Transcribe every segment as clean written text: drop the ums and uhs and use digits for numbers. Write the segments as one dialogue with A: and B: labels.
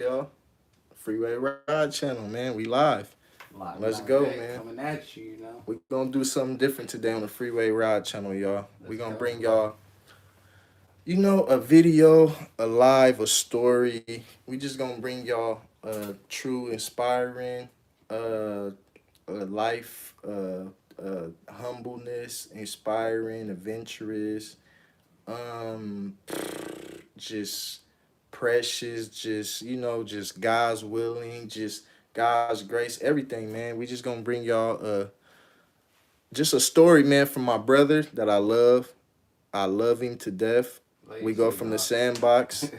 A: y'all. Freeway Ride Channel, man. We live.
B: Live and
A: Let's go,
B: direct,
A: man.
B: coming at you, you know.
A: We're gonna do something different today on the Freeway Ride Channel, y'all. We're
B: Let's
A: gonna
B: go.
A: bring y'all, a video, a live, a story. We just gonna bring y'all true, inspiring, life, humbleness, inspiring, adventurous, um, just precious, just just God's willing, just God's grace, everything, man. We just gonna bring y'all just a story, man, from my brother that I love. I love him to death.
B: Love you
A: We go
B: too,
A: from the
B: dog.
A: sandbox.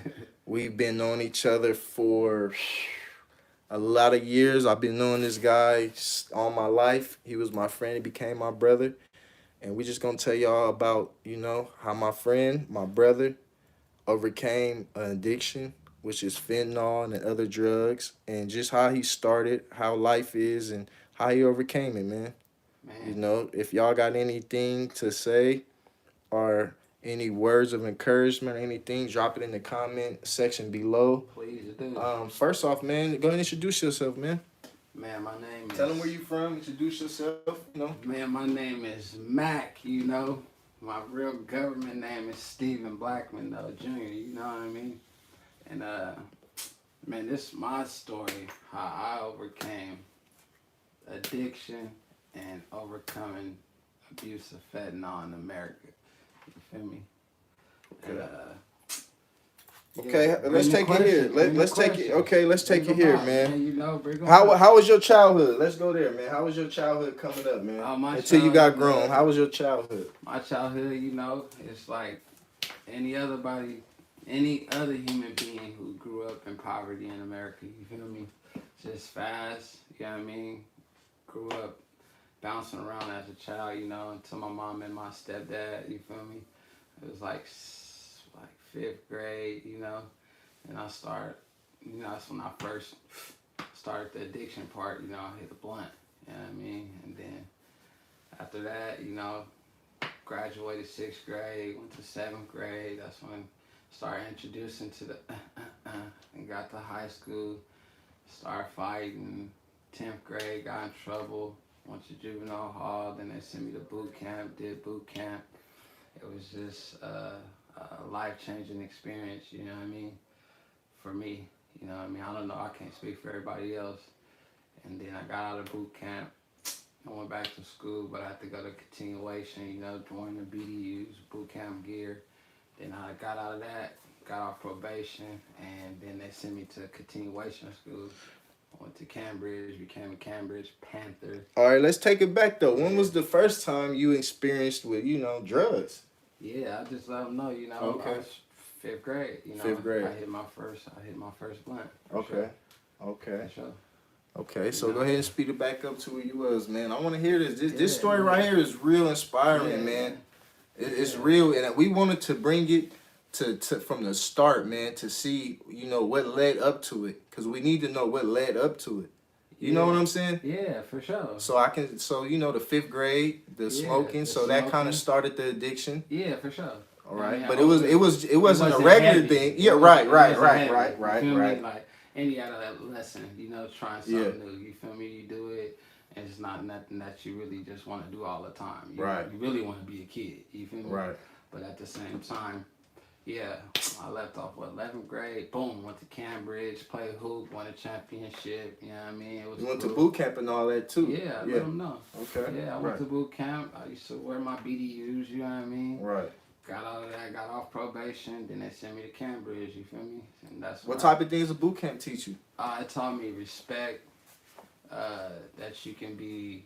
A: We've been knowing each other for a lot of years. I've been knowing this guy all my life. He was my friend. He became my brother. And we just gonna tell y'all about, how my friend, my brother, overcame an addiction, which is fentanyl and other drugs, and just how he started, how life is, and how he overcame it, man.
B: Man,
A: If y'all got anything to say or any words of encouragement or anything, drop it in the comment section below.
B: please do.
A: First off, man, go ahead and introduce yourself, man.
B: Man, my name
A: Tell them where
B: is
A: you from. Introduce yourself.
B: my name is Mac, you know. My real government name is Stephen Blackman though, Jr., you know what I mean? And man, this is my story, how I overcame addiction and overcoming abuse of fentanyl in America. You feel me? And
A: Okay.
B: yeah,
A: Okay,
B: bring
A: let's
B: the
A: take it here.
B: questions, bring the
A: Let's take it.
B: questions.
A: Okay, let's
B: Bring
A: take it
B: them
A: here,
B: out,
A: man.
B: man. You know, bring them
A: How
B: out.
A: how was your childhood? Let's go there, man. How was your childhood coming up, man?
B: Oh, my
A: Until you got grown,
B: childhood,
A: how was your childhood?
B: my childhood, you know, it's like any other body, any other human being who grew up in poverty in America. You feel me? Just fast. You know what I mean? Grew up bouncing around as a child. You know, until my mom and my stepdad. You feel me? It was like fifth grade. You know, and I started. You know, that's when I first started the addiction part. You know, I hit the blunt. You know what I mean? And then after that, you know, graduated sixth grade, went to seventh grade. That's when I started introducing to the and got to high school. Started fighting. 10th grade, got in trouble. Went to juvenile hall. Then they sent me to boot camp. Did boot camp. It was just a life changing experience. You know what I mean? For me, you know what I mean. I don't know. I can't speak for everybody else. And then I got out of boot camp. I went back to school, but I had to go to continuation, you know, join the BDUs, boot camp gear. Then I got out of that, got off probation, and then they sent me to continuation school. I went to Cambridge, became a Cambridge Panther.
A: All right, let's take it back though. When
B: Yeah,
A: was the first time you experienced with, drugs?
B: yeah. I just let them know, you know, I
A: Okay.
B: was fifth grade. You know,
A: Fifth grade.
B: I hit my first blunt. For
A: Okay.
B: sure,
A: Okay.
B: for sure.
A: Okay.
B: You
A: So go
B: know,
A: ahead and speed it back up to where you was, man. I want to hear this. This
B: yeah,
A: story right
B: man.
A: here is real
B: Yeah,
A: inspiring, man.
B: man.
A: It's
B: Yeah,
A: real, and we wanted to bring it to from the start, man, to see what led up to it, because we need to know what led up to it. You know what
B: yeah,
A: I'm saying?
B: yeah, for sure.
A: So the fifth grade, the
B: Yeah,
A: smoking,
B: the
A: so that kind of
B: smoking.
A: started the addiction.
B: Yeah, for sure.
A: All
B: I mean,
A: right,
B: I
A: but it
B: it
A: wasn't a
B: wasn't
A: regular
B: heavy.
A: thing. Yeah, right,
B: It
A: right,
B: wasn't
A: right,
B: heavy.
A: right,
B: You
A: right,
B: feel me?
A: right.
B: Like any adolescent, you know, trying
A: Yeah,
B: something new. You feel me? You do it, and it's not nothing that you really just want to do all the time.
A: right,
B: You really want to be a kid. You feel me?
A: right.
B: But at the same time, yeah, I left off 11th grade. Boom, went to Cambridge, played hoop, won a championship. You know what I mean? It was
A: You went to
B: cool.
A: boot camp and all that too.
B: Yeah, I let
A: Yeah.
B: them know.
A: Okay.
B: Yeah, I went
A: Right.
B: to boot camp. I used to wear my BDUs. You know what I mean?
A: Right.
B: Got out of that, got off probation, then they sent me to Cambridge, you feel me? And that's
A: What
B: when
A: type of things a boot camp teach you?
B: it taught me respect, that you can be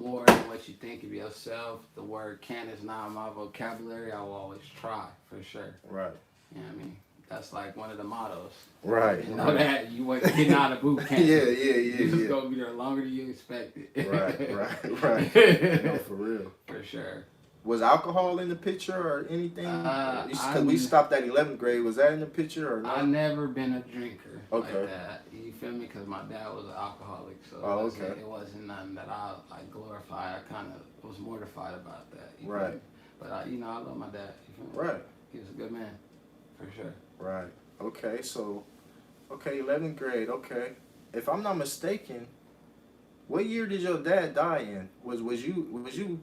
B: more than what you think of yourself. The word can is not in my vocabulary. I will always try, for sure.
A: Right.
B: You know what I mean? That's like one of the mottos.
A: Right.
B: You know that you wasn't getting out of boot camp.
A: Yeah,
B: You just
A: yeah.
B: gonna be there longer than you expected.
A: Right. No, for real.
B: For sure.
A: Was alcohol in the picture or anything? Because we
B: I
A: stopped at 11th grade. Was that in the picture or
B: I
A: not?
B: never been a drinker like
A: Okay.
B: that. You feel me? Because my dad was an alcoholic, so
A: Oh, okay.
B: it wasn't nothing that I like glorified. I kind of was mortified about that. You feel
A: Right.
B: me? But you know, I love my dad. You feel me?
A: Right.
B: He was a good man, for sure.
A: Right. Okay. So Okay, 11th grade. Okay. If I'm not mistaken, what year did your dad die in? Was you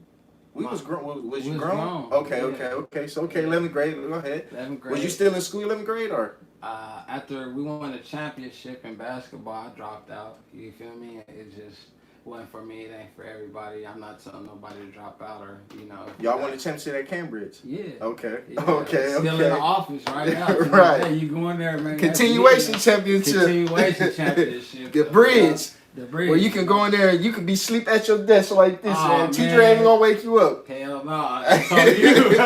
A: we
B: My,
A: was grown was
B: we
A: you
B: was
A: grown?
B: grown.
A: Okay,
B: Yeah.
A: okay, okay. So okay,
B: Yeah.
A: 11th grade. Go ahead.
B: 11th
A: Was you
B: grade.
A: still in school 11th grade or?
B: After we won the championship in basketball, I dropped out. You feel me? It just wasn't for me. It ain't for everybody. I'm not telling nobody to drop out or
A: Y'all won the championship at Cambridge.
B: Yeah.
A: Okay.
B: Yeah.
A: Okay.
B: Still in
A: Okay.
B: the office right now.
A: Right.
B: Hey, you go in there, man.
A: Continuation championship.
B: Continuation championship.
A: The bridge.
B: The bridge.
A: Where you can go in there and you can be sleep at your desk like this,
B: Oh,
A: man. Teacher
B: man.
A: ain't even gonna wake you up.
B: Hell no. It's on you.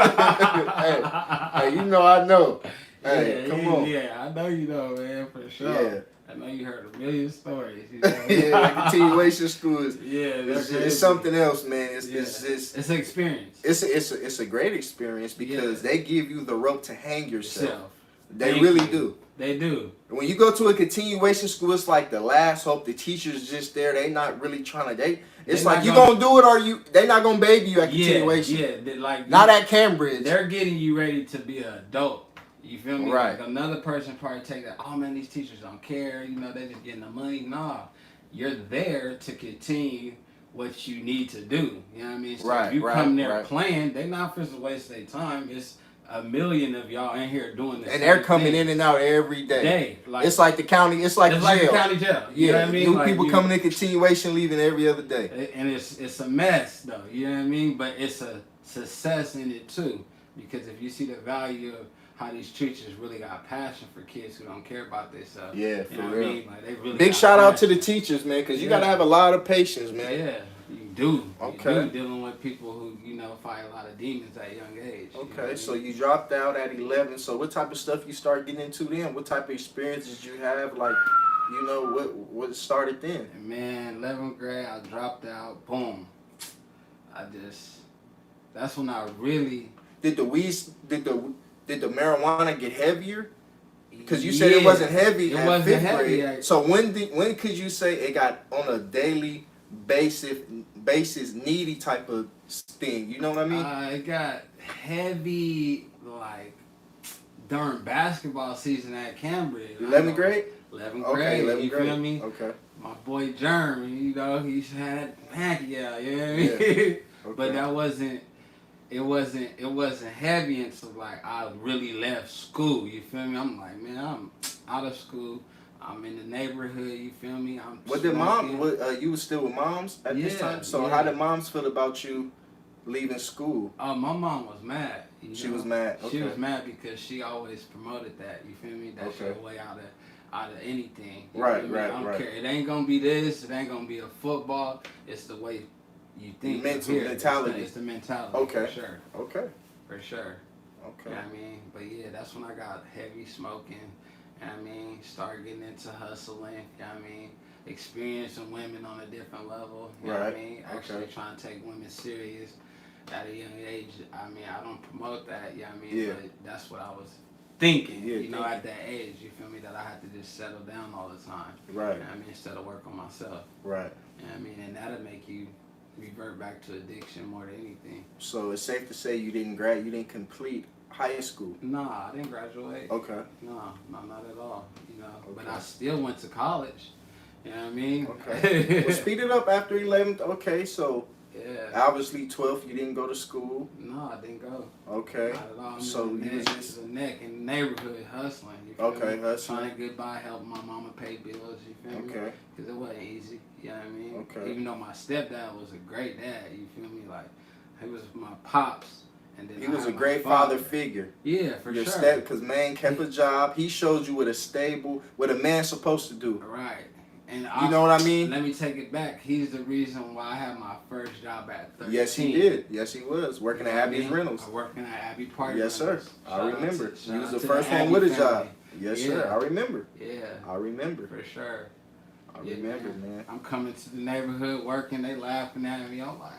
A: Hey, you know I know. Hey,
B: Yeah,
A: come
B: yeah,
A: on.
B: Yeah, I know you know, man, for sure.
A: Yeah.
B: I know you heard a million stories. You know?
A: Yeah, continuation school is
B: Yeah,
A: it's something else, man. It's
B: it's an experience.
A: it's a great experience because they give you the rope to hang yourself. They
B: Thank
A: really
B: you.
A: do.
B: They do.
A: When you go to a continuation school, it's like the last hope. The teacher's just there. They not really trying to. It's
B: They're
A: like
B: not
A: you
B: gonna-
A: gonna do it or you. They not gonna baby you at continuation.
B: Yeah, like
A: Not at Cambridge.
B: they're getting you ready to be an adult. You feel me?
A: Right.
B: Like another person probably take that. Oh man, these teachers don't care. You know, they just getting the money. Nah, you're there to continue what you need to do. You know what I mean? So if you come there playing, they not supposed to waste their time. It's a million of y'all in here doing this.
A: And they're coming in and out every day.
B: Like,
A: it's like the county. It's like jail.
B: the county jail. You know what I mean?
A: New people coming in continuation, leaving every other day.
B: And it's a mess though. You know what I mean? But it's a success in it too, because if you see the value of how these teachers really got passion for kids who don't care about themselves.
A: Yeah,
B: you know what I mean? Like they really
A: big shout out to the teachers, man, because you got to have a lot of patience, man.
B: Yeah, you do.
A: Okay.
B: You do, dealing with people who, fight a lot of demons at a young age.
A: Okay, so you dropped out at 11. So what type of stuff you start getting into then? What type of experiences you have? Like, what started then?
B: And man, 11th grade, I dropped out. Boom. That's when I really...
A: Did the marijuana get heavier? Because you said it wasn't heavy at 5th grade.
B: Heavy.
A: So when could you say it got on a daily basis needy type of thing? You know what I mean?
B: It got heavy like during basketball season at Cambridge.
A: 11th grade?
B: 11th
A: Okay,
B: grade.
A: 11th
B: You
A: grade.
B: feel me?
A: Okay.
B: My boy Jeremy, he had Pacquiao, you know what I mean?
A: Okay.
B: But that wasn't heavy until like I really left school, you feel me? I'm like, man, I'm out of school. I'm in the neighborhood, you feel me?
A: What did you was still with moms at this time? So how did moms feel about you leaving school?
B: Oh, my mom was mad.
A: She was mad. Okay.
B: She was mad because she always promoted that, you feel me? That's your way out of anything.
A: Right.
B: I don't care. It ain't gonna be this, it ain't gonna be a football. It's the way you think.
A: Mentality.
B: It's the mentality.
A: Okay.
B: For sure.
A: Okay.
B: For sure.
A: Okay.
B: You know what I mean? But yeah, that's when I got heavy smoking. You know what I mean? Started getting into hustling. You know what I mean? Experiencing women on a different level. You know what I mean? Actually trying to take women serious at a young age. I mean, I don't promote that. You know what I mean?
A: Yeah.
B: But that's what I was thinking.
A: Yeah,
B: at that age. You feel me? That I had to just settle down all the time.
A: Right.
B: You know what I mean? Instead of work on myself.
A: Right.
B: You know what I mean? And that'll make you revert back to addiction more than anything.
A: So it's safe to say you didn't complete high school.
B: Nah, I didn't graduate.
A: Okay.
B: No, not at all. But I still went to college. You know what I mean?
A: Okay. Well, speed it up after 11th. Okay, so obviously 12th you didn't go to school.
B: No, I didn't go.
A: Okay.
B: Not at all.
A: So you was just
B: in the neighborhood hustling. You feel me?
A: Hustling.
B: Trying to get by, helping my mama pay bills. You feel me?
A: Okay.
B: Because it wasn't easy. You know what I mean?
A: Okay.
B: Even though my stepdad was a great dad. You feel me? Like he was my pops. And then
A: he was a great father figure.
B: Yeah, for sure.
A: Because man kept a job. He showed you what a man's supposed to do.
B: Right. And
A: you know what I mean?
B: Let me take it back. He's the reason why I had my first job at 13.
A: Yes, he did. Yes, he was. Working at Abby's Rentals.
B: Working at Abbey Park.
A: Yes, sir. I remember.
B: He
A: was the first one with a job. Yes, sir. I remember.
B: Yeah.
A: I remember.
B: For sure.
A: I remember, man.
B: I'm coming to the neighborhood working. They laughing at me. I'm like,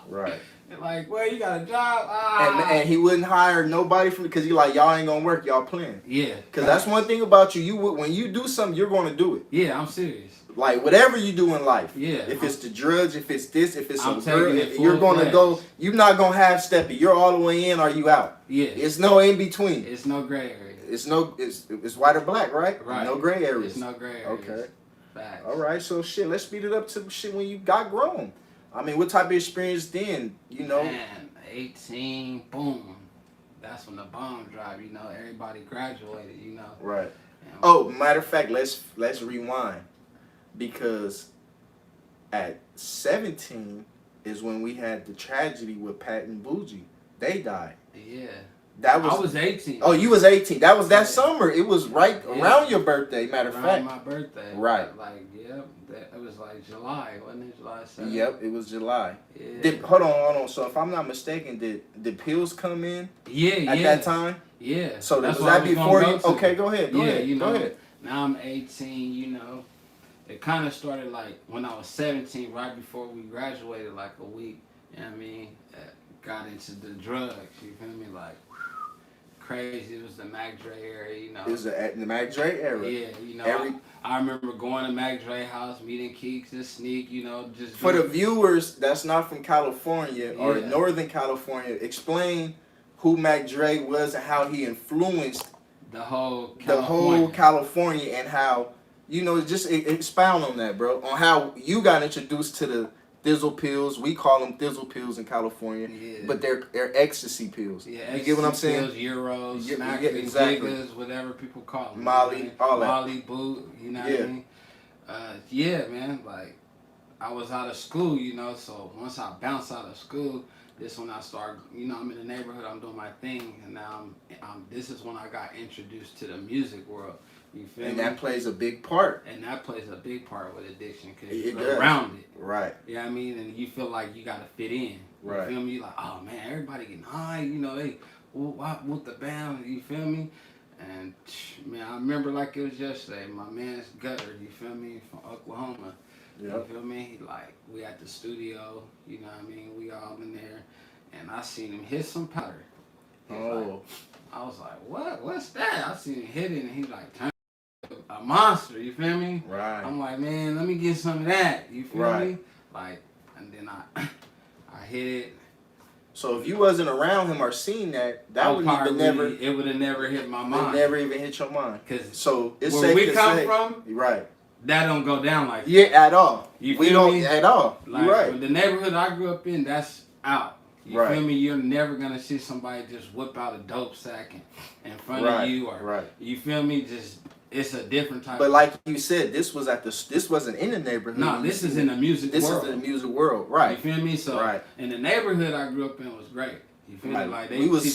A: right.
B: They're like, well, you got a job?
A: And he wouldn't hire nobody because he like, y'all ain't gonna work. Y'all playing.
B: Yeah.
A: Because that's one thing about you. When you do something, you're gonna do it.
B: Yeah, I'm serious.
A: Like whatever you do in life.
B: Yeah.
A: If it's the drugs, if it's this, if it's some girl,
B: it
A: you're gonna go. You're not gonna half step it. You're all the way in or you out.
B: Yeah.
A: It's no in between.
B: It's no gray area.
A: it's white or black, right?
B: Right.
A: No gray areas.
B: There's no gray areas.
A: Okay.
B: Facts.
A: All right. So shit, let's speed it up to shit when you got grown. I mean, what type of experience then? You know.
B: Man, 18, boom. That's when the bomb dropped. You know, everybody graduated. You know.
A: Right.
B: And
A: Oh, matter of fact, let's rewind, because at 17 is when we had the tragedy with Pat and Bougie. They died.
B: yeah.
A: That
B: I was 18.
A: Oh, you was 18. That was that
B: Yeah.
A: summer. It was right
B: Yeah.
A: around your birthday. Matter of
B: Around
A: fact.
B: my birthday.
A: Right.
B: Like, yep. It was like July, wasn't it? July 7th?
A: Yep, it was July.
B: Yeah.
A: Hold on. So if I'm not mistaken, did pills come in
B: Yeah,
A: at that time?
B: Yeah.
A: So
B: that's
A: was
B: what I
A: that
B: was
A: before
B: gonna
A: you?
B: go to.
A: Okay, go ahead. Go ahead.
B: You know,
A: Go ahead.
B: now I'm 18, you know. It kind of started like when I was 17, right before we graduated, like a week. You know what I mean? Got into the drugs, you feel me? Like, crazy. It was the Mac Dre era, you know.
A: It was the Mac Dre era.
B: Yeah, you know. I remember going to Mac Dre house, meeting Keeks and Sneak, you know, just
A: For the viewers that's not from California or
B: Yeah.
A: Northern California, explain who Mac Dre was and how he influenced
B: the whole
A: California and how, you know, just expound on that, bro. On how you got introduced to the Thizzle pills. We call them Thizzle pills in California,
B: Yeah.
A: but they're ecstasy pills.
B: Yeah,
A: you get what I'm saying?
B: Pills, Euros,
A: Yeah,
B: Smackers,
A: exactly.
B: Jiggas, whatever people call them.
A: Molly,
B: you know what I mean?
A: all that.
B: Molly, Boot, you know what I mean? Yeah, man, like, I was out of school, you know, so once I bounced out of school, this when I started, you know, I'm in the neighborhood, I'm doing my thing, and now this is when I got introduced to the music world. You feel
A: And
B: me?
A: that plays a big part.
B: And that plays a big part with addiction because
A: It
B: you're
A: does.
B: around it.
A: Right.
B: You know what I mean? And you feel like you got to fit in. You
A: Right.
B: feel me? Like, oh man, everybody getting high. You know, they whoop the band. You feel me? And man, I remember like it was yesterday. My man's Gutter, you feel me, from Oklahoma.
A: Yep.
B: You feel me? Like we at the studio. You know what I mean? We all in there, and I seen him hit some powder. I was like, what? What's that? I seen him hit it, and he like turned a monster. You feel me?
A: Right.
B: I'm like, man, let me get some of that. You feel
A: Right.
B: me? Like, and then I hit it.
A: So if you wasn't around him or seen that, that would even never.
B: It would have never hit my mind.
A: It never even hit your mind.
B: Cause
A: so it's
B: where
A: safe
B: we
A: to
B: come
A: say,
B: from,
A: right?
B: that don't go down like
A: Yeah,
B: that.
A: at all.
B: You
A: we
B: feel
A: don't
B: me?
A: at all.
B: Like,
A: You're right.
B: The neighborhood I grew up in, that's out. You
A: Right.
B: feel me? You're never gonna see somebody just whip out a dope sack in front
A: Right.
B: of you, or
A: Right.
B: you feel me? Just it's a different type.
A: But like you said, this wasn't in the neighborhood.
B: No, this is in the music
A: This
B: world.
A: is in the music world, right?
B: You feel me? So
A: Right.
B: in the neighborhood I grew up in was great. You feel me? Like they
A: we was
B: teach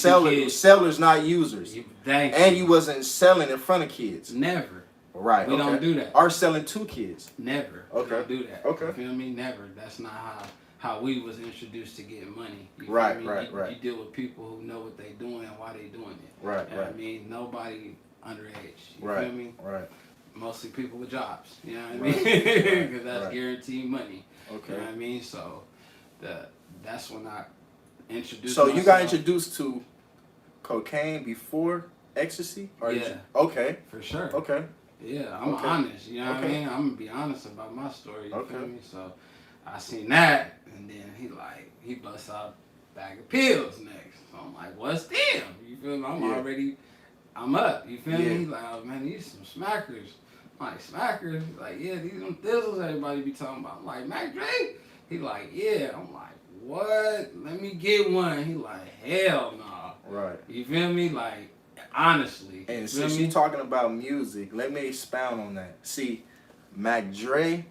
A: sellers, not users. And you wasn't selling in front of kids.
B: Never.
A: Right.
B: We don't do that.
A: Or selling to kids.
B: Never.
A: Okay.
B: We don't do that.
A: Okay.
B: You feel me? Never. That's not how we was introduced to getting money. You feel
A: Right,
B: me?
A: right, right.
B: You deal with people who know what they doing and why they doing it.
A: Right,
B: You know what
A: right.
B: I mean? Nobody underage. You
A: Right.
B: feel me?
A: Right.
B: Mostly people with jobs. You know what I
A: Right,
B: mean?
A: right,
B: Because that's
A: right.
B: guaranteed money.
A: Okay.
B: You know what I mean? So that's when I introduced
A: So you got
B: myself.
A: introduced to cocaine before ecstasy? Or did
B: Yeah.
A: you- Okay.
B: For sure.
A: Okay.
B: Yeah, I'm
A: Okay.
B: honest. You know what I
A: Okay.
B: mean? I'm gonna be honest about my story. You
A: Okay.
B: feel me? So I seen that, and then he busts out a bag of pills next. So I'm like, what's them? You feel me? I'm up. You feel
A: Yeah.
B: me? He's like, oh man, these some smackers. I'm like, smackers? He's like, yeah, these them thizzles everybody be talking about. I'm like, Mac Dre? He like, yeah. I'm like, what? Let me get one. He like, hell no.
A: Right.
B: You feel me? Like, honestly.
A: And
B: you
A: since
B: feel me?
A: you're talking about music, let me expound on that. See, Mac Dre,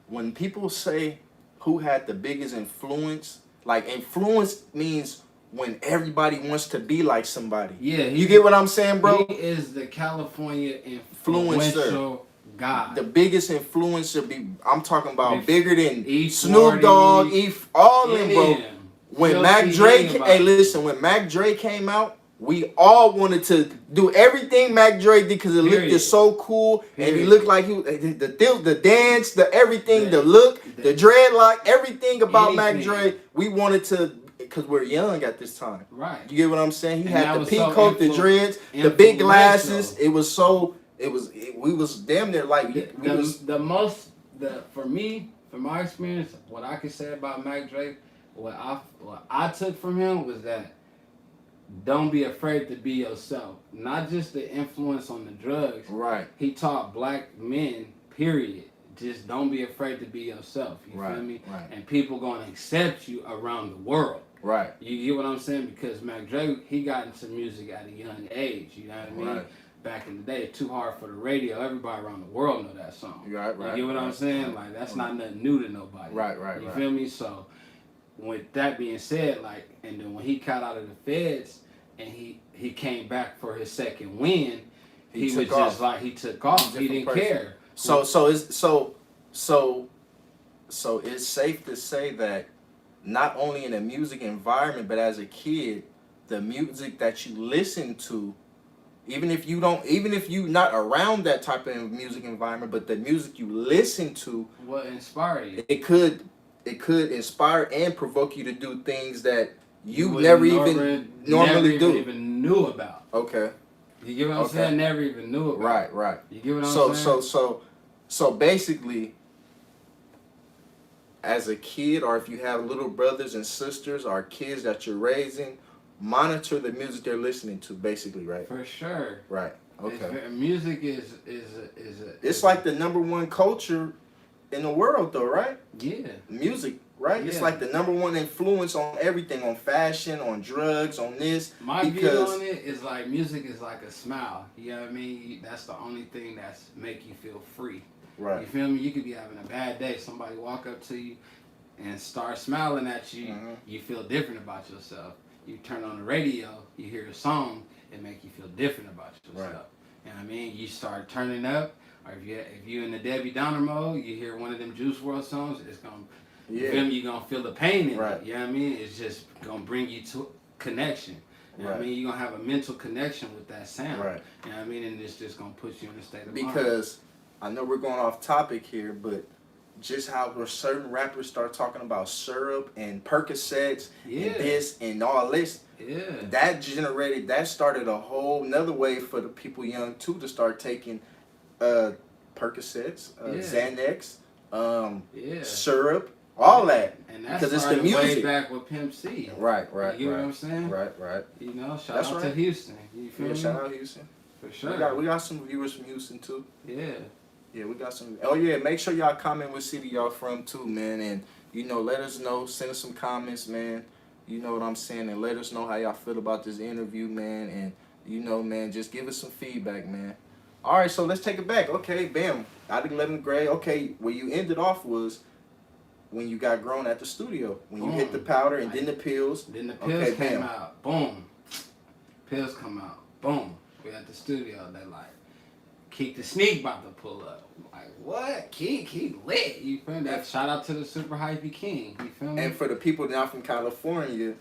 A: when people say who had the biggest influence, like influence means when everybody wants to be like somebody.
B: Yeah.
A: You get what I'm saying, bro?
B: He is the California
A: Influencer.
B: influential guy.
A: The biggest influencer, I'm talking about bigger than
B: E40,
A: Snoop Dogg, all them, bro.
B: Yeah.
A: When
B: Filthy
A: Mac Dre,
B: name about
A: hey,
B: it.
A: listen, when Mac Dre came out, we all wanted to do everything Mac Dre did because it looked
B: Period.
A: just so cool, and he
B: Period.
A: looked like the dance, the everything, the look, the dreadlock, everything about Mac
B: Anything.
A: Dre. We wanted to, because we're young at this time.
B: Right.
A: You get what I'm saying? He
B: And that
A: had the
B: was
A: pink
B: so
A: coat, the dreads, the big glasses.
B: influential.
A: We was damn near like
B: For me, from my experience, what I can say about Mac Dre, what I took from him was that don't be afraid to be yourself. Not just the influence on the drugs.
A: Right.
B: He taught black men, period. Just don't be afraid to be yourself. You
A: Right.
B: feel me?
A: Right.
B: And people gonna accept you around the world.
A: Right.
B: You get what I'm saying? Because Mac Dre, he got into music at a young age. You know what I mean?
A: Right.
B: Back in the day, Too Hard for the Radio. Everybody around the world know that song.
A: Right. Right.
B: You get what I'm
A: right,
B: saying?
A: right,
B: Like that's
A: right.
B: not nothing new to nobody.
A: Right. Right.
B: You
A: right.
B: feel me? So with that being said, like, and then when he got out of the feds and he came back for his second win, he was
A: took off.
B: just like he took off. He didn't
A: person.
B: care.
A: So it's safe to say that not only in a music environment, but as a kid, the music that you listen to, even if you not around that type of music environment, but the music you listen to,
B: What inspired you?
A: it could inspire and provoke you to do things that you
B: would
A: never even normally do.
B: Never even knew about.
A: Okay.
B: You get what I'm saying? Never even knew about.
A: Right, right.
B: You get what I'm saying?
A: So basically, as a kid, or if you have little brothers and sisters or kids that you're raising, monitor the music they're listening to. Basically, right?
B: For sure.
A: Right. Okay.
B: Music is
A: It's like the number one culture in the world, though, right?
B: Yeah.
A: Music, right?
B: Yeah.
A: It's like the number one influence on everything, on fashion, on drugs, on this.
B: My view on it is like music is like a smile. You know what I mean? That's the only thing that's make you feel free.
A: Right.
B: You feel me? You could be having a bad day. Somebody walk up to you and start smiling at you.
A: Mm-hmm.
B: You feel different about yourself. You turn on the radio, you hear a song, it make you feel different about yourself.
A: Right.
B: You know what I mean? You start turning up, or if you in the Debbie Downer mode, you hear one of them Juice WRLD songs, it's gonna you feel me? You're gonna feel the pain in it. You know what I mean? It's just gonna bring you to connection. You know what I mean? You're gonna have a mental connection with that sound.
A: Right.
B: You know what I mean? And it's just gonna put you in a state of mind.
A: Because I know we're going off topic here, but just how certain rappers start talking about syrup and Percocets and this and all this, that started a whole nother way for the people young too to start taking Percocets, Xanax, syrup, all that.
B: And that's
A: because it's the music.
B: Way back with Pimp C.
A: Right.
B: You get what I'm saying?
A: Right.
B: You know, shout out to Houston. You feel me?
A: Shout out Houston.
B: For sure.
A: We got some viewers from Houston too.
B: Yeah,
A: we got some. Oh yeah, make sure y'all comment what city y'all from too, man, and let us know. Send us some comments, man. You know what I'm saying, and let us know how y'all feel about this interview, man. And man, just give us some feedback, man. All right, so let's take it back. Okay, bam, out of 11th grade. Okay, where you ended off was when you got grown at the studio, when you hit the powder and then the pills.
B: Then the pills came out. Boom. Pills come out. Boom. We at the studio. They like, Keek the Sneak about to pull up. Like, what? Keek lit. You feel me? Shout out to the Super Hypey King. You feel me?
A: And for the people not from California,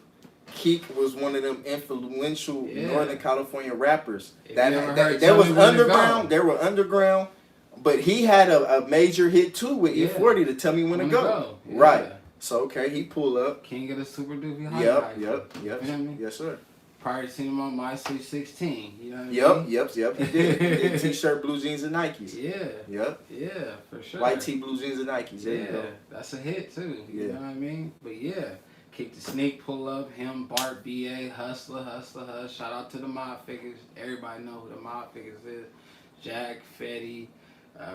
A: Keek was one of them influential Northern California rappers. There was underground. There were underground, but he had a major hit too with E40 to Tell Me When to Go.
B: Yeah.
A: Right. So he pulled up.
B: King of the Super Duper Hype.
A: Yep.
B: You feel me?
A: Yes, sir.
B: Probably seen him on My Sweet 16. You know what I mean?
A: Yep. He did. He did T-shirt, blue jeans, and Nikes.
B: Yeah, for sure.
A: White tee, blue jeans, and Nikes. There you go.
B: That's a hit too. You know what I mean? But Keek the Sneak pull up, him, Bart, B.A., Hustler. Shout out to the Mob Figures. Everybody know who the Mob Figures is. Jack, Fetty,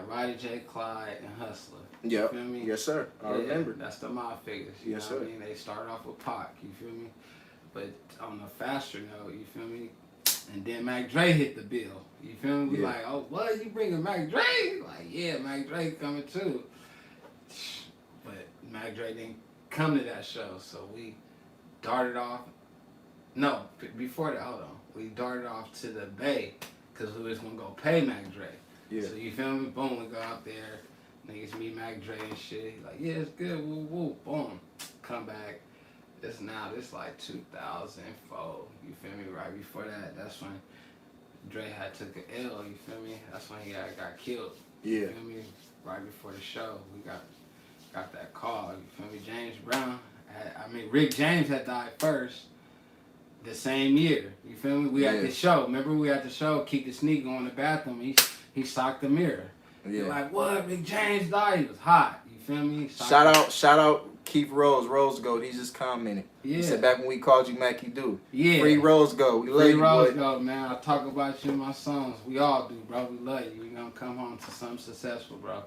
B: Roddy J. Clyde, and Hustler.
A: Yeah.
B: You feel me?
A: Yes, sir. I remember.
B: That's the Mob Figures. You know what I mean? They started off with Pac. You feel me? But on a faster note, you feel me? And then Mac Dre hit the bill. You feel me? We like, oh, what? You bringing Mac Dre? Like, yeah, Mac Dre coming too. But Mac Dre didn't come to that show, so we darted off. No, before that, hold on. We darted off to the Bay because we was going to go pay Mac Dre.
A: Yeah.
B: So you feel me? Boom, we go out there. Niggas meet Mac Dre and shit. He like, yeah, it's good. Woo, woo. Boom. Come back. This like 2004. You feel me? Right before that, that's when Dre had took an L. You feel me? That's when he got killed.
A: Yeah.
B: You feel me? Right before the show, we got that call. You feel me? James Brown. Rick James had died first. The same year. You feel me? We at the show. Remember we at the show? Keek the Sneak go in the bathroom. He socked the mirror. You're like, what? Rick James died. He was hot. You feel me?
A: Shout out Keith Rose Gold. He just commented.
B: Yeah.
A: He said back when we called you Mackie Do.
B: Yeah.
A: Free Rose Gold. We love
B: Free
A: you,
B: Rose
A: boy.
B: Gold, man. I talk about you in my songs. We all do, bro. We love you. We gonna come home to something successful, bro.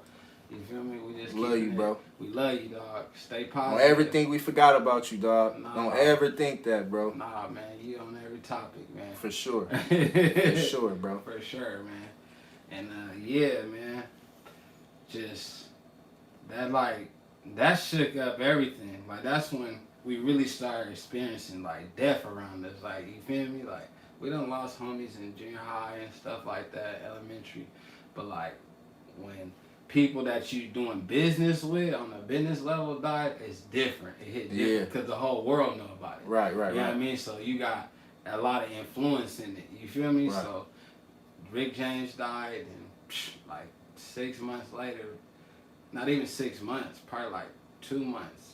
B: You feel me? We just
A: Love you,
B: it.
A: bro.
B: We love you, dog. Stay positive.
A: Don't ever think we forgot about you, dog.
B: Nah.
A: Don't ever think that, bro.
B: Nah, man. You on every topic, man.
A: For sure. For sure, bro.
B: For sure, man. And yeah, man. Just that shook up everything. Like that's when we really started experiencing like death around us. Like you feel me? Like we done lost homies in junior high and stuff like that, elementary. But like when people that you doing business with on a business level died, it's different. It hit different because the whole world know about it.
A: Right.
B: You know what I mean? So you got a lot of influence in it. You feel me?
A: Right.
B: So Rick James died, and like 6 months later, not even 6 months, probably like 2 months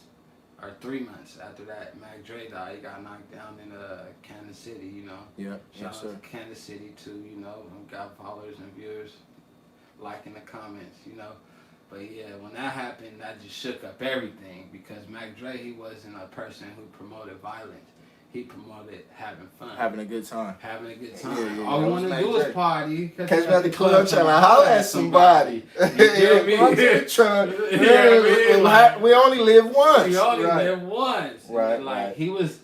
B: or 3 months after that, Mac Dre died. He got knocked down in Kansas City, you know.
A: Yeah,
B: Shout out to Kansas City too, you know. Got followers and viewers liking the comments, you know. But yeah, when that happened, that just shook up everything because Mac Dre, he wasn't a person who promoted violence. He promoted having fun.
A: Having a good time.
B: Having a good time.
A: Yeah,
B: All we want to do is party.
A: Catch me at the club trying to holler at somebody.
B: You feel me?
A: We only live once.
B: We only live once.
A: Right.
B: Like he was.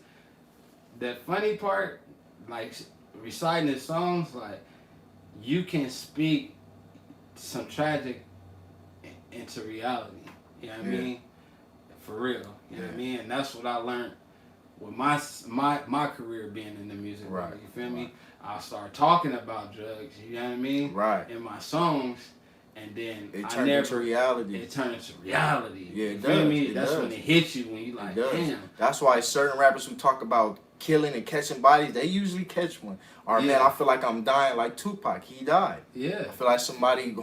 B: The funny part, like reciting his songs, like you can speak some tragic into reality. You know what I mean? For real. You know what I mean? And that's what I learned with my career being in the music world. You feel me? I start talking about drugs, you know what I mean?
A: Right.
B: In my songs, and then
A: it turned into reality.
B: It turned into reality.
A: Yeah,
B: you feel me? That's when it hits you, when you like, damn.
A: That's why certain rappers who talk about killing and catching bodies, they usually catch one. Or man, I feel like I'm dying like Tupac. He died.
B: Yeah.
A: I feel like somebody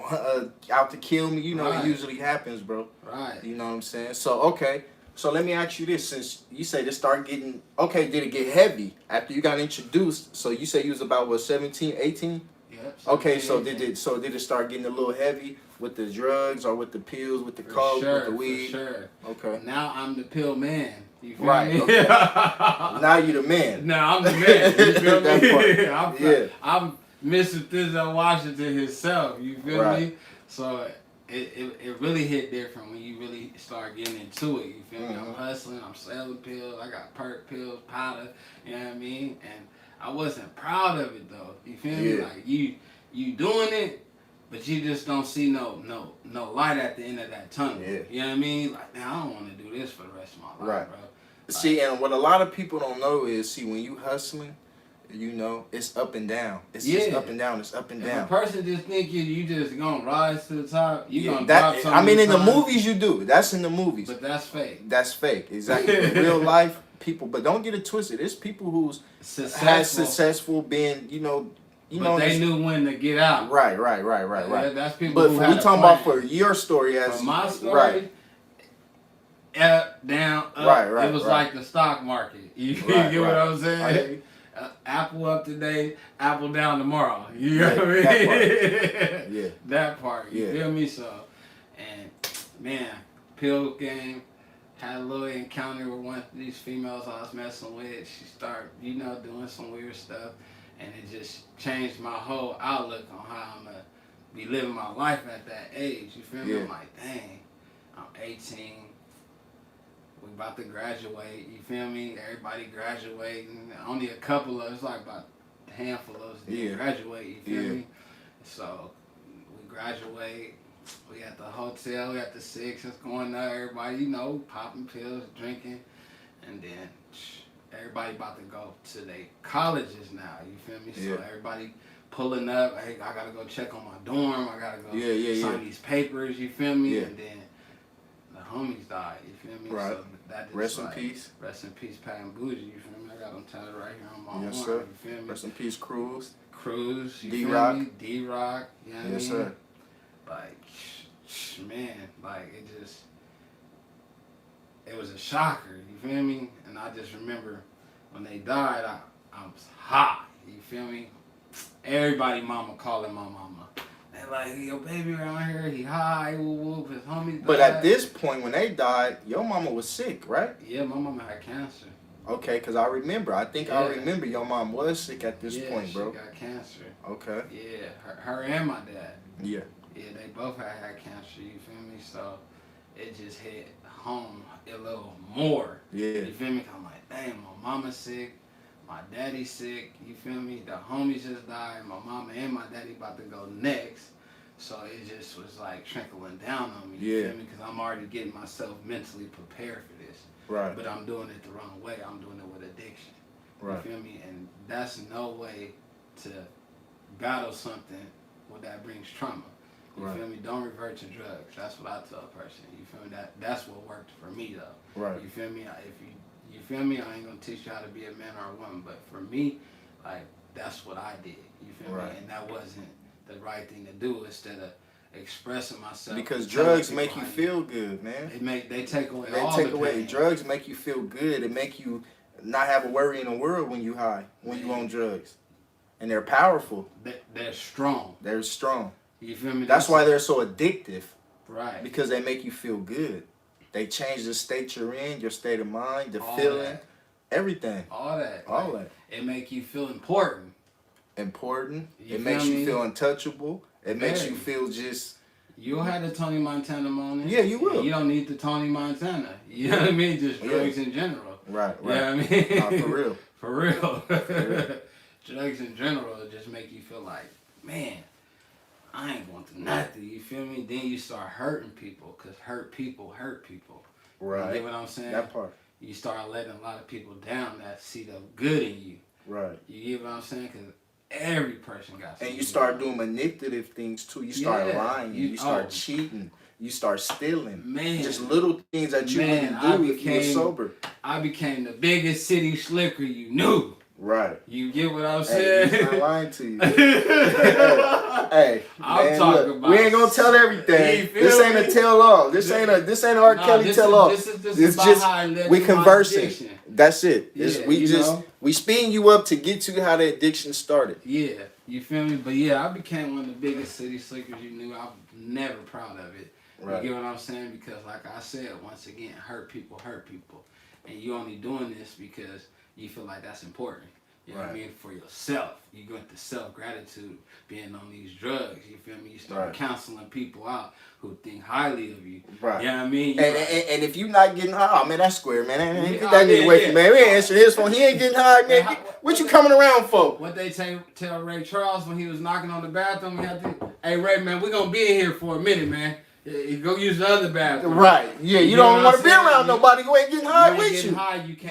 A: out to kill me. You know, it usually happens, bro.
B: Right.
A: You know what I'm saying? So, okay. So let me ask you this, since you say this start getting, okay, did it get heavy after you got introduced? So you say you was about, what, 17, 18?
B: Yep.
A: Okay, so did it start getting a little heavy with the drugs or with the pills, with the coke, with the weed?
B: For sure.
A: Okay.
B: Now I'm the pill man. You feel
A: right.
B: me?
A: Okay. Now you the man.
B: Now I'm the man. You feel
A: me?
B: I'm Mr. Denzel Washington himself. You feel me? So it really hit different when you really start getting into it. You feel me? I'm hustling. I'm selling pills. I got perk pills, powder. You know what I mean? And I wasn't proud of it though. You feel me? Like you doing it, but you just don't see no light at the end of that tunnel.
A: Yeah.
B: You know what I mean? Like, man, I don't want to do this for the rest of my life, bro. Like,
A: see, and what a lot of people don't know is, see, when you hustling, you know, it's up and down. It's just up and down. It's up and down.
B: If a person just think you just gonna rise to the top, you gonna drop something.
A: I mean, in the movies you do. That's in the movies.
B: But that's fake.
A: That's fake. Exactly. In real life, people, but don't get it twisted. There's people who's successful being, you know,
B: but they knew when to get out.
A: Right.
B: That's people.
A: But we talking about for your story, as
B: for my story, up, down, up.
A: Right.
B: It was like the stock market. You get what I'm saying? Apple up today, Apple down tomorrow. You know what I mean? That part. You feel me? So, and man, pill game. Had a little encounter with one of these females I was messing with. She started, you know, doing some weird stuff. And it just changed my whole outlook on how I'm going to be living my life at that age. You feel me? I'm like, dang, I'm 18. We about to graduate. You feel me? Everybody graduating. Only a couple of us, like about a handful of us didn't graduate. You feel me? So we graduate. We at the hotel. We at the Six. It's going there. Everybody, you know, popping pills, drinking. And then everybody about to go to their colleges now. You feel me? So everybody pulling up. Hey, I gotta go check on my dorm. I gotta go sign these papers. You feel me? And then the homies died. You feel me?
A: Right.
B: So that is
A: rest in peace.
B: Rest in peace, Pat and Bougie. You feel me? I got them tatted right here on my arm.
A: Yes, sir.
B: You feel me?
A: Rest in peace, Cruz.
B: Cruz. You
A: D-Rock.
B: feel me? D-Rock. You know what I mean?
A: Yes, sir.
B: Like, man, like it was a shocker. You feel me? And I just remember when they died, I was hot. You feel me? Everybody mama calling my mama. And like, your baby around here, he high, whoop whoop, his homies died.
A: But at this point, when they died, your mama was sick, right?
B: Yeah, my mama had cancer.
A: Okay, because I remember. I think I remember your mom was sick at this point, bro.
B: She got cancer.
A: Okay.
B: Yeah, her and my dad.
A: Yeah.
B: Yeah, they both had cancer, you feel me? So it just hit home a little more.
A: Yeah.
B: You feel me? I'm like, dang, my mama's sick, my daddy's sick, you feel me? The homies just died, my mama and my daddy about to go next. So it just was like trickling down on me, you feel me? Because I'm already getting myself mentally prepared for this.
A: Right.
B: But I'm doing it the wrong way. I'm doing it with addiction.
A: Right.
B: You feel me? And that's no way to battle something that brings trauma. You feel me? Don't revert to drugs. That's what I tell a person. You feel me? That's what worked for me though.
A: Right.
B: You feel me? If you feel me, I ain't gonna teach you how to be a man or a woman. But for me, like that's what I did. You feel me? And that wasn't the right thing to do instead of expressing myself.
A: Because drugs make you feel good, man.
B: They take away pain.
A: Drugs make you feel good. It make you not have a worry in the world when you high, when you on drugs. And they're powerful.
B: They're strong.
A: They're strong.
B: You feel me?
A: That's why they're so addictive.
B: Right.
A: Because they make you feel good. They change the state you're in, your state of mind, the feeling, everything.
B: All that.
A: All that.
B: It make you feel important.
A: It makes you feel untouchable. It makes you feel just...
B: You'll have the Tony Montana moment.
A: Yeah, you will.
B: You don't need the Tony Montana. You know what I mean? Just drugs in general.
A: Right.
B: You know what I mean?
A: For real.
B: For real. Drugs in general just make you feel like, man, I ain't going through nothing. You feel me? Then you start hurting people because hurt people hurt people.
A: Right.
B: You get what I'm saying?
A: That part.
B: You start letting a lot of people down that see the good in you.
A: Right.
B: You get what I'm saying? Because every person got something.
A: And you start doing manipulative things too. You start lying. You start cheating. You start stealing.
B: Man.
A: Just little things that you wouldn't do if you were sober.
B: I became the biggest city slicker you knew.
A: Right.
B: You get what I'm saying?
A: Hey, I'm not lying to you. Hey,
B: I'm talking about.
A: We ain't gonna tell everything. This ain't a tell all. This ain't an R. Kelly tell all.
B: This is just
A: we conversing. That's it.
B: Yeah,
A: we speeding you up to get to how the addiction started.
B: Yeah, you feel me? But yeah, I became one of the biggest city slickers you knew. I'm never proud of it.
A: Right.
B: You get what I'm saying? Because like I said, once again, hurt people. And you only doing this because you feel like that's important. You know what I mean? For yourself. You go into self-gratitude being on these drugs. You feel me? You start counseling people out who think highly of you.
A: Right.
B: You know what I mean?
A: And if you're not getting high, oh man, that's square, man. Get that nigga away from me, man. We ain't answering his phone. He ain't getting high, man. What you coming around for?
B: What they tell Ray Charles when he was knocking on the bathroom, hey Ray, man, we're going to be in here for a minute, man. Go use the other bathroom.
A: Right. Yeah, you don't want to be around nobody who ain't getting high with you.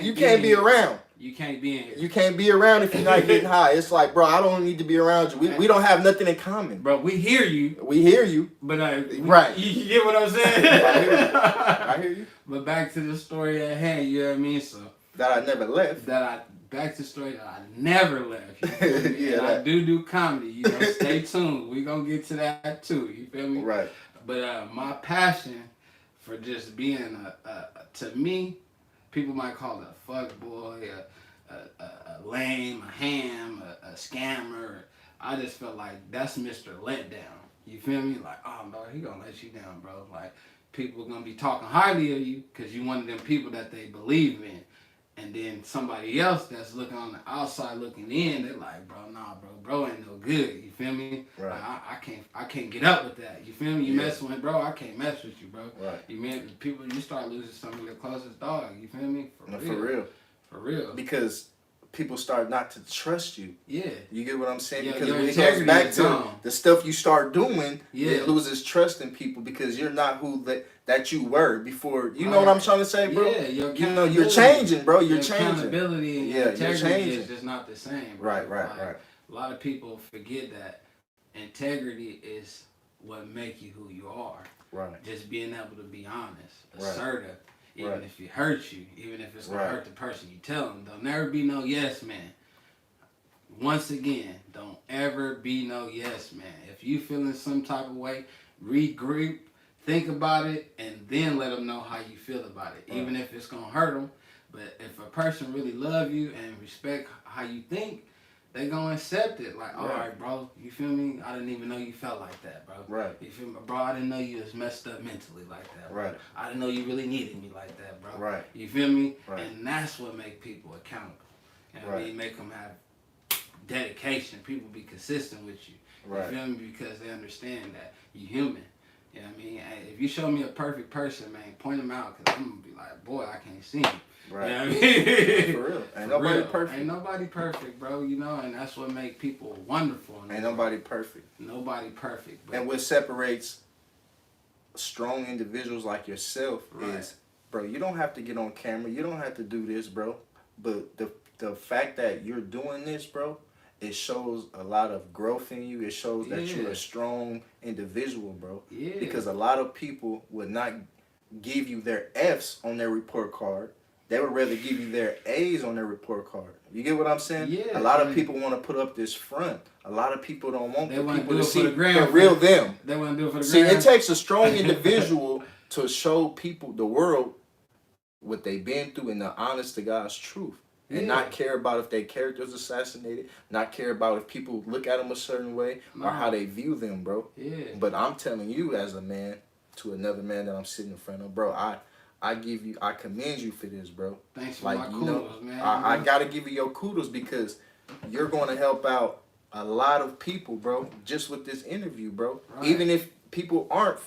B: You
A: can't be around.
B: You can't be in here.
A: You can't be around if you're not getting high. It's like, bro, I don't need to be around you. We don't have nothing in common.
B: Bro, we hear you.
A: We hear you.
B: But
A: right.
B: You get what I'm saying?
A: I hear you.
B: But back to the story at hand, you know what I mean? So
A: that I never left.
B: Back to the story that I never left. You feel me? And I do comedy. You know, stay tuned. We gonna get to that too. You feel me?
A: Right.
B: But my passion for just being to me, people might call it a fuck boy, a lame, a ham, a scammer. I just felt like that's Mr. Letdown. You feel me? Like, oh no, he gonna let you down, bro. Like people gonna be talking highly of you because you one of them people that they believe in. And then somebody else that's looking on the outside looking in, they're like, bro, nah, bro ain't no good. You feel me?
A: Right.
B: Like, I can't get up with that. You feel me? You messing with bro, I can't mess with you, bro.
A: Right.
B: You start losing some of your closest dog. You feel me? For real.
A: Because people start not to trust you.
B: Yeah.
A: You get what I'm saying?
B: Yeah,
A: because when it goes back to the stuff you start doing, it loses trust in people because you're not who that you were before. You know what I'm trying to say, bro?
B: Yeah,
A: you're changing, bro. You're changing.
B: Accountability and your integrity is just not the same. Bro.
A: Right.
B: A lot of people forget that integrity is what make you who you are.
A: Right.
B: Just being able to be honest, assertive. Even
A: Right.
B: if it hurts you, even if it's going to hurt the person you tell them. Don't never be no yes man. Once again, don't ever be no yes man. If you feeling some type of way, regroup, think about it, and then let them know how you feel about it. Even if it's going to hurt them. But if a person really love you and respect how you think, they gonna accept it. Like, all right, bro, you feel me? I didn't even know you felt like that, bro.
A: Right.
B: You feel me? Bro, I didn't know you was messed up mentally like that, bro.
A: Right.
B: I didn't know you really needed me like that, bro.
A: Right.
B: You feel me?
A: Right.
B: And that's what make people accountable. You know what
A: Right.
B: I mean? Make them have dedication. People be consistent with you.
A: Right.
B: You feel me? Because they understand that you human. You know what I mean? If you show me a perfect person, man, point them out, because I'm going to be like, boy, I can't see him.
A: Right.
B: You know what I mean?
A: For real. Ain't
B: For
A: nobody
B: real.
A: perfect.
B: Ain't nobody perfect, bro, you know, and that's what make people wonderful.
A: Ain't nobody perfect.
B: Nobody perfect. But
A: And what separates strong individuals like yourself is, bro, you don't have to get on camera. You don't have to do this, bro. But the fact that you're doing this, bro, it shows a lot of growth in you. It shows that you're a strong individual, bro.
B: Yeah.
A: Because a lot of people would not give you their F's on their report card. They would rather give you their A's on their report card. You get what I'm saying?
B: Yeah.
A: A lot of people want to put up this front. A lot of people don't want the people to see
B: the
A: real them.
B: They want to do it for the
A: See,
B: gram.
A: it takes a strong individual to show people, the world, what they've been through and the honest to God's truth. And not care about if their character's assassinated, not care about if people look at them a certain way or how they view them, bro.
B: Yeah.
A: But I'm telling you as a man to another man that I'm sitting in front of, bro, I commend you for this, bro.
B: Thanks for
A: like,
B: my
A: you know,
B: kudos, man.
A: I gotta give you your kudos because you're gonna help out a lot of people, bro, just with this interview, bro.
B: Right.
A: Even if people aren't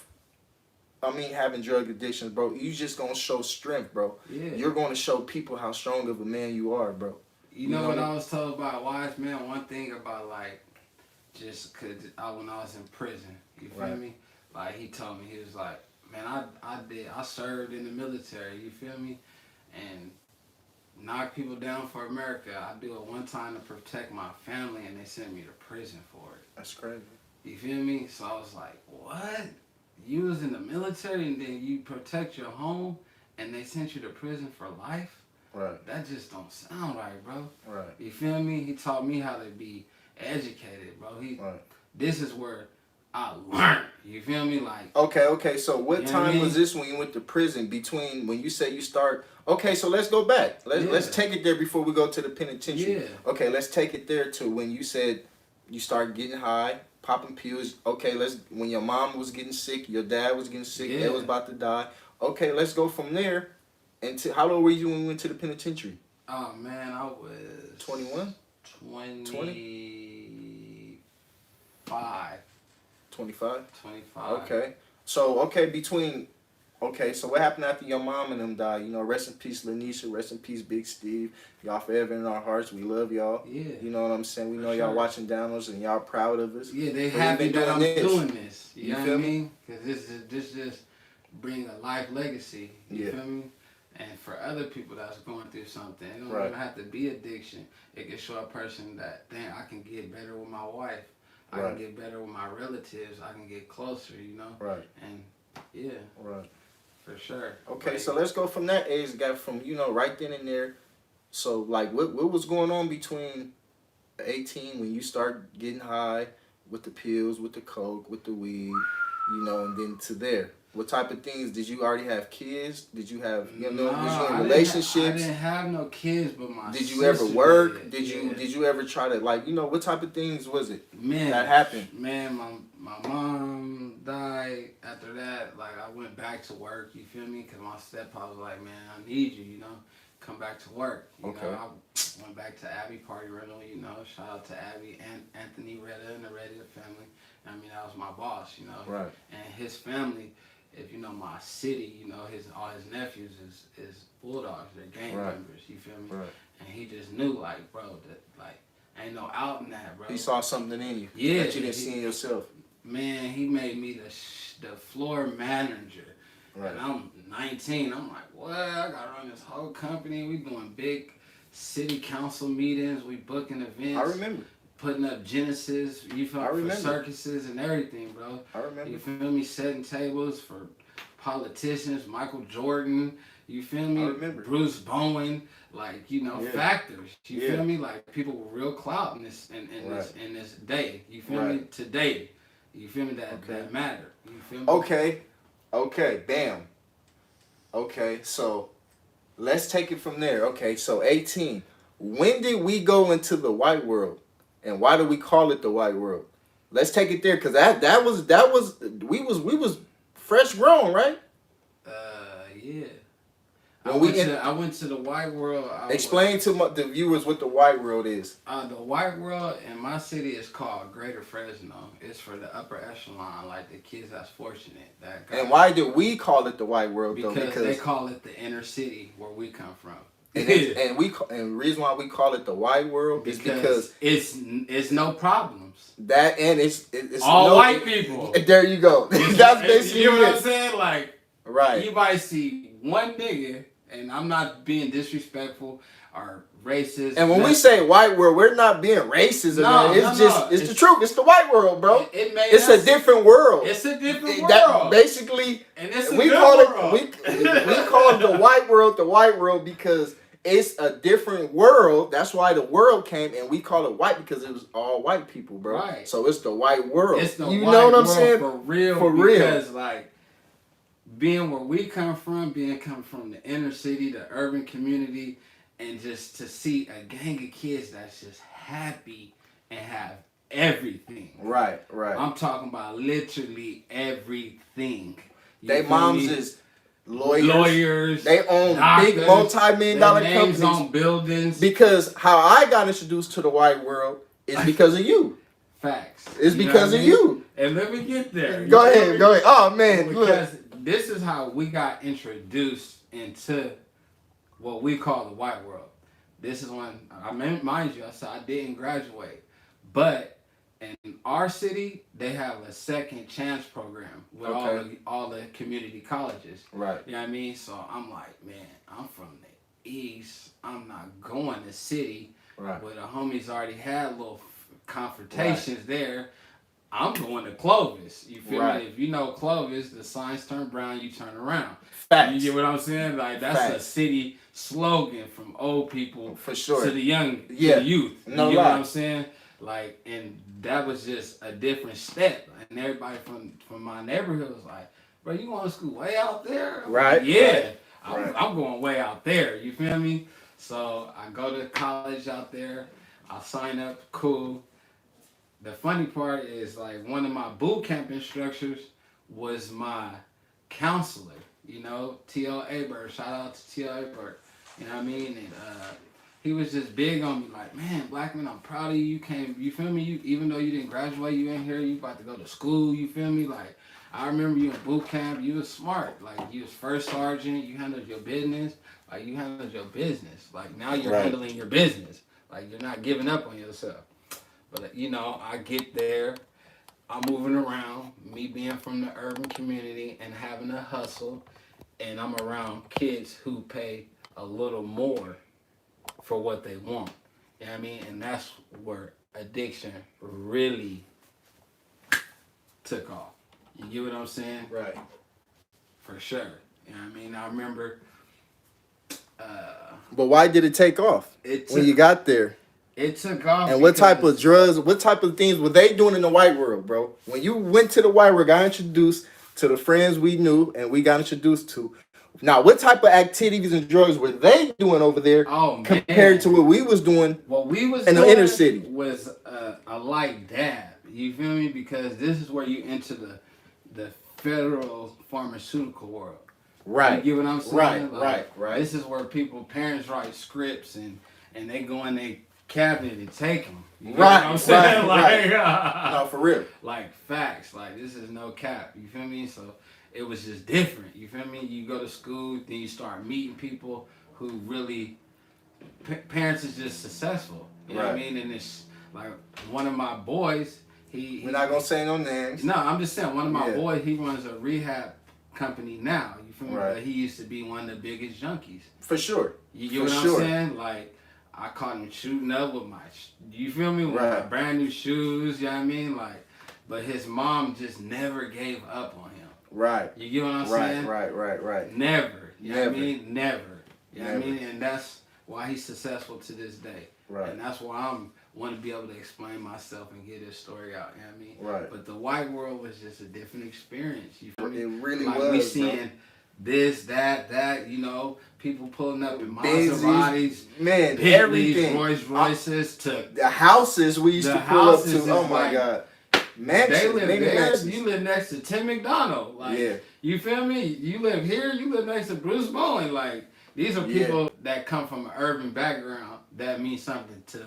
A: having drug addictions, bro, you just gonna show strength, bro.
B: Yeah.
A: You're gonna show people how strong of a man you are, bro.
B: You know what I was told by a wise man? One thing about, like, just cause when I was in prison, you feel me? Like, he told me, he was like, man, I served in the military, you feel me? And knock people down for America. I do it one time to protect my family, and they sent me to prison for it.
A: That's crazy.
B: You feel me? So I was like, what? You was in the military and then you protect your home and they sent you to prison for life?
A: Right.
B: That just don't sound right, bro.
A: Right.
B: You feel me? He taught me how to be educated, bro. This is where I learned. You feel me? Like,
A: okay. So what
B: you know
A: time
B: what I mean?
A: was this when you went to prison? Between when you say you start? Okay, so let's go back. Let's take it there before we go to the penitentiary.
B: Yeah.
A: Okay, let's take it there to when you said you started getting high, popping pills. Okay, when your mom was getting sick, your dad was getting sick, they was about to die. Okay, let's go from there. And how old were you when we went to the penitentiary?
B: Oh man, I was
A: 21?
B: 25.
A: 25?
B: 25.
A: Okay. So, so what happened after your mom and them died? You know, rest in peace, Lanisha. Rest in peace, Big Steve. Y'all forever in our hearts. We love y'all.
B: Yeah.
A: You know what I'm saying? We know y'all watching down us and y'all proud of us.
B: Yeah, they happy that I'm doing this. You know what I mean? Because this just bring a life legacy. You feel me? And for other people that's going through something, it don't even have to be addiction. It can show a person that, damn, I can get better with my wife. I can get better with my relatives. I can get closer, you know?
A: Right.
B: And,
A: Right.
B: For sure.
A: Okay, so let's go from that age, got from, right then and there. So, like, what was going on between 18 when you start getting high with the pills, with the coke, with the weed, and then to there? What type of things? Did you already have kids? Did you have, was you in relationships?
B: I didn't have no kids, but my
A: Did you ever work? Did you ever try to, what type of things was it that happened?
B: Man, my mom died. After that, like, I went back to work, you feel me? Because my stepfather was like, man, I need you, come back to work. You know, I went back to Abby Party Rental, shout out to Abby and Anthony Retta and the Retta family. I mean, that was my boss,
A: Right.
B: And his family, if you know my city, all his nephews is Bulldogs, they're gang members, you feel me?
A: Right.
B: And he just knew, like, bro, that, like, ain't no out in that, bro.
A: He saw something in you that you didn't see in yourself.
B: Man, he made me the floor manager.
A: Right.
B: And I'm 19. I'm like, what? I gotta run this whole company. We doing big city council meetings. We booking events.
A: I remember.
B: Putting up Genesis, you feel me, for circuses and everything, bro.
A: I remember.
B: You feel me? Setting tables for politicians, Michael Jordan. You feel me?
A: I remember.
B: Bruce Bowen, like, factors. You feel me? Like, people with real clout in this this day. You feel me? Today. You feel me? That matter. You feel me?
A: Okay, bam. Okay, so let's take it from there. Okay, so 18. When did we go into the white world? And why do we call it the white world? Let's take it there, cause that was we was fresh grown, right?
B: Yeah.
A: When we
B: I went to the white world.
A: explain to the viewers what the white world is.
B: The white world in my city is called Greater Fresno. It's for the upper echelon, like the kids that's fortunate. That got
A: And why do we call it the white world though?
B: because they call it the inner city where we come from.
A: And the reason why we call it the white world is because
B: it's no problems.
A: That and it's
B: all
A: no,
B: white people.
A: There you go. That's basically
B: you know what
A: it.
B: I'm saying. Like
A: right.
B: You might see one nigga, and I'm not being disrespectful or racist.
A: And when we say white world, we're not being racist. It's the truth. It's the white world, bro. It's a different world.
B: It's a different world.
A: That basically,
B: and it's
A: we call it we call the white world because it's a different world. That's why the world came, and we call it white because it was all white people, bro.
B: Right.
A: So it's the white world.
B: It's the
A: you
B: white
A: know what I'm
B: world
A: saying?
B: For real.
A: For real.
B: Because like being where we come from, coming from the inner city, the urban community, and just to see a gang of kids that's just happy and have everything.
A: Right.
B: I'm talking about literally everything.
A: They moms is lawyers. They own
B: doctors,
A: big multi-million dollar companies.
B: On buildings.
A: Because how I got introduced to the white world is because of you.
B: Facts.
A: It's because of you.
B: And let me get there.
A: Go ahead. Oh man.
B: Because this is how we got introduced into what we call the white world. This is when mind you, I said I didn't graduate, but in our city they have a second chance program with all the community colleges.
A: Right.
B: You know what I mean? So I'm like, man, I'm from the east. I'm not going to city where the homies already had little confrontations there. I'm going to Clovis. You feel me? If you know Clovis, the signs turn brown, you turn around.
A: Facts.
B: You get what I'm saying? Like that's a city slogan from old people
A: for sure
B: to the young, to the youth. You get what I'm saying? Like, and that was just a different step. And everybody from my neighborhood was like, "Bro, you going to school way out there?"
A: Right.
B: Like, yeah. I'm going way out there. You feel me? So I go to college out there. I sign up. Cool. The funny part is, like, one of my boot camp instructors was my counselor, you know, T.L. Aber. Shout out to T.L. Aber. You know what I mean? And he was just big on me, like, man, black man, I'm proud of you. You came, you feel me? Even though you didn't graduate, you in here, you about to go to school, you feel me? Like, I remember you in boot camp, you was smart. Like, you was first sergeant, you handled your business. Like, you handled your business. Like, now you're handling your business. Like, you're not giving up on yourself. But, you know, I get there, I'm moving around, me being from the urban community and having a hustle, and I'm around kids who pay a little more for what they want. You know what I mean? And that's where addiction really took off. You get what I'm saying?
A: Right.
B: For sure. You know what I mean? I remember...
A: but why did it take off when you got there?
B: It took off.
A: And what type of drugs, what type of things were they doing in the white world, bro? When you went to the white world, got introduced to the friends we knew and we got introduced to. Now, what type of activities and drugs were they doing over there compared to what we was doing in the inner city?
B: Was a light dab. You feel me? Because this is where you enter the federal pharmaceutical world.
A: Right.
B: You get what I'm saying?
A: Right.
B: This is where parents write scripts and they go in their cabinet and take them. You know what I'm saying?
A: No, for real.
B: Like facts. Like this is no cap. You feel me? So it was just different. You feel me? You go to school, then you start meeting people who really parents is just successful. You know what I mean? And it's like one of my boys. We're
A: not gonna say no names.
B: No, I'm just saying one of my boys. He runs a rehab company now. You feel me? But he used to be one of the biggest junkies.
A: For sure.
B: You get what I'm saying? Like. I caught him shooting up with you feel me? With my brand new shoes, you know what I mean? Like, but his mom just never gave up on him. Right. You get what I'm saying?
A: Right.
B: Never. You know what I mean? Never. You know what I mean? And that's why he's successful to this day. Right. And that's why I want to be able to explain myself and get this story out, you know what I mean? Right. But the white world was just a different experience. You feel me?
A: It really
B: like
A: was.
B: We seeing this, that, you know, people pulling up in
A: Benzes,
B: Maseratis,
A: man,
B: Bentleys,
A: everything.
B: Rolls Royces, to
A: The houses we used
B: the
A: to pull up
B: houses
A: to. Oh
B: is
A: my
B: like,
A: God.
B: they
A: Mansions,
B: live
A: many
B: there.
A: mansions.
B: You live next to Tim McDonald. Like,
A: Yeah.
B: you feel me? You live here. You live next to Bruce Bowen. Like, these are
A: Yeah.
B: people that come from an urban background that means something to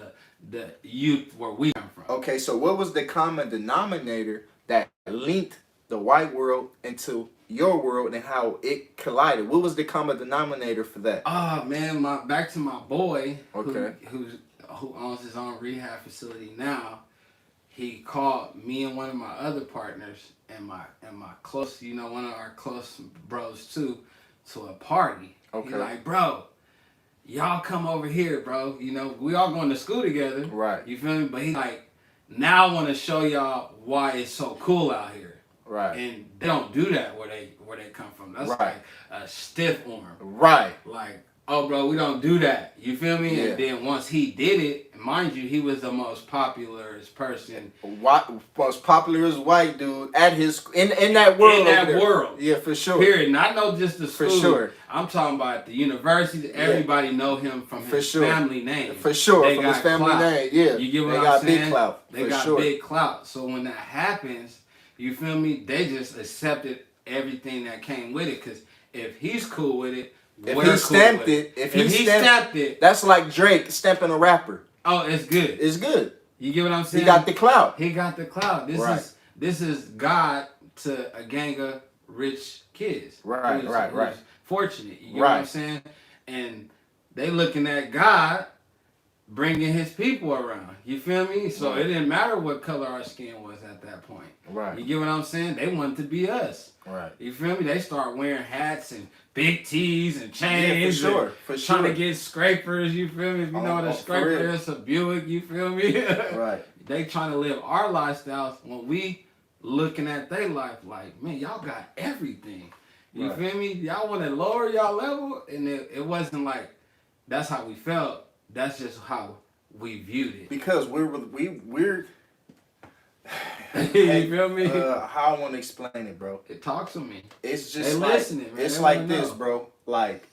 B: the youth where we come from.
A: Okay, so what was the common denominator that linked the white world into your world and how it collided? What was the common denominator for that?
B: Oh man, back to my boy
A: Okay.
B: who owns his own rehab facility now. He called me and one of my other partners and my close, one of our close bros too, to a party.
A: Okay.
B: He like, bro, y'all come over here, bro. We all going to school together.
A: Right.
B: You feel me? But he like, now I want to show y'all why it's so cool out here.
A: Right.
B: And they don't do that where they come from. That's
A: Right.
B: like a stiff arm.
A: Right.
B: Like, oh, bro, we don't do that. You feel me?
A: Yeah.
B: And then once he did it, mind you, he was the most popular person.
A: Most popular white dude at his in that world.
B: In that
A: over there.
B: world.
A: Yeah, for sure.
B: Period. Not know just the school.
A: For sure.
B: I'm talking about the university. Everybody know him from his family name.
A: For sure.
B: They
A: from
B: got
A: his family
B: clout.
A: name. Yeah.
B: You get what
A: they
B: I'm
A: got
B: saying?
A: big clout.
B: They
A: for
B: got
A: sure.
B: big clout. So when that happens, you feel me? They just accepted everything that came with it. Because if he's cool with it,
A: if he stamped it, if he stamped it, that's like Drake stamping a rapper.
B: Oh, it's good.
A: It's good.
B: You get what I'm saying?
A: He got the clout.
B: He got the clout. This is God to a gang of rich kids.
A: Right.
B: Fortunate. You get what I'm saying? And they looking at God bringing his people around. You feel me? So it didn't matter what color our skin was at that point.
A: Right.
B: You get what I'm saying? They wanted to be us.
A: Right.
B: You feel me? They start wearing hats and big tees and chains.
A: Yeah, for sure.
B: Trying to get scrapers. You feel me? If you know what a scraper is, a Buick. You feel me?
A: Right.
B: They trying to live our lifestyles when we looking at their life like, man, y'all got everything. You feel me? Y'all want to lower y'all level, and it wasn't like that's how we felt. That's just how we viewed it.
A: Because we're
B: you feel me?
A: How I want to explain it, bro.
B: It talks to me.
A: It's just
B: they
A: like
B: listening, man.
A: It's
B: they
A: like this, bro. Like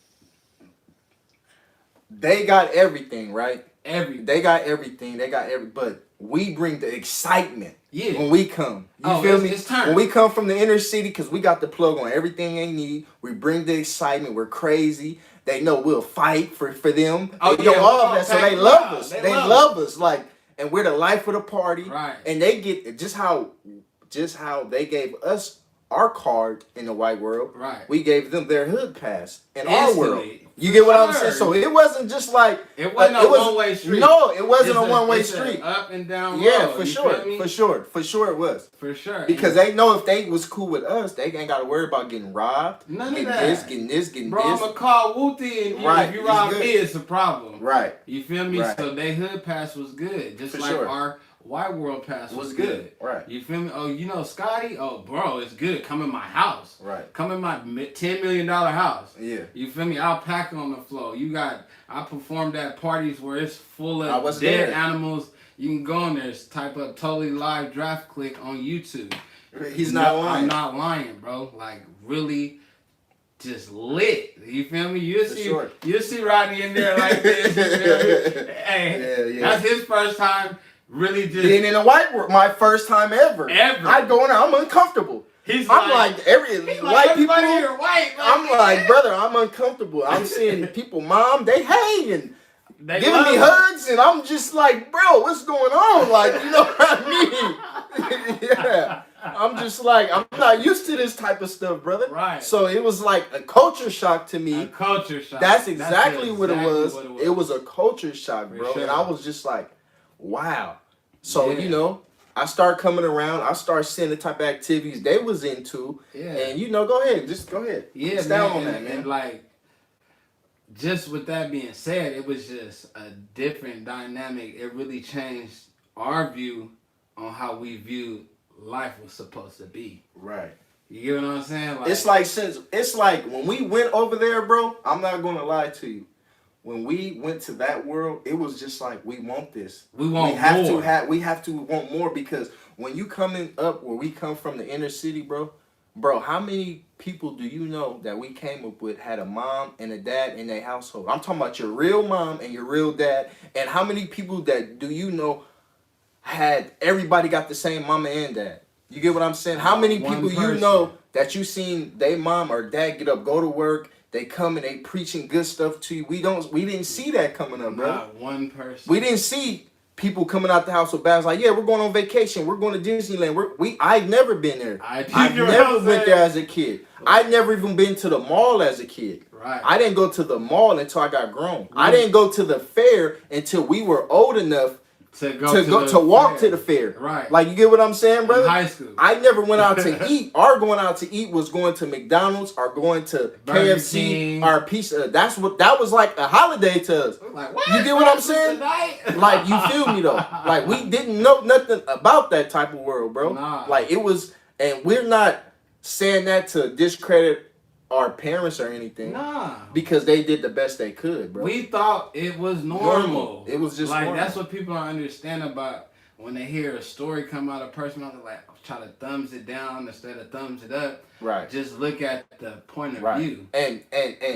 A: they got everything, right? They got everything. But we bring the excitement.
B: Yeah.
A: When we come, you feel me?
B: It's turn.
A: When we come from the inner city, because we got the plug on everything they need. We bring the excitement. We're crazy. They know we'll fight for them.
B: Oh,
A: they know all of that, so they love us. They love us, like, and we're the life of the party.
B: Right.
A: And they get just how they gave us our card in the white world.
B: Right.
A: We gave them their hood pass in
B: Instantly.
A: our world. You get what I'm saying? So it wasn't just like
B: it wasn't a one-way street.
A: No, it wasn't a one-way street.
B: Up and down road.
A: Yeah, for sure it was.
B: For sure.
A: Because they know if they was cool with us, they ain't got to worry about getting robbed.
B: None
A: getting
B: of that.
A: Getting this.
B: Bro, I'm gonna call Wooty, and if you rob me, it's a problem.
A: Right.
B: You feel me?
A: Right.
B: So their hood pass was good, just
A: for
B: like
A: sure.
B: our white world pass was good.
A: Right.
B: You feel me? Oh, you know Scotty? Oh, bro, it's good. Come in my house.
A: Right.
B: Come in my $10 million house.
A: Yeah.
B: You feel me? Alpaca on the floor. I performed at parties where it's full of dead animals. You can go in there, type up Totally Live Draft Click on YouTube.
A: He's not lying.
B: I'm not lying, bro. Like, really just lit. You feel me? You'll see Rodney in there like this. You feel me? Hey, that's his first time really just
A: being in the white world. My first time ever. I go in there, I'm uncomfortable. I'm like white people.
B: Here, white,
A: I'm like, brother, I'm uncomfortable. I'm seeing people, mom, they hate and giving me hugs, and I'm just like, bro, what's going on? Like, you know what I mean? Yeah. I'm just like, I'm not used to this type of stuff, brother.
B: Right.
A: So it was like a culture shock to me.
B: A culture shock.
A: That's exactly what it was. It was a culture shock, bro.
B: Sure.
A: And I was just like, wow. So, you know, I start coming around. I start seeing the type of activities they was into. Yeah. And, you know, go ahead. Just go ahead.
B: Yeah,
A: Stand on that, man.
B: And, like, just with that being said, it was just a different dynamic. It really changed our view on how we view life was supposed to be.
A: Right.
B: You get what I'm saying? Like,
A: it's like when we went over there, bro, I'm not going to lie to you. When we went to that world, it was just like, we want this.
B: We have
A: to want more, because when you coming up where we come from, the inner city, bro, how many people do you know that we came up with had a mom and a dad in their household? I'm talking about your real mom and your real dad. And how many people that do you know had everybody got the same mama and dad? You get what I'm saying? How many people you know that you seen they mom or dad get up, go to work, they come and they preaching good stuff to you? We didn't see that coming up, bro.
B: Not one person.
A: We didn't see people coming out the house with bags like, yeah, we're going on vacation, we're going to Disneyland. I've never been there. I've never went there as a kid. I'd never even been to the mall as a kid.
B: Right.
A: I didn't go to the mall until I got grown. I didn't go to the fair until we were old enough to walk to the fair.
B: Right.
A: Like, you get what I'm saying, brother?
B: In high school.
A: I never went out to eat. Our going out to eat was going to McDonald's or going to
B: Burger
A: KFC
B: King.
A: or pizza. That was like a holiday to us.
B: Like, what?
A: You get what I'm saying? Like, you feel me though? Like, we didn't know nothing about that type of world, bro.
B: Nah.
A: Like, it was, and we're not saying that to discredit our parents or anything.
B: Nah.
A: Because they did the best they could, bro.
B: We thought it was normal.
A: It was just
B: like
A: normal.
B: That's what people don't understand about when they hear a story come out of a person. They're like, try to thumbs it down instead of thumbs it up.
A: Right.
B: Just look at the point of view.
A: And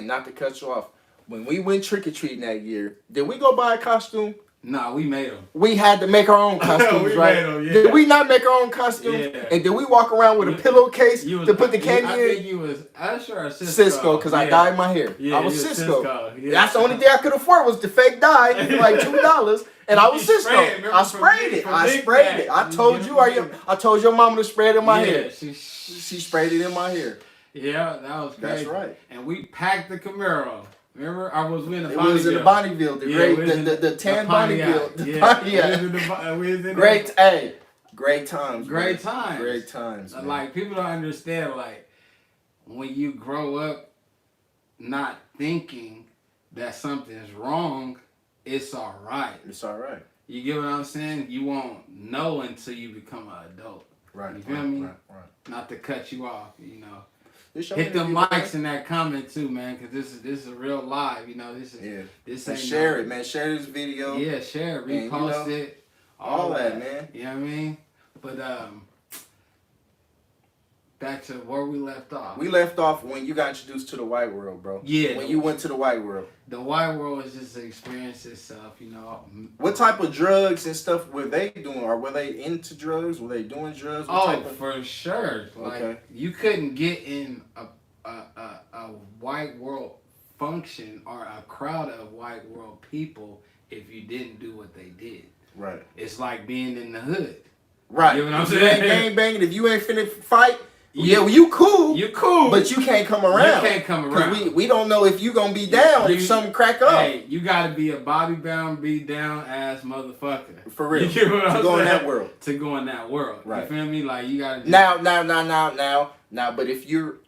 A: not to cut you off, when we went trick or treating that year, did we go buy a costume?
B: Nah, we made them.
A: We had to make our own costumes, right?
B: Made them, yeah.
A: Did we not make our own costumes?
B: Yeah.
A: And did we walk around with a pillowcase to put the candy in?
B: I think you was Usher or Cisco.
A: Cisco, because I dyed my hair.
B: Yeah,
A: I was Cisco.
B: Yeah.
A: That's the only thing I could afford was the fake dye for like $2, and I was Cisco. I sprayed it. I told you, I told your mama to spray it in my hair. She sprayed it in my hair.
B: Yeah, that was crazy.
A: That's right.
B: And we packed the Camaro. Remember, I was in the
A: Bonneville. It was in the Bonneville, the tan Bonneville. Great times.
B: Great times.
A: Great times. Man.
B: Like, people don't understand, like, when you grow up not thinking that something's wrong, it's all right.
A: It's all right.
B: You get what I'm saying? You won't know until you become an adult.
A: Right.
B: You feel me?
A: Right.
B: Not to cut you off, you know.
A: Hit
B: them likes in that comment too, man, because this is a real live. You know, this ain't
A: share it, man. Share this video.
B: Yeah, share it, repost it,
A: all that, man.
B: You know what I mean? But back to where we left off.
A: We left off when you got introduced to the white world, bro.
B: Yeah.
A: When you went to the white world.
B: The white world was just an experience itself, you know.
A: What type of drugs and stuff were they doing? Or were they into drugs? Were they doing drugs?
B: For sure. Like, you couldn't get in a white world function or a crowd of white world people if you didn't do what they did.
A: Right.
B: It's like being in the hood.
A: Right.
B: You know what I'm saying?
A: You ain't gang banging. If you ain't finna fight, you cool.
B: You cool.
A: But you can't come around.
B: You can't come around.
A: We don't know if you gonna be down if something crack up.
B: Hey, you gotta be a Bobby Brown beat down ass motherfucker.
A: For real.
B: You get what I'm saying?
A: To go in that world.
B: To go in that world.
A: Right.
B: You feel me? Like, you gotta
A: Now, but if you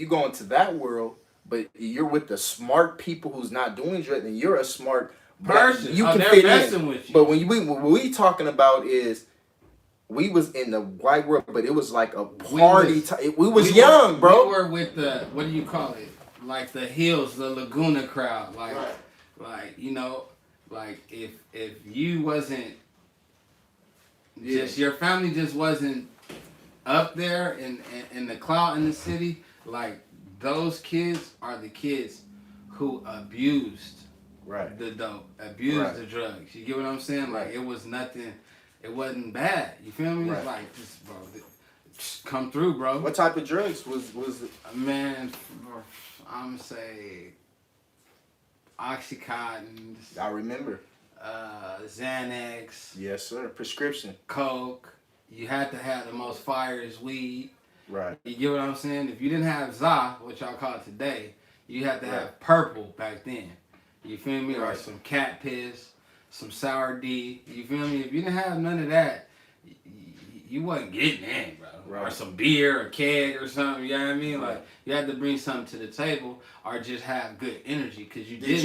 A: go into that world, but you're with the smart people who's not doing drugs, then you're a smart
B: person.
A: You can fit in. With you. But what we talking about is, we was in the white world, but it was like a party. We was young, bro.
B: We were with the, what do you call it? Like the hills, the Laguna crowd. Like you know, like if you wasn't, just your family just wasn't up there in the cloud in the city, like those kids are the kids who abused the dope, abused the drugs. You get what I'm saying? Like, it was nothing. It wasn't bad. You feel me? It's like, just come through, bro.
A: What type of drugs was it?
B: Man, I'm gonna say Oxycontin.
A: I remember.
B: Xanax.
A: Yes, sir. Prescription.
B: Coke. You had to have the most fire is weed.
A: Right.
B: You get what I'm saying? If you didn't have Za, which y'all call it today, you had to have purple back then. You feel me? Or some cat piss. Some sour D, you feel me? If you didn't have none of that, you wasn't getting in, bro. Right. Or some beer or keg or something, you know what I mean? Like, you had to bring something to the table or just have good energy, because you didn't.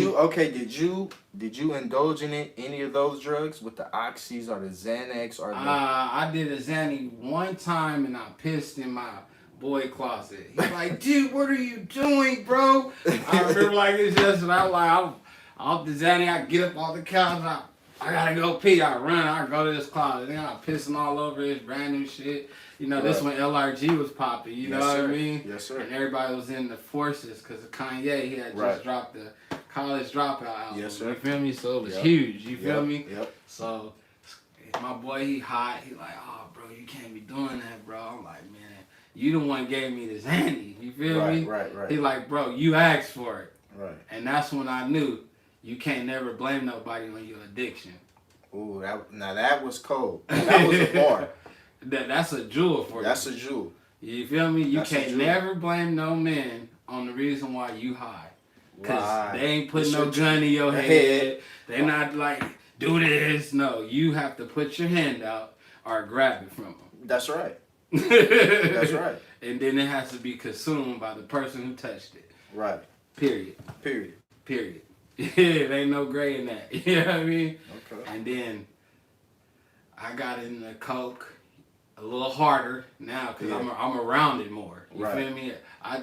B: Did you indulge in any of those drugs with the Oxys or the Xanax or the... I did a Xanny one time and I pissed in my boy closet. He's like, dude, what are you doing, bro? I remember like it's just, and I'm like, off the Xanny, I get up off the couch, I gotta go pee. I run. I go to this closet. Then I'm pissing all over this brand new shit. You know, this when LRG was popping. You know what I mean?
A: Yes, sir.
B: And everybody was in the forces because of Kanye. He had just dropped the College Dropout album.
A: Yes, sir.
B: You feel me? So it was huge. You feel me?
A: Yep.
B: So my boy, he hot. He like, oh, bro, you can't be doing that, bro. I'm like, man, you the one gave me this handy. You feel me?
A: Right.
B: He like, bro, you asked for it.
A: Right.
B: And that's when I knew you can't never blame nobody on your addiction.
A: Ooh, that was cold. That was a bar.
B: That's a jewel for you.
A: That's a jewel.
B: You feel me? You
A: That's
B: can't never blame no man on the reason why you high. Because they ain't putting no gun in your head. They not like, do this. No, you have to put your hand out or grab it from them.
A: That's right. That's right.
B: And then it has to be consumed by the person who touched it.
A: Right.
B: Period. It ain't no gray in that. You know what I mean?
A: Okay.
B: And then I got into coke a little harder now because I'm around it more. You feel me? I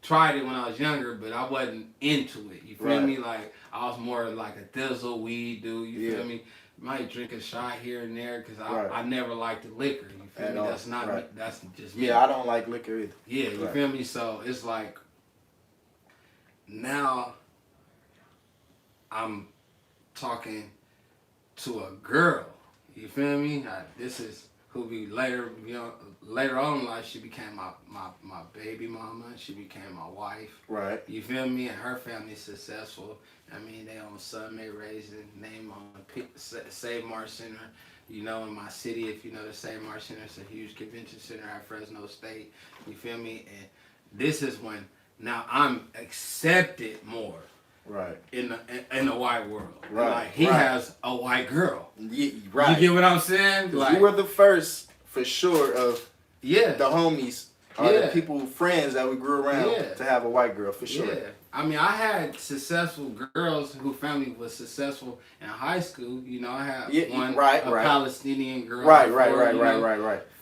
B: tried it when I was younger, but I wasn't into it. You feel me? Like I was more like a thizzle weed dude. You feel me? Might drink a shot here and there because I never liked the liquor. You feel me? That's not me. That's just me.
A: Yeah, I don't like liquor either.
B: Yeah, you feel me? So it's like now I'm talking to a girl. You feel me? This is who be later, you know, later on in life. She became my baby mama. She became my wife.
A: Right.
B: You feel me? And her family's successful. I mean, they own Subway Raisin, name on Save Mart Center. You know, in my city, if you know the Save Mart Center, it's a huge convention center at Fresno State. You feel me? And this is when now I'm accepted more.
A: Right.
B: In the white world.
A: Right.
B: Like he has a white girl.
A: Yeah, right.
B: You get what I'm saying? Like,
A: you were the first, for sure, of the homies or the people, friends that we grew around to have a white girl, for sure.
B: Yeah. I mean, I had successful girls whose family was successful in high school. You know, I had one Palestinian girl.
A: Right.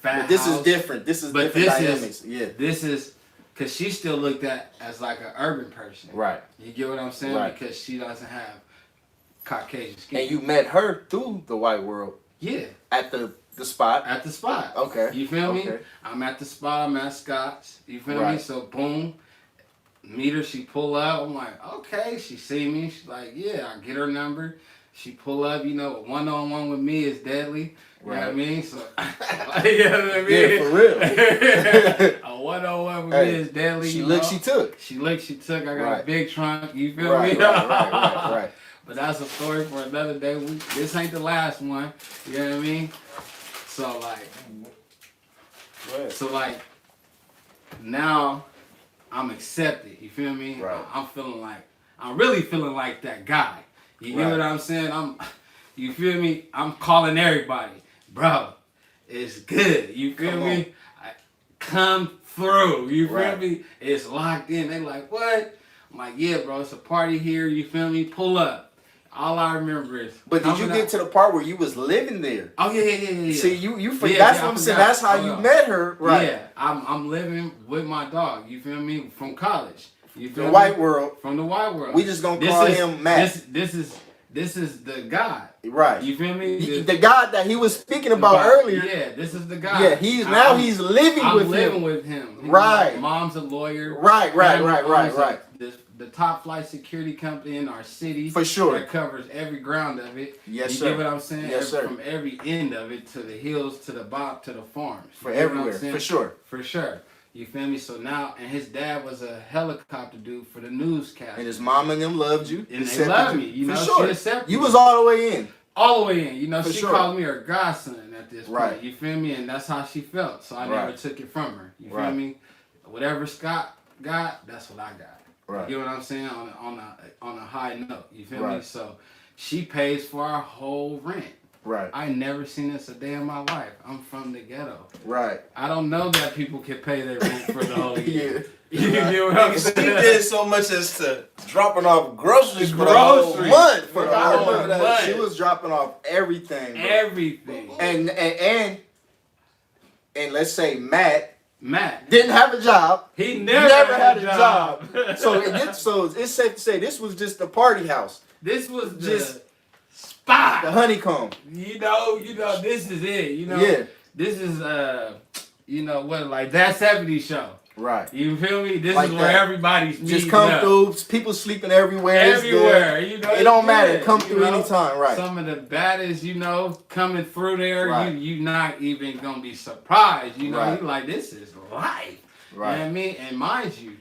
A: But this is different. This is different dynamics.
B: This is because she still looked at as like an urban person.
A: Right.
B: You get what I'm saying?
A: Right.
B: Because she doesn't have Caucasian skin.
A: And you met her through the white world.
B: Yeah.
A: At the spot.
B: At the spot.
A: Okay.
B: You feel me? I'm at the spot. I'm at Scott's. You feel me? So boom. Meet her. She pull up. I'm like, okay. She see me. She's like, yeah. I get her number. She pull up. You know, one-on-one with me is deadly. You know what I mean? So, you know what I mean?
A: Yeah, for real.
B: A one-on-one with me is deadly.
A: She looked, she took.
B: She looked, she took. I got a big trunk. You feel me?
A: Right.
B: But that's a story for another day. This ain't the last one. You know what I mean? So like, now I'm accepted. You feel me?
A: Right.
B: I'm really feeling like that guy. You get what I'm saying? You feel me? I'm calling everybody. Bro, it's good. You feel me? Come through. You feel me? It's locked in. They like, what? I'm like, yeah, bro, it's a party here. You feel me? Pull up. All I remember is.
A: But did you get to the part where you was living there?
B: Oh yeah.
A: See, you forgot. That's what I'm saying. That's how you met her, right? Yeah,
B: I'm living with my dog. You feel me? From college. You feel
A: the
B: me?
A: White world.
B: From the white world.
A: We just gonna call him Matt.
B: This is the God.
A: Right.
B: You feel me?
A: The God that he was speaking about earlier.
B: Yeah, this is the God.
A: Yeah, he's living with him.
B: I'm living with him.
A: Right.
B: Like, mom's a lawyer.
A: Right.
B: The top flight security company in our city.
A: For sure.
B: That covers every ground of it.
A: Yes,
B: you
A: sir.
B: You get what I'm saying?
A: Yes, sir.
B: From every end of it to the hills, to the bop, to the farms.
A: For everywhere. For sure.
B: For sure. You feel me? So now, and his dad was a helicopter dude for the newscast.
A: And his mom and them loved you.
B: And they loved me. You know,
A: sure.
B: She accepted
A: you was all the way in.
B: All the way in. You know,
A: for
B: she
A: sure.
B: called me her godson at this point.
A: Right.
B: You feel me? And that's how she felt. So I never took it from her. You feel me? Whatever Scott got, that's what I got.
A: Right.
B: You get what I'm saying? On a high note. You feel me? So she pays for our whole rent.
A: Right.
B: I never seen this a day in my life. I'm from the ghetto.
A: Right.
B: I don't know that people can pay their rent for the whole year. You get what I'm saying?
C: She did so much as to dropping off groceries for the whole month.
A: For the whole month. She was dropping off everything. Bro.
B: Everything.
A: And let's say Matt
B: didn't
A: have a job.
B: He never had a job.
A: So it's safe to say this was just a party house.
B: This was just spot.
A: The honeycomb.
B: You know, this is it. You know,
A: Yeah.
B: this is you know what, like that 70s show.
A: Right.
B: You feel me? This
A: Like
B: is where
A: that.
B: everybody's
A: Just come
B: up.
A: through. People sleeping everywhere.
B: Everywhere.
A: It's good.
B: You know,
A: It don't
B: it's
A: matter.
B: good,
A: Come
B: you
A: through
B: know?
A: anytime. Right.
B: Some of the baddest, you know, coming through there.
A: Right.
B: You not even gonna be surprised. You know,
A: Right.
B: you like, this is life.
A: Right.
B: You know what I mean? And mind you,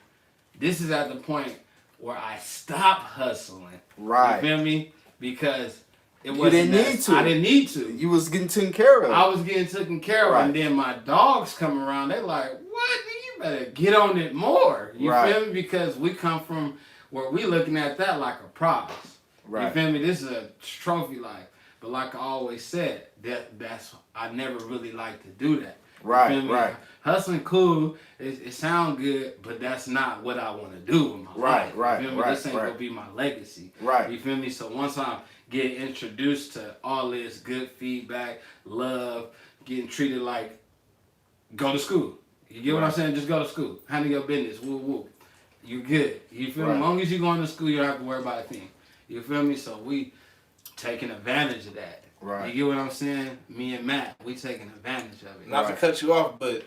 B: this is at the point where I stopped hustling.
A: Right.
B: You feel me? Because it
A: You
B: wasn't
A: didn't need to.
B: I didn't need to.
A: You was getting taken care of.
B: I was getting taken care of,
A: Right.
B: and then my dogs come around. They like, what? You better get on it more. You
A: Right.
B: feel me? Because we come from where we looking at that like a prize.
A: Right.
B: You feel me? This is a trophy life. But like I always said, that's I never really like to do that.
A: Right.
B: You feel me?
A: Right.
B: Hustling cool. It sounds good, but that's not what I want to do in my
A: Right,
B: life.
A: right,
B: You feel me?
A: right,
B: This ain't
A: right.
B: gonna be my legacy.
A: Right.
B: You feel me? So once I get introduced to all this good feedback, love, getting treated like, go to school. You get what I'm
A: Right.
B: saying? Just go to school. Handle your business. Woo woo. You good. You feel me?
A: Right.
B: As long as you going to school, you don't have to worry about a thing. You feel me? So we taking advantage of that.
A: Right.
B: You get what I'm saying? Me and Matt, we taking advantage of it.
C: Not to
A: Right.
C: cut you off, but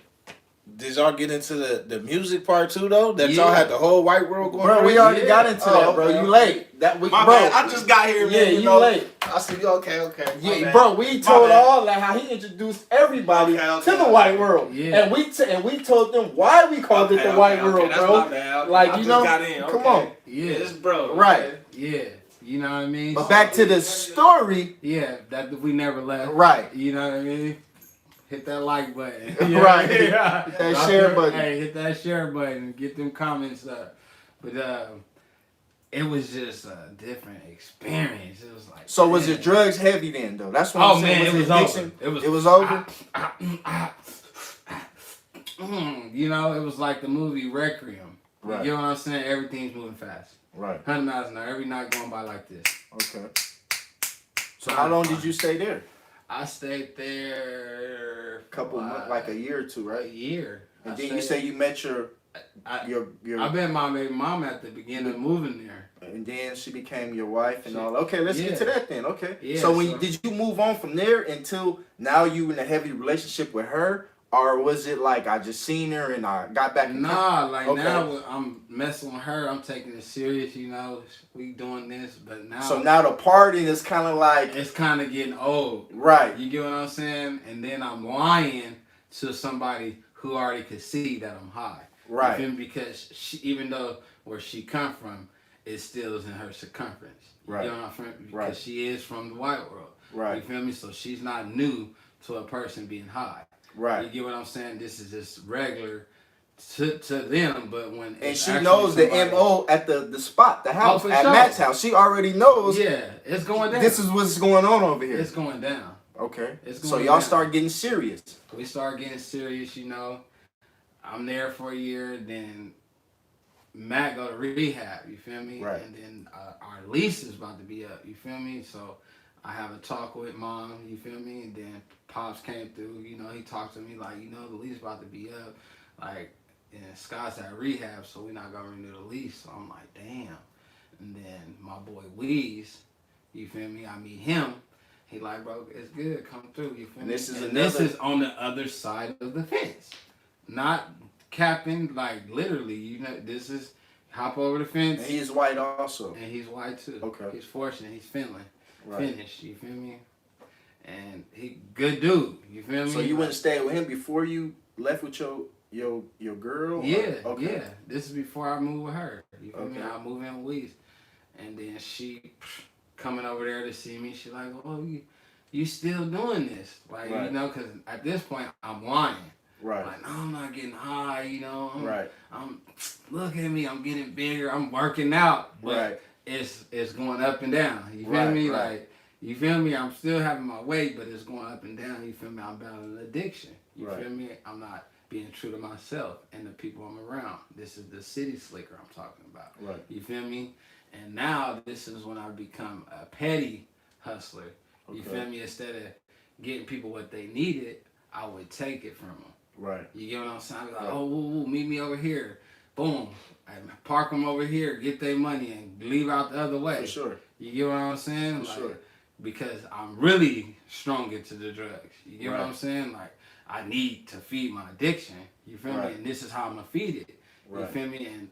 C: did y'all get into the music part too though? That y'all
B: Yeah.
C: had the whole white world going.
A: Bro, we
C: crazy?
A: already
B: Yeah.
A: got into that, bro.
C: okay,
A: You
C: okay.
A: late. That we,
C: My
A: bro.
C: bad. I just got here, man.
A: Yeah, you late.
C: I said, okay. My
A: Yeah,
C: bad.
A: bro, we
C: My
A: told
C: bad.
A: all that how he introduced everybody
C: Okay,
A: to the
C: okay.
A: white world,
B: Yeah.
A: and we told them why we called it the white world,
C: That's
A: bro.
C: my bad. Okay.
A: Like,
C: I
A: you
C: just
A: know,
C: got in.
A: come
C: Okay.
A: on.
B: Yeah.
C: This bro.
A: Right.
C: Okay.
B: Yeah. You know what I mean?
A: But back to the story,
B: Yeah, that we never left.
A: right?
B: You know what I mean? Hit that like button.
A: Right.
B: Yeah.
A: Hit that share button.
B: Hey, hit that share button and get them comments up. But it was just a different experience. It was like,
A: So was
B: man.
A: it drugs heavy then though? That's what
B: Oh
A: I'm saying.
B: man, it was
A: addiction?
B: over.
A: It was over.
B: You know, it was like the movie Requiem.
A: Right.
B: You know what I'm saying? Everything's moving fast.
A: Right.
B: 100 miles an hour. Every night going by like this.
A: Okay. So how long did you stay there?
B: I stayed there
A: A couple months, like a year or two,
B: a
A: right?
B: year.
A: And
B: I
A: then you
B: stayed-
A: say you met your
B: I met my baby mom at the beginning of moving there.
A: and then she became your wife and all. Okay, let's get to that then. Okay.
B: Yeah,
A: so when
B: so-
A: did you move on from there until now you in a heavy relationship with her, or was it like I just seen her and I got back? in
B: Nah, like
A: Okay.
B: now I'm messing with her. I'm taking it serious, you know. We doing this, but now
A: So now the partying is kind of like
B: it's kind of getting old.
A: right.
B: You get what I'm saying? And then I'm lying to somebody who already could see that I'm high.
A: Right.
B: You feel me? Because she, even though where she come from, it still is in her circumference.
A: Right.
B: You know what I'm saying? Because
A: Right.
B: she is from the white world. You
A: Right.
B: feel me? So she's not new to a person being high. You
A: Right.
B: get what I'm saying? This is just regular to them, but when
A: And
B: it's
A: she
B: actually
A: knows the
B: somebody-
A: MO at the spot, the house,
B: for
A: at
B: sure.
A: Matt's house. She already knows
B: Yeah, it's going down.
A: this is what's going on over here.
B: It's going down.
A: Okay.
B: It's
A: So
B: going
A: y'all
B: down.
A: start getting serious.
B: We start getting serious, you know. I'm there for a year, then Matt go to rehab, you feel me?
A: Right.
B: And then our lease is about to be up, you feel me? So I have a talk with mom, you feel me? And then Pops came through, you know, he talked to me like, you know, the lease about to be up. Like, and Scott's at rehab, so we're not gonna renew the lease. So I'm like, damn. And then my boy Weeze, you feel me? I meet him. He like, bro, it's good, come through, you feel
A: And
B: me?
A: this is
B: and
A: another-
B: this is on the other side of the fence. Not capping, like literally, you know, this is hop over the fence.
A: And he is white also.
B: And he's white too.
A: Okay.
B: He's fortunate, he's Finland.
A: Right.
B: Finnish, you feel me? And he good dude, you feel me?
A: So you went and stayed with him before you left with your girl? or-
B: Yeah,
A: Okay.
B: yeah. This is before I moved with her. You feel me?
A: Okay.
B: I moved in with Weeze. And then she coming over there to see me. She like, oh, you still doing this? Like,
A: Right.
B: you know, because at this point, I'm lying.
A: Right.
B: Like, no, I'm not getting high, you know.
A: Right.
B: I'm look at me, I'm getting bigger, I'm working out. But
A: Right.
B: it's going up and down. You feel
A: Right,
B: me?
A: right.
B: Like, you feel me? I'm still having my weight, but it's going up and down. You feel me? I'm battling addiction. You
A: Right.
B: feel me? I'm not being true to myself and the people I'm around. This is the city slicker I'm talking about.
A: Right.
B: You feel me? And now this is when I become a petty hustler. You
A: Okay.
B: feel me? Instead of getting people what they needed, I would take it from them.
A: Right.
B: You get what I'm saying? I'd be like,
A: Right.
B: oh, woo, meet me over here. Boom. I park them over here, get their money, and leave out the other way.
A: For sure.
B: You get what I'm saying?
A: For
B: Like,
A: sure.
B: because I'm really strong into the drugs. You get what
A: Right.
B: I'm saying? Like, I need to feed my addiction. You feel
A: Right.
B: me? And this is how I'm gonna feed it. You
A: Right.
B: feel me? And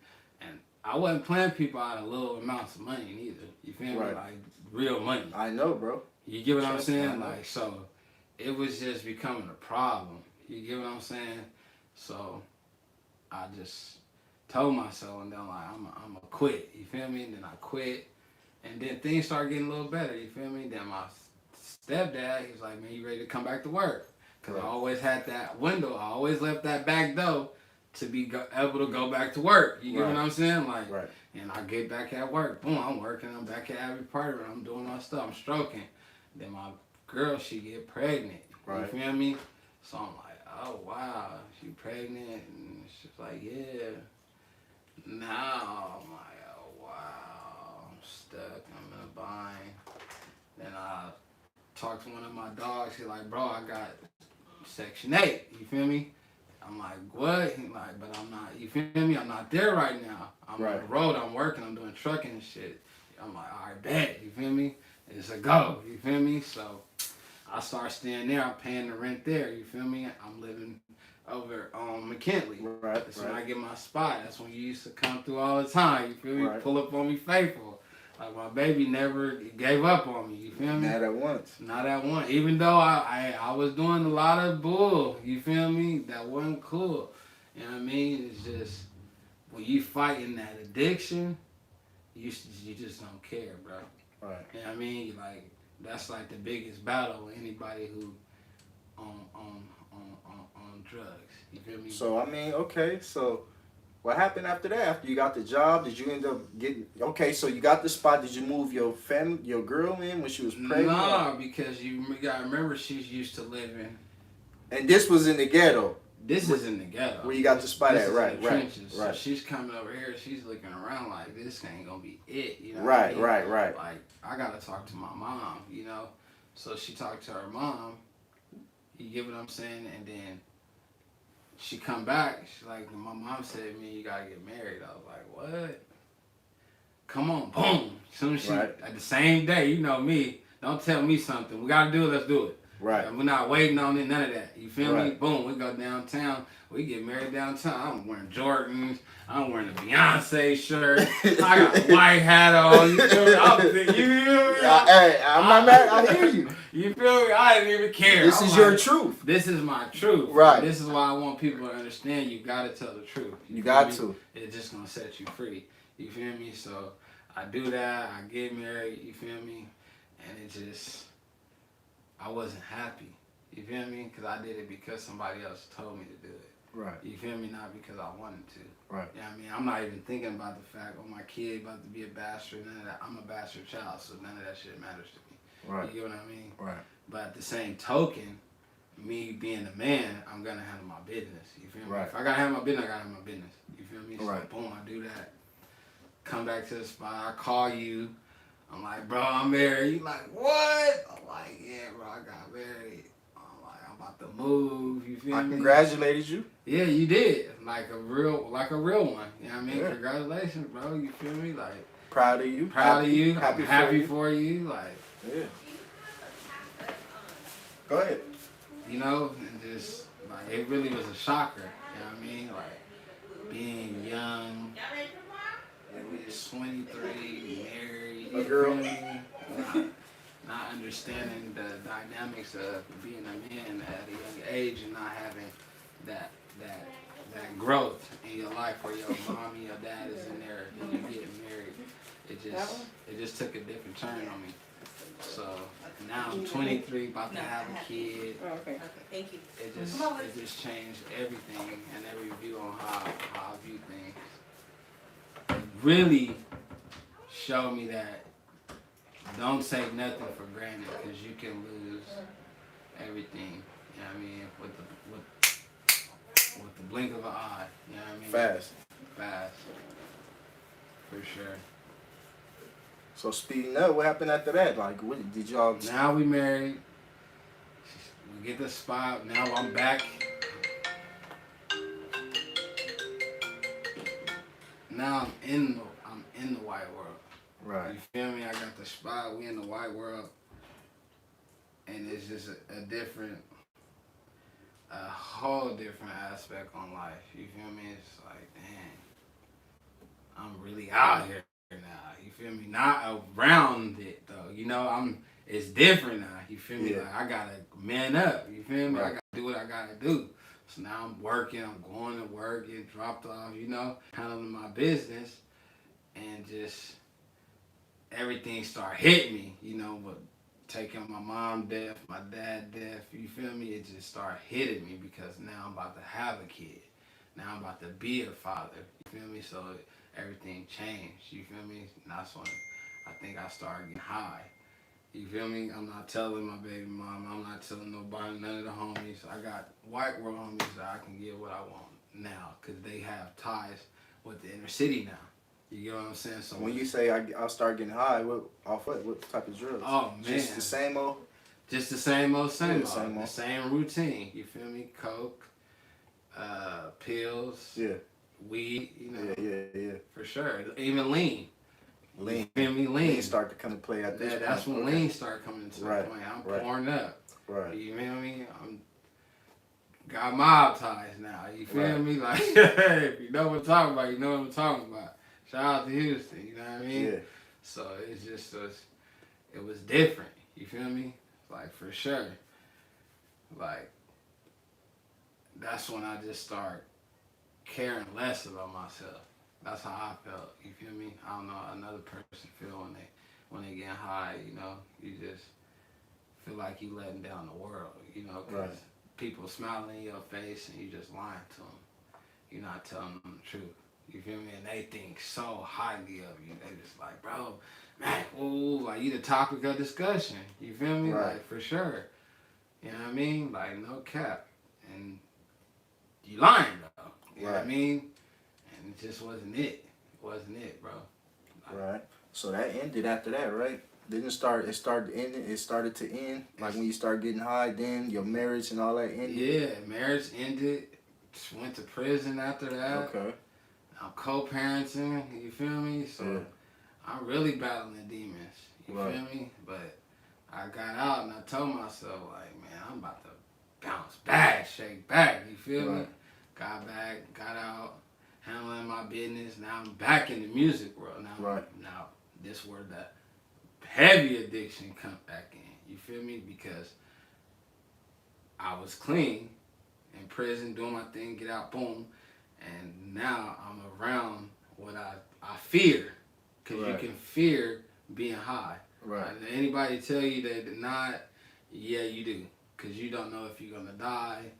B: I wasn't playing people out of little amounts of money neither. You feel me?
A: Right.
B: Like real money.
A: I know, bro.
B: You get what I'm
A: Trust me, I
B: saying?
A: know.
B: Like, so it was just becoming a problem. You get what I'm saying? So I just told myself, and then like I'm gonna quit. You feel me? And then I quit, and then things started getting a little better. You feel me? Then my stepdad, he was like, "Man, you ready to come back to work?" Because
A: Right.
B: I always had that window. I always left that back door to be able to go back to work. You get
A: Right.
B: what I'm saying? Like,
A: Right.
B: and I get back at work. Boom, I'm working. I'm back at every part of it. I'm doing my stuff. I'm stroking. Then my girl, she get pregnant.
A: Right.
B: You feel me? So I'm like, oh wow, she pregnant, and she's like, yeah. Now I'm like, oh wow, I'm stuck. I'm in a bind. Then I talked to one of my dogs. He's like, bro, I got Section 8. You feel me? I'm like, what? He's like, but I'm not, you feel me? I'm not there right now. I'm
A: Right.
B: on the road. I'm working. I'm doing trucking and shit. I'm like, all right, bet. You feel me? It's a go. You feel me? So I start staying there. I'm paying the rent there. You feel me? I'm living over on McKinley.
A: Right.
B: That's when I
A: Right.
B: get my spot. That's when you used to come through all the time. You feel me?
A: Right.
B: Pull up on me faithful. Like my baby never gave up on me. You feel me?
A: Not at once.
B: Not at one. Even though I was doing a lot of bull, you feel me? That wasn't cool. You know what I mean? It's just when you fighting that addiction, you just don't care, bro.
A: Right.
B: You know what I mean? Like that's like the biggest battle with anybody who on drugs. You feel me?
A: So I mean, okay. So what happened after that? After you got the job, did you end up getting? Okay, so you got the spot. Did you move your girl in when she was pregnant?
B: Nah, because you gotta remember she's used to living.
A: And this was in the ghetto.
B: This is in the ghetto.
A: Where you got the spot
B: This
A: at,
B: is
A: right,
B: in the
A: right,
B: trenches.
A: right.
B: So she's coming over here. She's looking around like this ain't gonna be it. You know? what
A: Right,
B: I mean?
A: right.
B: Like I gotta talk to my mom. You know. So she talked to her mom. You get what I'm saying? And then she come back. She's like, my mom said, "Man, you gotta get married." I was like, "What?" Come on, boom. Soon as she
A: Right.
B: at the same day, you know me. Don't tell me something. We gotta do it. Let's do it.
A: Right.
B: We're not waiting on it, none of that. You feel me?
A: Right.
B: Boom, we go downtown. We get married downtown. I'm wearing Jordans. I'm wearing a Beyonce shirt. I got a white hat on. You feel me? You feel me?
A: Hey, I'm not mad. I hear you.
B: You feel me? I didn't even care.
A: This
B: I'm
A: is
B: like,
A: your truth.
B: This is my truth.
A: Right.
B: This is why I want people to understand you gotta tell the truth.
A: You
B: feel
A: got
B: me?
A: to.
B: It's just gonna set you free. You feel me? So I do that. I get married. You feel me? And it just, I wasn't happy. You feel me? Because I did it because somebody else told me to do it.
A: Right.
B: You feel me? Not because I wanted to.
A: Right.
B: You know what I mean? I'm not even thinking about the fact, oh, my kid about to be a bastard. None of that. I'm a bastard child, so none of that shit matters to me.
A: Right.
B: You get what I mean?
A: Right.
B: But at the same token, me being a man, I'm going to handle my business. You feel me?
A: Right.
B: If I got to handle my business, I got to handle my business. You feel me? So,
A: Right.
B: boom, I do that. Come back to the spot. I call you. I'm like, bro, I'm married. You like, what? I'm like, yeah, bro, I got married. I'm like, I'm about to move. You feel
A: I
B: me?
A: congratulated you.
B: Yeah, you did. Like a real one. You know what I mean?
A: Yeah.
B: Congratulations, bro. You feel me? Like,
A: Proud of you.
B: proud of you.
A: Happy,
B: I'm happy
A: for you.
B: for you. Like,
A: Yeah. Go ahead.
B: you know, and just, like, it really was a shocker. You know what I mean? Like, being young, we was 23, married.
A: A girl.
B: You feel me? Not understanding the dynamics of being a man at a young age and not having that growth in your life where your mom and your dad is in there and you get married. It just took a different turn on me. So now I'm 23, about to have a kid.
D: Oh, okay.
E: Thank you.
B: It just changed everything and every view on how I view things. It really showed me that don't take nothing for granted because you can lose everything. You know what I mean? With the blink of an eye. You know what I mean? Fast. For sure.
A: So speeding up, what happened after that? Like, what did y'all?
B: Now we married. We get the spot. Now I'm back. Now I'm in the white world.
A: Right.
B: You feel me? I got the spot. We in the white world. and it's just a different, a whole different aspect on life. You feel me? It's like, dang, I'm really out here now. You feel me? Not around it though. You know, it's different now. You feel me?
A: Yeah.
B: Like I gotta man up. You feel me? I
A: Right.
B: gotta do what I gotta do. So now I'm working. I'm going to work, getting dropped off. You know, handling my business, and just everything start hitting me. You know, but taking my mom death, my dad death. You feel me? It just started hitting me because now I'm about to have a kid. Now I'm about to be a father. You feel me? So everything changed. You feel me? And that's when I think I started getting high. You feel me? I'm not telling my baby mom. I'm not telling nobody, none of the homies. I got white world homies that I can get what I want now because they have ties with the inner city now. You get what I'm saying? So
A: When you say I'll start getting high, what type of drugs?
B: oh man,
A: Just the same old.
B: just the same old,
A: Yeah, same
B: the
A: old.
B: same routine. You feel me? Coke, pills,
A: Yeah.
B: weed. You know,
A: Yeah.
B: for sure. Even lean.
A: Lean.
B: You feel me?
A: Lean start to come to play at this point.
B: That's when
A: Okay.
B: lean start coming into the
A: Right,
B: point. I'm
A: right.
B: pouring up.
A: Right.
B: You feel me? I'm got mob ties now. You feel
A: Right.
B: me? Like, if you know what I'm talking about, you know what I'm talking about. Shout out to Houston. You know what I mean?
A: Yeah.
B: So it's just it was different. You feel me? Like for sure. Like that's when I just start caring less about myself. That's how I felt. You feel me? I don't know how another person feel when they get high. You know, you just feel like you letting down the world. You know, because
A: Right.
B: people smiling in your face and you just lying to them. You're not telling them the truth. You feel me? And they think so highly of you. They just like, bro, man, ooh, like you the topic of discussion. You feel me?
A: Right.
B: Like for sure. You know what I mean? Like no cap. And you lying though. You know what I
A: Right.
B: mean? And it just wasn't it. It wasn't it, bro. Like,
A: Right. So that ended after that, right? Didn't it start? It started ending. It started to end. Like when you start getting high, then your marriage and all that ended.
B: yeah, marriage ended. Just went to prison after that.
A: Okay.
B: I'm co-parenting. You feel me? So
A: Yeah.
B: I'm really battling demons. You
A: Right.
B: feel me? But I got out and I told myself, like, man, I'm about to bounce back, shake back. You feel me?
A: Right.
B: Got back, got out, handling my business. Now I'm back in the music world. Now this where the heavy addiction come back in. You feel me? Because I was clean in prison, doing my thing, get out, boom. And now I'm around what I fear. Because
A: Right.
B: you can fear being high.
A: Right.
B: And anybody tell you that they're not, yeah, you do. Because you don't know if you're going to die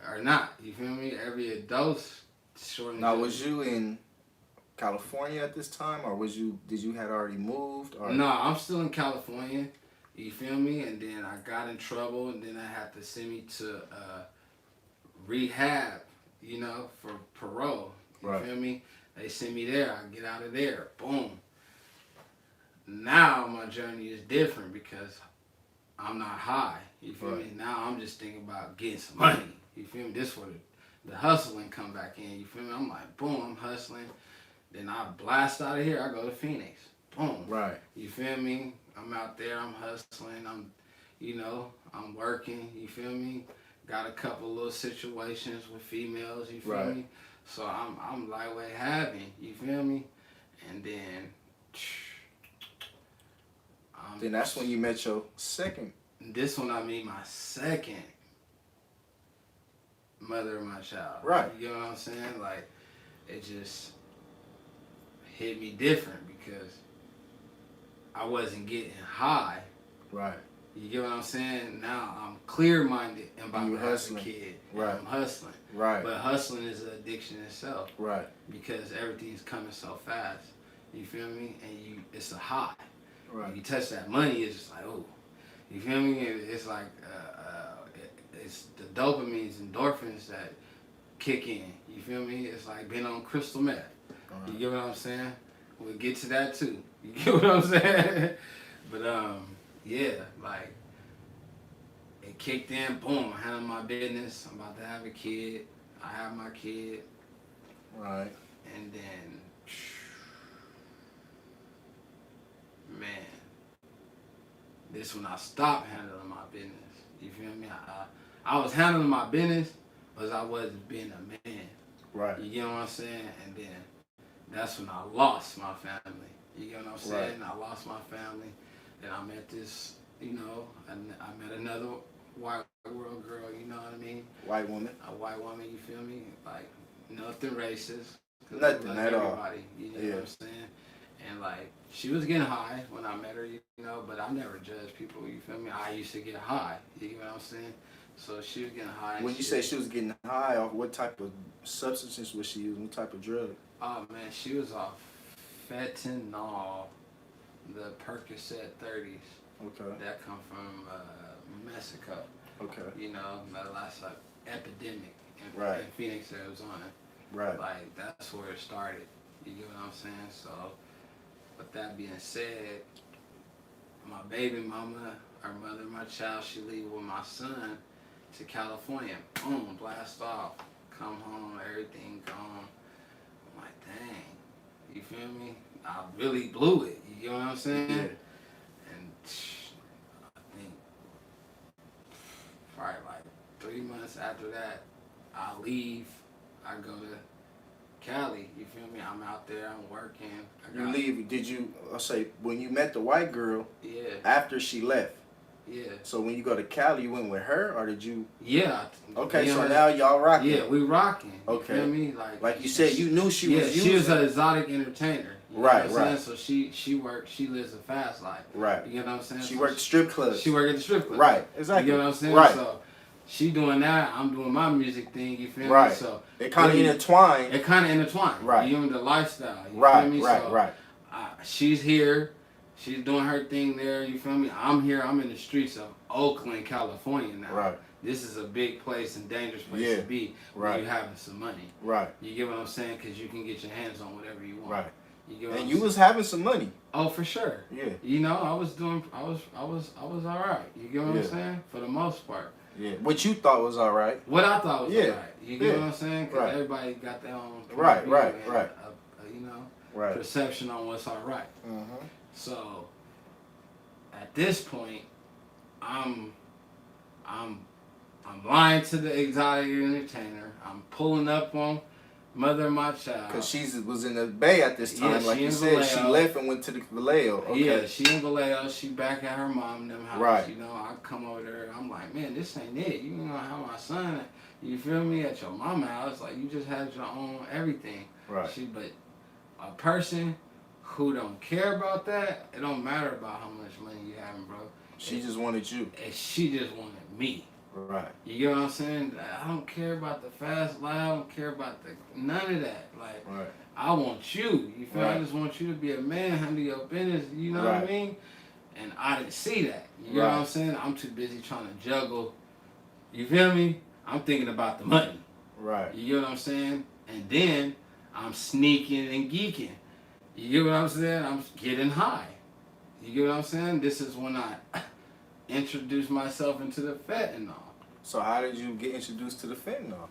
B: or not. You feel me? Every dose shortens.
A: Now, was you in California at this time, or did you had already moved? Or?
B: No, I'm still in California. You feel me? And then I got in trouble, and then I had to send me to rehab, you know, for parole. You
A: Right.
B: feel me? They send me there. I get out of there. Boom. Now my journey is different because I'm not high. You feel
A: Right.
B: me? Now I'm just thinking about getting some money. You feel me? This where the hustling come back in. You feel me? I'm like, boom, I'm hustling. Then I blast out of here. I go to Phoenix. Boom.
A: Right.
B: You feel me? I'm out there. I'm hustling. I'm working. You feel me? Got a couple little situations with females. You feel
A: Right.
B: me? So I'm lightweight having. You feel me? And then.
A: Then that's when you met your second.
B: This one I meet my second mother of my child.
A: Right.
B: You know what I'm saying? Like, it just hit me different because I wasn't getting high.
A: Right.
B: You get what I'm saying? Now I'm clear-minded and about
A: You
B: to have a
A: hustling.
B: kid.
A: Right.
B: I'm hustling.
A: Right.
B: But hustling is an addiction itself
A: Right.
B: because everything's coming so fast. You feel me? And it's a high.
A: Right.
B: When you touch that money, it's just like, oh. You feel me? It's like, it's the dopamines, endorphins that kick in. You feel me? It's like being on crystal meth.
A: Right.
B: You get what I'm saying? We'll get to that too. You get what I'm saying? But yeah, like it kicked in. Boom! I handled my business. I'm about to have a kid. I have my kid,
A: Right.
B: and then, man, this when I stopped handling my business. You feel me? I was handling my business, but I wasn't being a man.
A: Right.
B: You get what I'm saying? And then that's when I lost my family. You get what I'm saying?
A: Right.
B: I lost my family. Then I met this, you know, and I met another white world girl, you know what I mean?
A: White woman.
B: A white woman, you feel me? Like, nothing racist.
A: Nothing at all.
B: Everybody, you know what I'm saying? And like, she was getting high when I met her, you know, but I never judged people, you feel me? I used to get high, you know what I'm saying? So she was getting high.
A: When you say she was getting high, off what type of substances was she using? What type of drug?
B: Oh man, she was off fentanyl, the Percocet 30s.
A: Okay.
B: That come from Mexico.
A: Okay.
B: You know, that's like epidemic in,
A: Right.
B: in Phoenix, Arizona.
A: Right.
B: Like, that's where it started. You get what I'm saying? So, with that being said, my baby mama, her mother, my child, she leave with my son to California. Boom, blast off. Come home, everything gone. I'm like, dang. You feel me? I really blew it. You get what I'm saying?
A: Yeah.
B: And I think probably like 3 months after that, I leave. I go to Cali. You feel me? I'm out there. I'm working.
A: You leave. Did you? I'll say when you met the white girl.
B: Yeah.
A: After she left.
B: Yeah.
A: So when you go to Cali, you went with her, or did you?
B: Yeah.
A: Okay, so now y'all rocking.
B: Yeah, we rocking.
A: Okay.
B: You feel me?
A: Like you said, you knew she was using.
B: She was an exotic entertainer. You know
A: Right,
B: what I'm
A: right.
B: saying? So she works. She lives a fast life.
A: Right.
B: You know what I'm saying?
A: She
B: So
A: worked strip clubs.
B: She worked at the strip club.
A: Right. Exactly.
B: You know what I'm saying?
A: Right.
B: So she doing that. I'm doing my music thing. You feel
A: Right.
B: me? So
A: It kind of intertwined.
B: It kind of intertwined.
A: Right.
B: You know the lifestyle. You
A: Right.
B: feel me?
A: Right.
B: So,
A: Right.
B: she's here. She's doing her thing there. You feel me? I'm here. I'm in the streets of Oakland, California now.
A: Right.
B: This is a big place and dangerous place
A: Yeah.
B: to be when
A: Right.
B: you're having some money.
A: Right.
B: You get what I'm saying? Because you can get your hands on whatever you want.
A: Right.
B: You get what
A: And
B: I'm
A: you
B: saying?
A: was having some money.
B: Oh, for sure.
A: Yeah.
B: You know, I was all right. You get what
A: Yeah.
B: I'm saying? For the most part.
A: Yeah. What you thought was all right.
B: What I thought was
A: Yeah.
B: all right. You get
A: Yeah.
B: what I'm saying? Because
A: Right.
B: everybody got their own point
A: Right,
B: of view
A: right,
B: and
A: right.
B: you know,
A: Right.
B: perception on what's all right.
A: Mm-hmm.
B: So at this point, I'm lying to the exotic entertainer. I'm pulling up on mother of my child.
A: Because she was in the Bay at this time,
B: Yeah,
A: like
B: she
A: you
B: in
A: said.
B: Vallejo.
A: She left and went to the Vallejo. Okay.
B: Yeah, she in Vallejo. She back at her mom and them house.
A: Right.
B: You know, I come over there. I'm like, man, this ain't it. You know how my son, you feel me, at your mama house. Like, you just had your own everything.
A: Right.
B: But a person who don't care about that, it don't matter about how much money you having, bro.
A: She just wanted you.
B: And she just wanted me.
A: Right.
B: You get what I'm saying? I don't care about the fast life. I don't care about none of that. Like,
A: Right.
B: I want you. You feel?
A: Right.
B: I just want you to be a man, handle your business. You know what I
A: Right.
B: mean? And I didn't see that. You get what I'm saying? I'm too busy trying to juggle. You feel me? I'm thinking about the money.
A: Right.
B: You get what I'm saying? And then I'm sneaking and geeking. You get what I'm saying? I'm getting high. You get what I'm saying? This is when I introduced myself into the fentanyl.
A: So how did you get introduced to the fentanyl?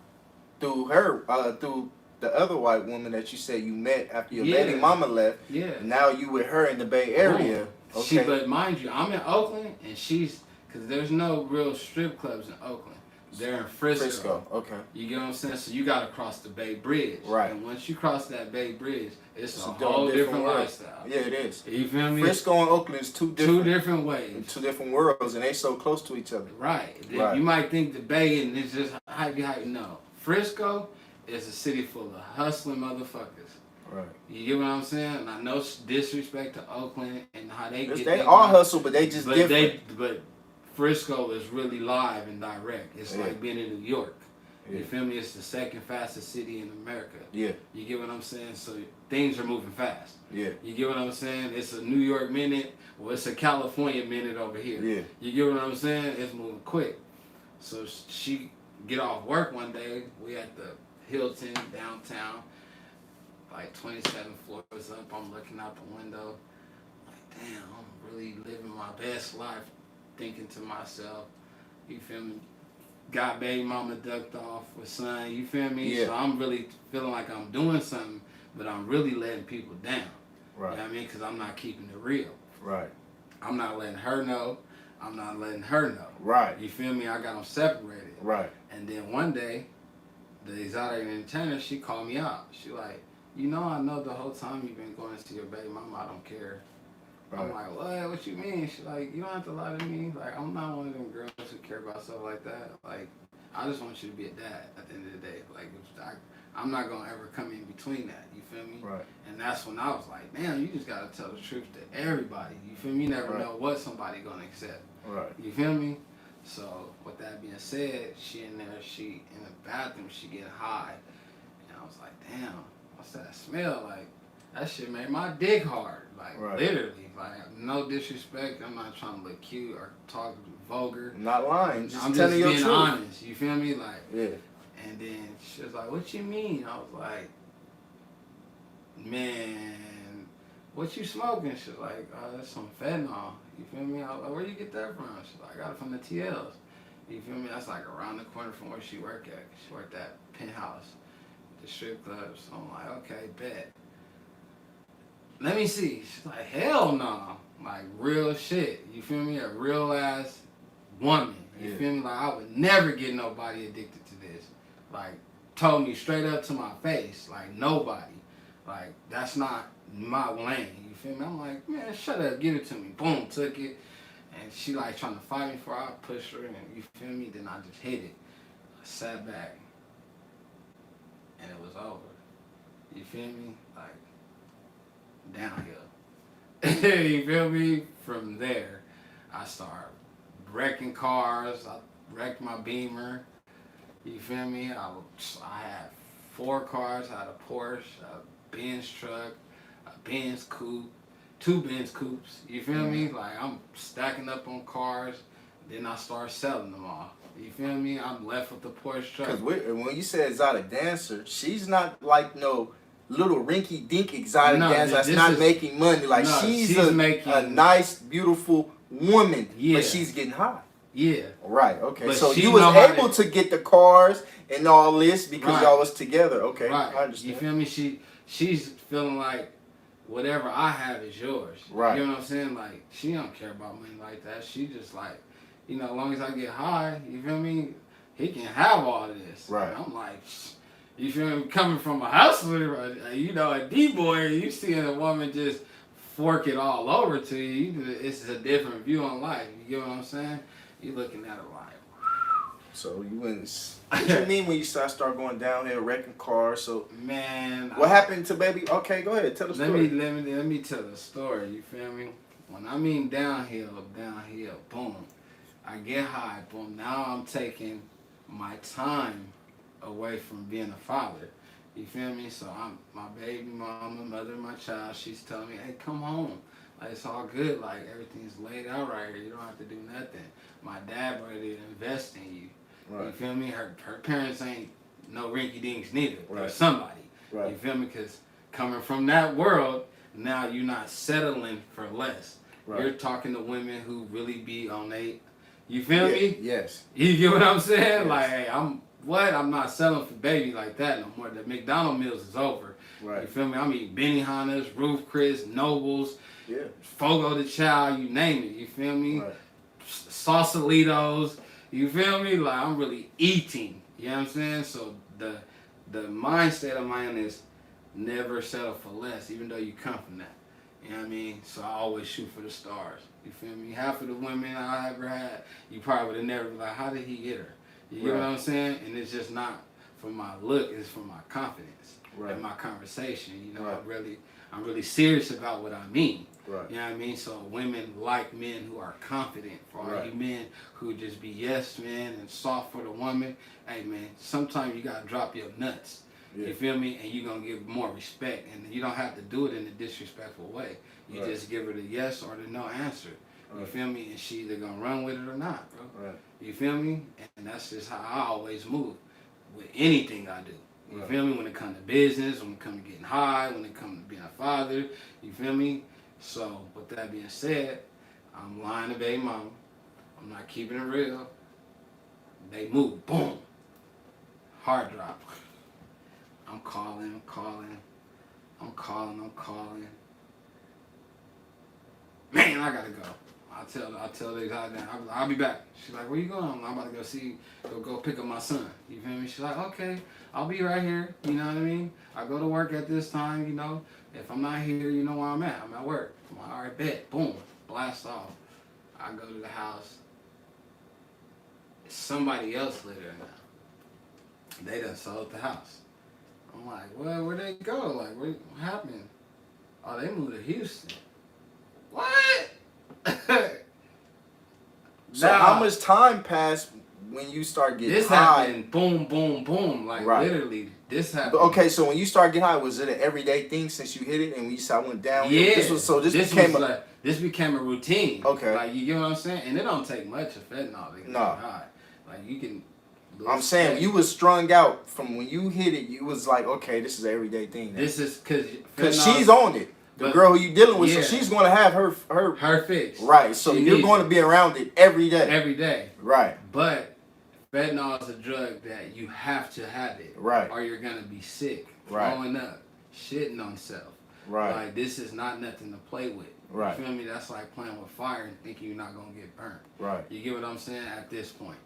A: Through her, through the other white woman that you said you met after your baby mama left.
B: Yeah.
A: Now you with her in the Bay Area.
B: Boom.
A: Okay.
B: But mind you, I'm in Oakland, and because there's no real strip clubs in Oakland. They're in Frisco.
A: Okay.
B: You get what I'm saying? So you got to cross the Bay Bridge.
A: Right.
B: And once you cross that Bay Bridge, it's a
A: a
B: whole different
A: world.
B: lifestyle.
A: Yeah, it is.
B: You feel me?
A: Frisco and Oakland is two
B: different ways.
A: Two different worlds, and they so close to each other.
B: Right.
A: Right.
B: You might think the Bay and it's just hype. No. Frisco is a city full of hustling motherfuckers.
A: Right.
B: You get what I'm saying? And I know disrespect to Oakland and how they get.
A: They all hustle, but they just
B: but
A: different.
B: But Frisco is really live and direct. It's
A: Yeah.
B: like being in New York.
A: Yeah.
B: You feel me? It's the second fastest city in America.
A: Yeah.
B: You get what I'm saying? So things are moving fast.
A: Yeah.
B: You get what I'm saying? It's a New York minute. Well, it's a California minute over here.
A: Yeah.
B: You get what I'm saying? It's moving quick. So she get off work one day. We at the Hilton downtown, like 27 floors up. I'm looking out the window. Like, damn, I'm really living my best life. Thinking to myself, you feel me? Got baby mama ducked off with son, you feel me?
A: Yeah.
B: So I'm really feeling like I'm doing something, but I'm really letting people down.
A: Right.
B: You know what I mean? Because I'm not keeping it real.
A: Right.
B: I'm not letting her know. I'm not letting her know.
C: Right.
B: You feel me? I got them separated.
C: Right.
B: And then one day, the exotic entertainer, she called me out. She like, I know the whole time you've been going to see your baby mama, I don't care.
C: Right.
B: I'm like, what you mean? She like, you don't have to lie to me. Like, I'm not one of them girls who care about stuff like that. Like, I just want you to be a dad at the end of the day. Like, I'm not going to ever come in between that. You feel me?
C: Right.
B: And that's when I was like, damn, you just got to tell the truth to everybody. You feel me? You never know what somebody going to accept.
C: Right.
B: You feel me? So, with that being said, she in the bathroom, she getting high. And I was like, damn, what's that smell? Like, that shit made my dick hard. Like, literally. Like, no disrespect. I'm not trying to look cute or talk vulgar.
C: Not lying.
B: I'm
C: just
B: being
C: truth.
B: honest. You feel me? Like,
C: yeah.
B: And then she was like, what you mean? I was like, man, what you smoking? She's like, that's some fentanyl. You feel me? I was like, where you get that from? She's like, I got it from the TLs. You feel me? That's like around the corner from where she worked at. She worked at Penthouse, the strip club. So I'm like, okay, bet. Let me see. She's like, hell no. Like, real shit. You feel me? A real ass woman. You feel me? Like, I would never get nobody addicted to this. Like, told me straight up to my face. Like, nobody. Like, that's not my lane. You feel me? I'm like, man, shut up. Give it to me. Boom. Took it. And she, like, trying to fight me before I pushed her. And you feel me? Then I just hit it. I sat back. And it was over. You feel me? Like, downhill. You feel me? From there, I started wrecking cars. I wrecked my Beamer. You feel me? I had 4 cars. I had a Porsche, a Benz truck, a Benz coupe, 2 Benz coupes. You feel me? Like, I'm stacking up on cars. Then I start selling them all. You feel me? I'm left with the Porsche truck.
C: Because when you say exotic dancer, she's not like no little rinky-dink exotic dancer that's not making money. Like, she's a nice, beautiful woman, but she's getting high.
B: Yeah.
C: Right, okay.
B: But
C: so you was able to get the cars and all this because y'all was together. Okay,
B: right.
C: I understand.
B: You feel me? She's feeling like whatever I have is yours.
C: Right.
B: You know what I'm saying? Like, she don't care about money like that. She just like, as long as I get high, you feel me? He can have all of this.
C: Right.
B: And I'm like, you feel me? Coming from a hustler, a D-boy, you seeing a woman just fork it all over to you, it's a different view on life. You get what I'm saying? You looking at it like.
C: So you went. What you mean when you start going downhill, wrecking cars? So
B: man,
C: what happened to baby? Okay, go ahead, tell the story.
B: Let me tell the story. You feel me? When I mean downhill, boom. I get high, boom. Now I'm taking my time away from being a father. You feel me? So I'm my baby mama, mother of my child. She's telling me, hey, come home. Like, it's all good. Like, everything's laid out right here. You don't have to do nothing. My dad ready to invest in you. Right. You feel me? Her parents ain't no rinky dinks neither. Right. They're somebody. Right. You feel me? Because coming from that world, now you're not settling for less. Right. You're talking to women who really be on they. You feel me?
C: Yes.
B: You get what I'm saying? Yes. Like, hey, I'm not selling for baby like that no more. The McDonald's meals is over. Right. You feel me? I'm eating Benihana's, Roof Chris, Nobles, Fogo de Chao, you name it. You feel me? Right. Sausalitos. You feel me? Like, I'm really eating. You know what I'm saying? So the mindset of mine is never settle for less, even though you come from that. You know what I mean? So I always shoot for the stars. You feel me? Half of the women I ever had, you probably would have never been like, how did he get her? You get what I'm saying? And it's just not for my look, it's for my confidence and my conversation. You know, I'm really serious about what I mean. Right. You know what I mean? So women like men who are confident. For all you men who just be yes men and soft for the woman, hey man, sometimes you gotta drop your nuts. Yeah. You feel me? And you're going to give more respect. And you don't have to do it in a disrespectful way. You just give her the yes or the no answer. You feel me? And she either going to run with it or not, bro. Right. You feel me? And that's just how I always move with anything I do. You feel me? When it comes to business, when it comes to getting high, when it comes to being a father. You feel me? So, with that being said, I'm lying to baby mama. I'm not keeping it real. They move. Boom. Hard drop. I'm calling. Man, I gotta go. I tell the guy that I'll be back. She's like, where you going? I'm about to go pick up my son. You feel me? She's like, okay, I'll be right here. You know what I mean? I go to work at this time. You know, if I'm not here, you know where I'm at. I'm at work. I'm like, all right, bet. Boom, blast off. I go to the house. Somebody else live there now. They done sold the house. I'm like, well, where'd they go? Like, what happened? Oh, they moved to Houston. What?
C: So how much time passed when you start getting
B: this
C: high?
B: Happened, boom, boom, boom. Like, literally, this happened.
C: Okay, so when you start getting high, was it an everyday thing since you hit it and when you said I went down?
B: Yeah.
C: This
B: became a routine.
C: Okay.
B: Like, you get what I'm saying? And it don't take much of fentanyl to get high. Like, you can...
C: I'm saying you was strung out from when you hit it. You was like, okay, this is an everyday thing. Now.
B: This is
C: because she's on it. The girl who you dealing with, so she's going to have her fix. Right. So you're going to be around it every day.
B: Every day.
C: Right.
B: But fentanyl is a drug that you have to have it.
C: Right.
B: Or you're gonna be sick.
C: Right.
B: Throwing up, shitting on self.
C: Right.
B: Like, this is not nothing to play with.
C: Right.
B: You feel me? That's like playing with fire and thinking you're not gonna get burnt.
C: Right.
B: You get what I'm saying? At this point.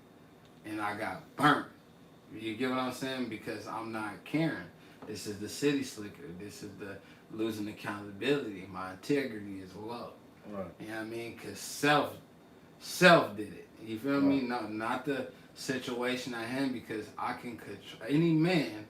B: And I got burnt. You get what I'm saying? Because I'm not caring. This is the city slicker. This is the losing accountability. My integrity is low.
C: Right.
B: You know what I mean? Because self did it. You feel me? No, not the situation at hand, because I can control, any man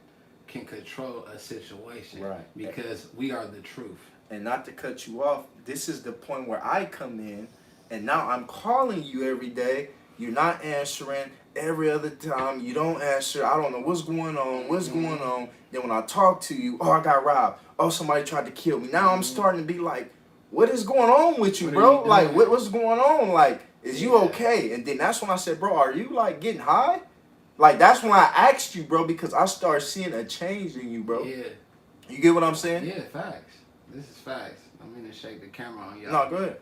B: can control a situation.
C: Right.
B: Because we are the truth.
C: And not to cut you off, this is the point where I come in, and now I'm calling you every day. You're not answering. Every other time you don't answer. I don't know what's going on. What's going on? Then when I talk to you, oh, I got robbed. Oh, somebody tried to kill me. Now I'm starting to be like, what is going on with you, bro? Like, what's going on? Like, is you okay? And then that's when I said, bro, are you like getting high? Like, that's when I asked you, bro, because I started seeing a change in you, bro.
B: Yeah.
C: You get what I'm saying?
B: Yeah, facts. This is facts. I'm gonna shake the camera on y'all.
C: No, go ahead.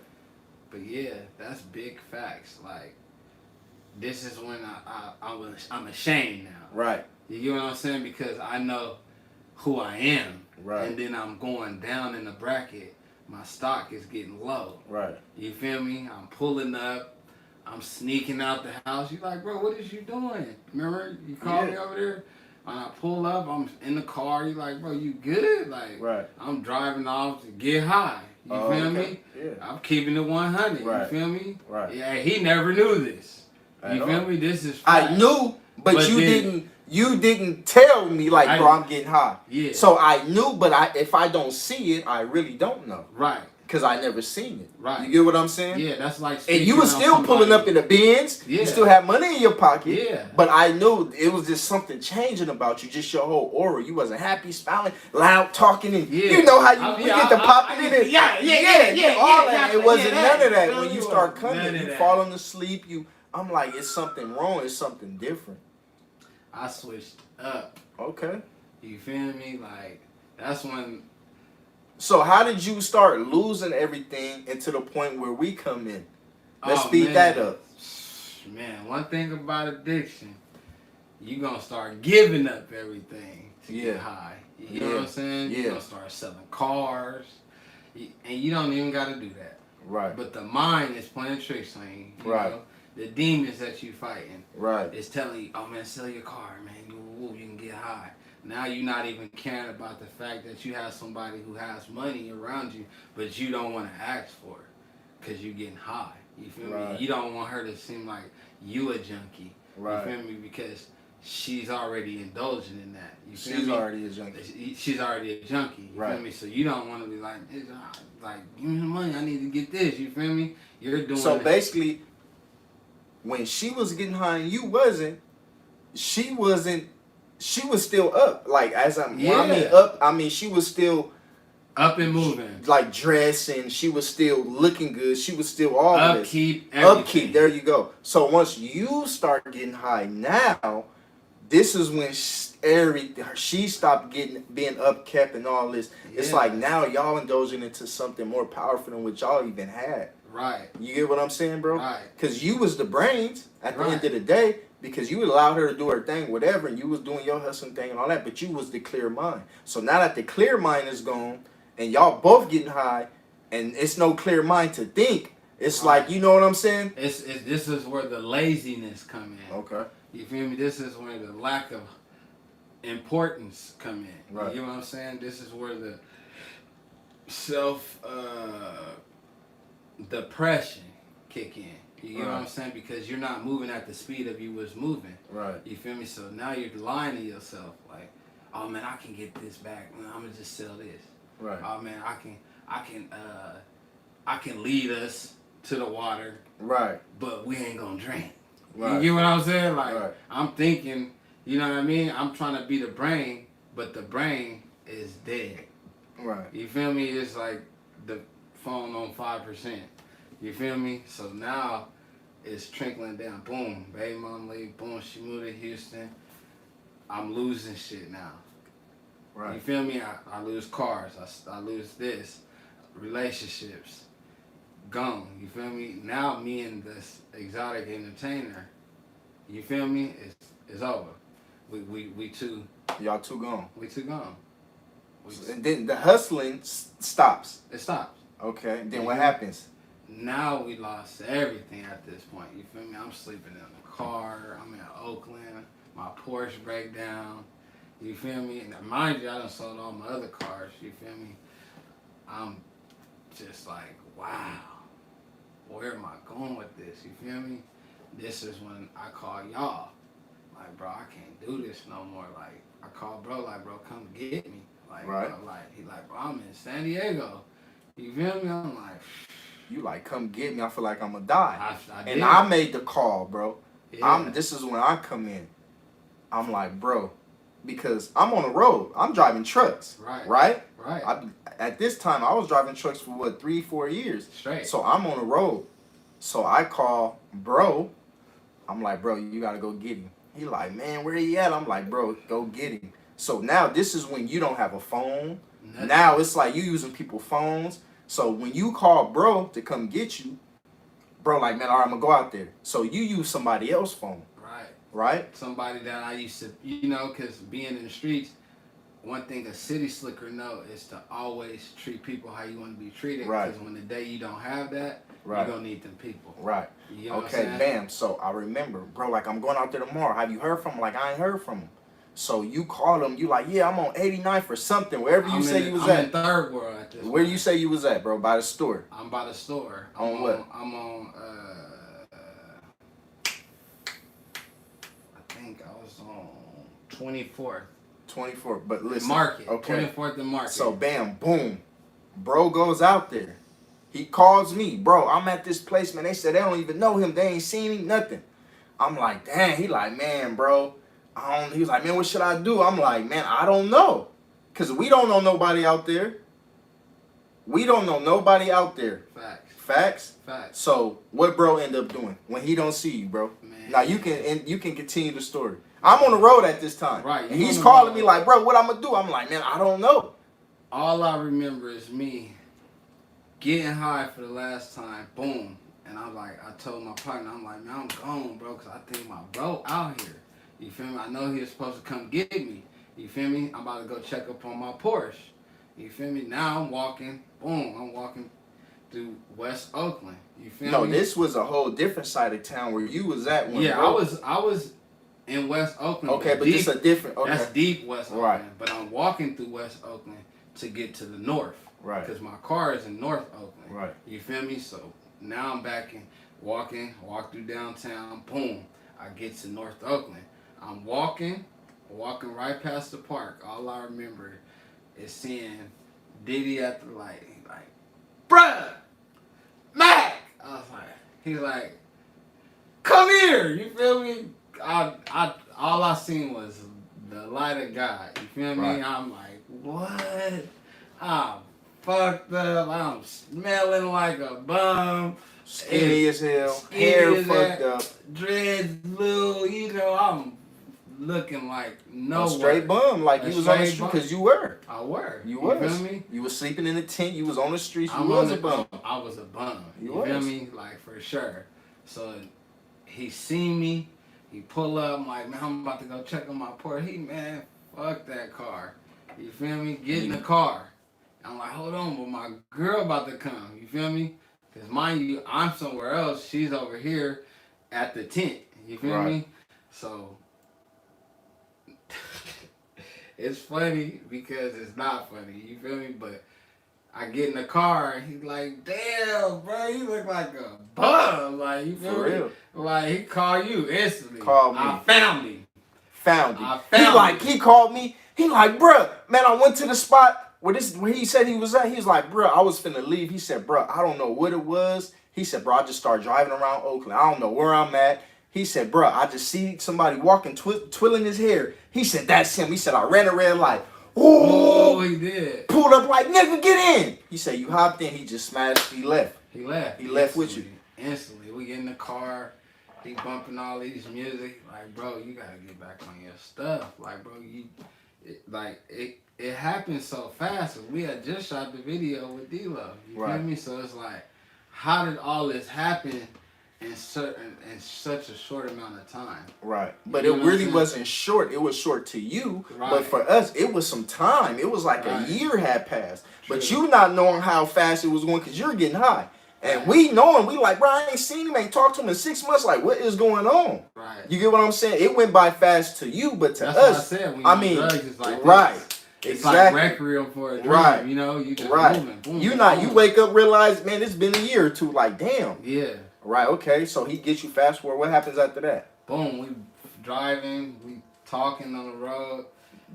B: But yeah, that's big facts. Like, this is when I'm ashamed now.
C: Right.
B: You get what I'm saying? Because I know who I am.
C: Right.
B: And then I'm going down in the bracket. My stock is getting low.
C: Right.
B: You feel me? I'm pulling up. I'm sneaking out the house. You like, bro, what is you doing? Remember? You called me over there? When I pull up, I'm in the car. You like, bro, you good? Like,
C: right.
B: I'm driving off to get high. You feel me?
C: Yeah.
B: I'm keeping it 100.
C: Right.
B: You feel me?
C: Right.
B: Yeah, he never knew this. You feel me? This is
C: fact. I knew, but you didn't tell me, like, bro, I'm getting high.
B: Yeah.
C: So I knew, but if I don't see it, I really don't know.
B: Right.
C: Because I never seen it.
B: Right.
C: You get what I'm saying?
B: Yeah, that's like...
C: And you were still pulling up in the Benz. Yeah. You still had money in your pocket.
B: Yeah.
C: But I knew it was just something changing about you. Just your whole aura. You wasn't happy, smiling, loud, talking. And you know how you get the popping in it. Yeah. All that. It wasn't none of that. When you start coming, you falling asleep. I'm like, it's something wrong. It's something different.
B: I switched up.
C: Okay.
B: You feel me? Like, that's when...
C: So how did you start losing everything and to the point where we come in? Let's speed that up.
B: Man, one thing about addiction, you gonna start giving up everything to get high. You know what I'm saying? You're gonna start selling cars. And you don't even gotta do that.
C: Right.
B: But the mind is playing tricks on you. You know? The demons that you fighting.
C: Right.
B: It's telling you, oh man, sell your car, man. You can get high. Now you're not even caring about the fact that you have somebody who has money around you, but you don't want to ask for it because you're getting high. You feel me? You don't want her to seem like you a junkie. Right. You feel me? Because she's already indulging in that. You feel me?
C: She's already a junkie.
B: She's already a junkie. You feel me? So you don't want to be like, give me the money. I need to get this. You feel me? You're doing.
C: So basically, when she was getting high and you wasn't, she was still up. Like, she was still
B: up and moving.
C: Like, dressing. She was still looking good. She was still all
B: upkeep,
C: this. Upkeep. There you go. So once you start getting high now, this is when she stopped being upkept and all this. Yeah. It's like now y'all indulging into something more powerful than what y'all even had.
B: Right.
C: You get what I'm saying, bro?
B: Right.
C: Because you was the brains at the end of the day. Because you allowed her to do her thing, whatever, and you was doing your hustling thing and all that, but you was the clear mind. So now that the clear mind is gone, and y'all both getting high, and it's no clear mind to think, It's like, you know what I'm saying?
B: It's this is where the laziness come in.
C: Okay.
B: You feel me? This is where the lack of importance come in.
C: Right.
B: You know what I'm saying? This is where the self depression kick in. You know what I'm saying? Because you're not moving at the speed of you was moving.
C: Right.
B: You feel me? So now you're lying to yourself, like, oh man, I can get this back. Man, I'm gonna just sell this.
C: Right.
B: Oh man, I can lead us to the water.
C: Right.
B: But we ain't gonna drink.
C: Right.
B: You get what I'm saying? Like,
C: right.
B: I'm thinking, you know what I mean? I'm trying to be the brain, but the brain is dead.
C: Right.
B: You feel me? It's like the phone on 5%. You feel me? So now it's trickling down. Boom, baby mom leave. Boom, she moved to Houston. I'm losing shit now.
C: Right.
B: You feel me? I lose cars. I lose this. Relationships. Gone. You feel me? Now me and this exotic entertainer, you feel me? It's over. We two.
C: Y'all two gone.
B: We two gone.
C: And then the hustling stops.
B: It stops.
C: Okay. Then what happens?
B: Now we lost everything at this point. You feel me? I'm sleeping in the car. I'm in Oakland. My Porsche break down. You feel me? And mind you, I done sold all my other cars. You feel me? I'm just like, wow. Where am I going with this? You feel me? This is when I call y'all. Like, bro, I can't do this no more. Like, I call bro, like, bro, come get me. Like,
C: right.
B: Bro, like, he like, bro, I'm in San Diego. You feel me? I'm like,
C: you like, come get me. I feel like I'm gonna die.
B: I
C: I made the call, bro.
B: Yeah.
C: This is when I come in. I'm like, bro, because I'm on the road. I'm driving trucks.
B: Right.
C: At this time, I was driving trucks for 3-4 years.
B: Straight.
C: So I'm on the road. So I call bro. I'm like, bro, you gotta go get him. He like, man, where he at? I'm like, bro, go get him. So now this is when you don't have a phone. Nothing. Now it's like you using people's phones. So when you call bro to come get you, bro, like, man, all right, I'm gonna go out there. So you use somebody else's phone. Right?
B: Somebody that I used to, you know, because being in the streets, one thing a city slicker know is to always treat people how you want to be treated.
C: Right.
B: Because when the day you don't have that,
C: right.
B: you're going to need them people.
C: Right.
B: You know
C: okay, bam. So I remember, bro, like, I'm going out there tomorrow. Have you heard from him? Like, I ain't heard from him. So you call him. You like, yeah, I'm on 89th or something. Wherever you say you was at.
B: I'm in third world at this
C: Where
B: point.
C: you say you was at, bro? By the store.
B: I'm by the store.
C: On what?
B: I'm on, I think I was on 24th.
C: 24th, but listen.
B: Market.
C: Okay.
B: 24th and Market.
C: So bam, boom. Bro goes out there. He calls me. Bro, I'm at this place, man. They said they don't even know him. They ain't seen him, nothing. I'm like, dang. He like, man, bro. He was like, man, what should I do? I'm like, man, I don't know. Because we don't know nobody out there. We don't know nobody out there. Facts? So what bro end up doing when he don't see you, bro? Man. Now you can continue the story. I'm on the road at this time.
B: Right.
C: And he's calling me like, bro, what I'm going to do? I'm like, man, I don't know.
B: All I remember is me getting high for the last time. Boom. And I'm like, I told my partner, I'm like, man, I'm gone, bro, because I think my bro out here. You feel me? I know he was supposed to come get me. You feel me? I'm about to go check up on my Porsche. You feel me? Now I'm walking. Boom. I'm walking through West Oakland. You feel me?
C: No, this was a whole different side of town where you was at. When
B: I was in West Oakland.
C: Okay, but this is a different. Okay.
B: That's deep West Oakland.
C: Right.
B: But I'm walking through West Oakland to get to the north.
C: Right.
B: Because my car is in North Oakland.
C: Right.
B: You feel me? So now I'm back in walk through downtown. Boom. I get to North Oakland. I'm walking right past the park. All I remember is seeing Diddy at the light. He's like, bruh, Mac. I was like, he's like, come here. You feel me? All I seen was the light of God. You feel me?
C: Right.
B: I'm like, what? I'm fucked up. I'm smelling like a bum.
C: Skinny as hell. Hair fucked up.
B: Dreads blue. You know, I'm looking like no
C: straight bum. Like you was on the street because you were.
B: I were.
C: You was.
B: Feel me?
C: You was sleeping in the tent. You was on the streets. You was a bum.
B: I was a bum.
C: You
B: feel me? Like for sure. So he seen me. He pull up. I'm like, man, I'm about to go check on my Porsche. He, man, fuck that car. You feel me? Get in the car. I'm like, hold on, but my girl about to come. You feel me? Because mind you, I'm somewhere else. She's over here at the tent. You feel me? So it's funny because it's not funny. You feel me? But I get in the car and he's like, "Damn, bro, you look like a bum." Like, you feel
C: For
B: me?
C: real.
B: Like, he called you instantly.
C: Called me.
B: I found him.
C: He called me. He like, bruh, man, I went to the spot where he said he was at. He was like, bruh, I was finna leave. He said, bruh, I don't know what it was. He said, bro, I just started driving around Oakland. I don't know where I'm at. He said, bruh, I just see somebody walking, twirling his hair. He said, that's him. He said, I ran a red light.
B: Oh, he did.
C: Pulled up like, nigga, get in. He said, you hopped in. He just smashed. He left.
B: He left.
C: He left with you.
B: Instantly. We get in the car. He bumping all these music. Like, bro, you gotta get back on your stuff. Like, bro, it happened so fast. We had just shot the video with D-Lo. You feel me? So it's like, how did all this happen in such a short amount of time?
C: Right. But it really wasn't short. It was short to you. Right. But for us, it was some time. It was like a year had passed. True. But you not knowing how fast it was going because you're getting high. And we knowing, we like, bro, I ain't seen him, ain't talked to him in 6 months. Like, what is going on?
B: Right.
C: You get what I'm saying? It went by fast to you, but to us,
B: what I said. When you drugs, it's like
C: right.
B: This. It's like requiem for a dream. Right. You know, you just moving. Boom,
C: you wake up, realize, man, it's been a year or two. Like, damn.
B: Yeah.
C: Right. Okay. So he gets you fast forward. What happens after that?
B: Boom. We driving. We talking on the road.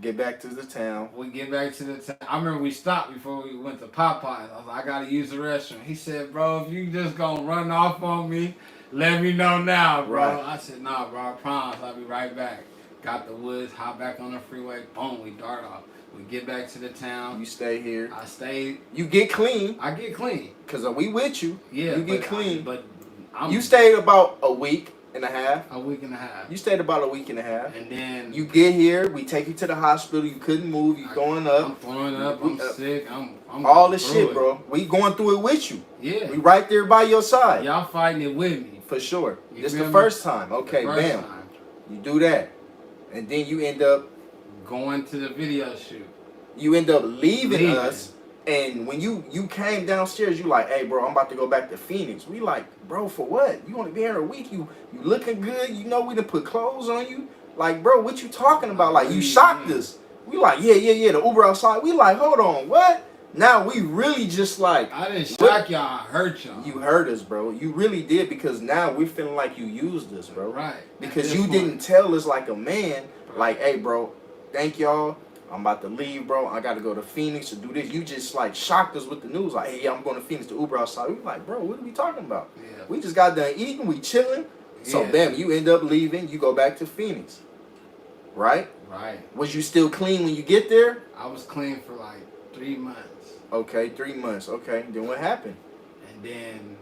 C: Get back to the town.
B: We get back to the town. I remember we stopped before we went to Popeyes. I was like, I gotta use the restroom. He said, bro, if you just gonna run off on me, let me know now, bro. Right. I said, nah, bro, I promise I'll be right back. Got the woods, hop back on the freeway, boom, we dart off. We get back to the town.
C: You stay here.
B: I stayed.
C: You get clean.
B: I get clean.
C: Because we with you.
B: Yeah.
C: You get clean.
B: I'm
C: you stayed about a week and a half.
B: A week and a half.
C: You stayed about a week and a half.
B: And then
C: you get here, we take you to the hospital, you couldn't move, you throwing up.
B: I'm throwing up, I'm sick, I'm
C: all this shit, bro. We going through it with you.
B: Yeah.
C: We right there by your side.
B: Y'all fighting it with me.
C: For sure. This the first time. Okay, bam. You do that. And then you end up
B: going to the video shoot.
C: You end up leaving us. And when you came downstairs, you like, hey, bro, I'm about to go back to Phoenix. We like, bro, for what? You only be here a week. You looking good. You know we done put clothes on you. Like, bro, what you talking about? Like, you shocked us. We like, yeah, the Uber outside. We like, hold on, what? Now we really just like.
B: I didn't shock y'all. I hurt y'all.
C: You hurt us, bro. You really did, because now we're feeling like you used us, bro.
B: Right.
C: Because you didn't tell us like a man, like, hey, bro, thank y'all. I'm about to leave, bro. I got to go to Phoenix to do this. You just, like, shocked us with the news. Like, hey, yeah, I'm going to Phoenix to Uber outside. We were like, bro, what are we talking about? Yeah. We just got done eating. We chilling. So, bam, you end up leaving. You go back to Phoenix. Right?
B: Right.
C: Was you still clean when you get there?
B: I was clean for, like, 3 months.
C: Okay, 3 months. Okay. Then what happened?
B: And then...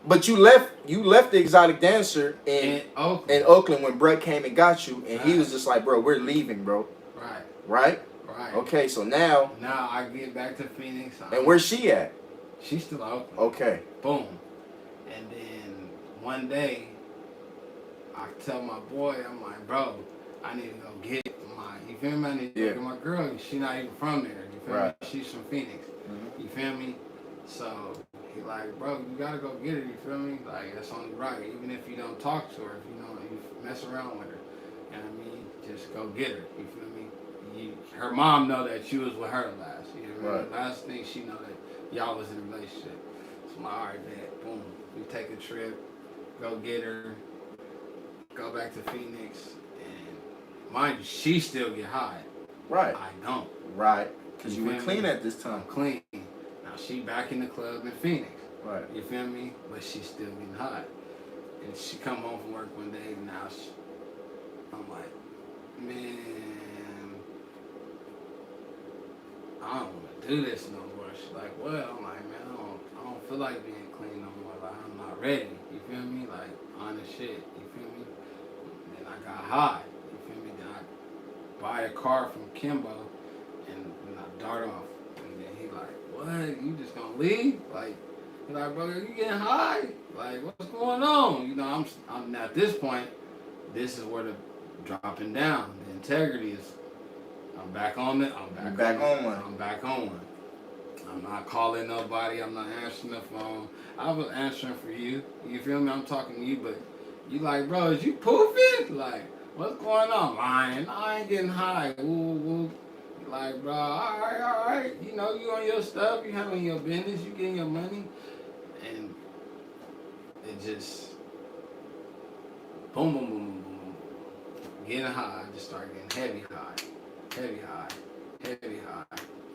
C: But you left the Exotic Dancer in Oakland when Brett came and got you. And he was just like, bro, we're leaving, bro.
B: Right.
C: Right?
B: Right.
C: Okay, so now
B: I get back to Phoenix.
C: And where's she at?
B: She's still out.
C: Okay.
B: Boom. And then one day, I tell my boy, I'm like, bro, I need to go get you feel me? I need to go get my girl. She not even from there. You feel me? She's from Phoenix. Mm-hmm. You feel me? So he like, bro, you gotta go get her. You feel me? Like, that's only right. Even if you don't talk to her, if you mess around with her, you know what I mean? Just go get her. You feel me? Her mom know that you was with her last. You know what I mean? Last thing she know that y'all was in a relationship. So I'm like, all right, Dad, boom. We take a trip, go get her, go back to Phoenix, and mind you, she still get high.
C: Right.
B: I don't.
C: Right. Because you were clean at this time.
B: I'm clean. Now she back in the club in Phoenix.
C: Right.
B: You feel me? But she's still getting high. And she come home from work one day, and now I'm like, man, I don't want to do this no more. She's like, well, I'm like, man, I don't feel like being clean no more. Like, I'm not ready. You feel me? Like, honest shit. You feel me? And then I got high. You feel me? Then I buy a car from Kimbo, and I dart off. And then he like, what? You just gonna leave? Like, he like, bro, you getting high? Like, what's going on? You know, I'm at this point, this is where the dropping down. The integrity is. I'm back on it. I'm back on one. I'm not calling nobody. I'm not answering the phone. I was answering for you. You feel me? I'm talking to you, but you like, bro, is you poofing? Like, what's going on? Lying. I ain't getting high. Woo, woo. Like, bro, all right. You know, you on your stuff. You handling your business. You getting your money. And it just, boom, boom, boom, boom, boom, boom. Getting high. I just started getting heavy high. Heavy high. Heavy high.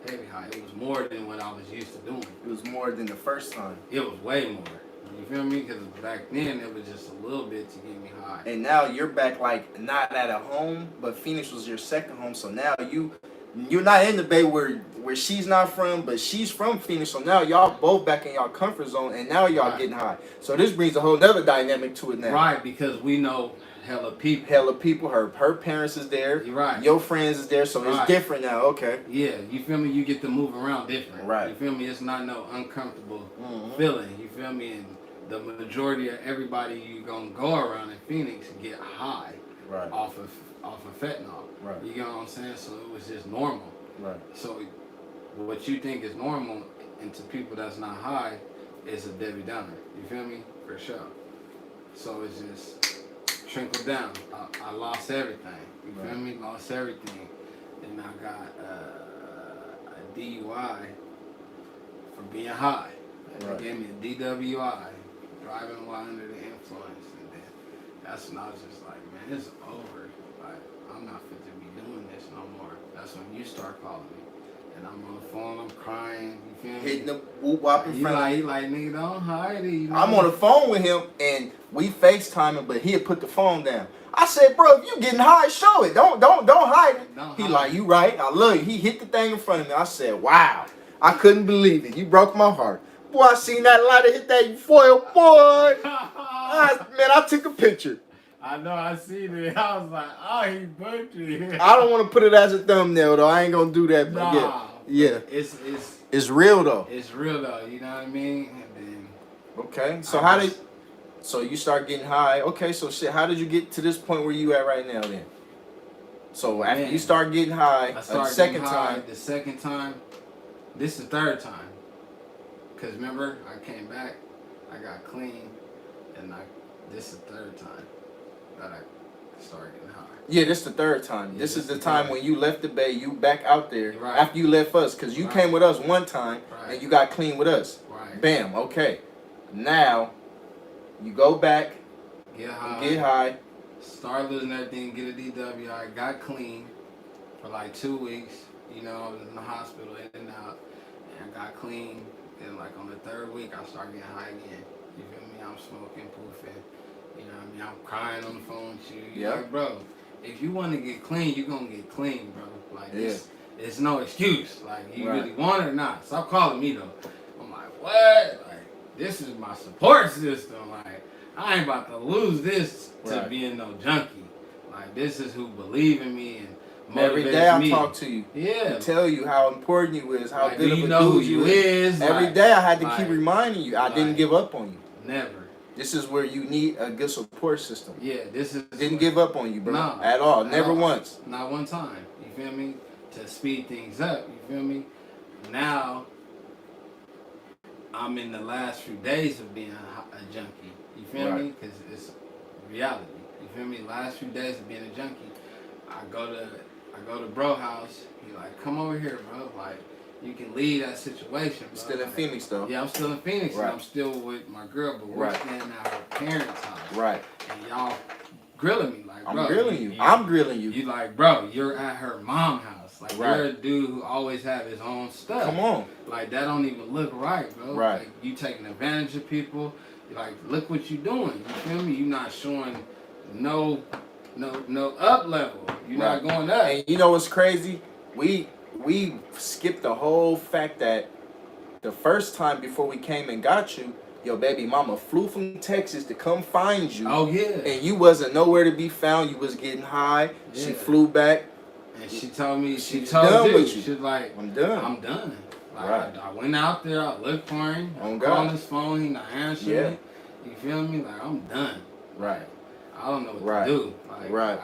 B: Heavy high. It was more than what I was used to doing.
C: It was more than the first time.
B: It was way more. You feel me? Because back then it was just a little bit to get me high.
C: And now you're back, like, not at a home, but Phoenix was your second home. So now you're not in the Bay where she's not from, but she's from Phoenix. So now y'all both back in y'all comfort zone, and now y'all getting high. So this brings a whole nother dynamic to it now.
B: Right, because we know hella people.
C: Her parents is there.
B: You're right.
C: Your friends is there, so it's different now. Okay.
B: Yeah, you feel me? You get to move around different.
C: Right.
B: You feel me? It's not no uncomfortable feeling. You feel me? And the majority of everybody you gonna go around in Phoenix get high.
C: Right.
B: Off of fentanyl.
C: Right.
B: You get what I'm saying? So it was just normal.
C: Right.
B: So what you think is normal, and to people that's not high, is a Debbie Downer. You feel me? For sure. So it's just trickled down. I lost everything. You feel me? Lost everything. And I got a DUI for being high. And they gave me a DWI, driving while under the influence. And then that's when I was just like, man, it's over. Like, I'm not fit to be doing this no more. That's when you start calling me. And I'm on the phone, I'm crying, you feel me?
C: Hitting the whoop wop in front of me.
B: He like, nigga, don't hide it. You know?
C: I'm on the phone with him, and we FaceTiming, but he had put the phone down. I said, bro, if you getting high, show it. Don't hide it. He like, you right. I love you. He hit the thing in front of me. I said, wow. I couldn't believe it. You broke my heart. Boy, I seen that lighter hit that foil, boy. Man, I took a picture.
B: I know, I seen it. I was like, oh, he booked you.
C: I don't want to put it as a thumbnail, though. I ain't going to do that. But yeah. It's real, though.
B: It's real, though. You know what I mean? And then,
C: okay. So so you start getting high. Okay, so shit, how did you get to this point where you at right now then? So after you start getting high, the second time,
B: this is the third time. Because remember, I came back, I got clean, and this is the third time that I started getting high.
C: Yeah, this is the third time. This is the time when you left the Bay, you back out there after you left us. Because you came with us one time, and you got clean with us.
B: Right.
C: Bam, okay. Now, you go back,
B: get
C: high.
B: Start losing everything, get a DWI, got clean for like 2 weeks. You know, I was in the hospital, in and out, and I got clean. And like on the third week, I started getting high again. You feel me? I'm smoking, poofing. You know what I mean? I'm crying on the phone with you. You're like, bro, if you want to get clean, you're going to get clean, bro. Like, it's no excuse. Like, you really want it or not. Stop calling me, though. I'm like, what? Like, this is my support system. Like, I ain't about to lose this to being no junkie. Like, this is who believe in me and
C: every day I talk to you.
B: Yeah.
C: Tell you how important you is, how
B: like,
C: good of a
B: know
C: dude
B: who you is.
C: Every day I had to keep reminding you. I didn't give up on you.
B: Never.
C: This is where you need a good support system.
B: Yeah, this is...
C: Didn't give up on you, bro.
B: No.
C: At all. Never once.
B: Not one time. You feel me? To speed things up. You feel me? Now, I'm in the last few days of being a junkie. You feel me? Because it's reality. You feel me? Last few days of being a junkie. I go to bro house. He like, come over here, bro. Like, you can leave that situation, bro.
C: Still in Phoenix, though.
B: Yeah, I'm still in Phoenix, and I'm still with my girl, but we're staying at her parents' house.
C: Right.
B: And y'all grilling me, like, bro.
C: I'm grilling you. I'm grilling you.
B: You like, bro, you're at her mom's house. Like, you're a dude who always have his own stuff.
C: Come on.
B: Like, that don't even look right, bro.
C: Right.
B: Like, you taking advantage of people. Like, look what you doing. You feel me? You not showing no up level. You're not going up.
C: And you know what's crazy? We skipped the whole fact that the first time before we came and got you, your baby mama flew from Texas to come find you.
B: Oh yeah.
C: And you wasn't nowhere to be found. You was getting high. Yeah. She flew back.
B: And she told me, she
C: told
B: you.
C: You.
B: She's like,
C: I'm done.
B: I'm done. Like, I went out there, I looked for him. I called his phone, he not answering. You feel me? Like, I'm done.
C: Right.
B: I don't know what to do. Like, I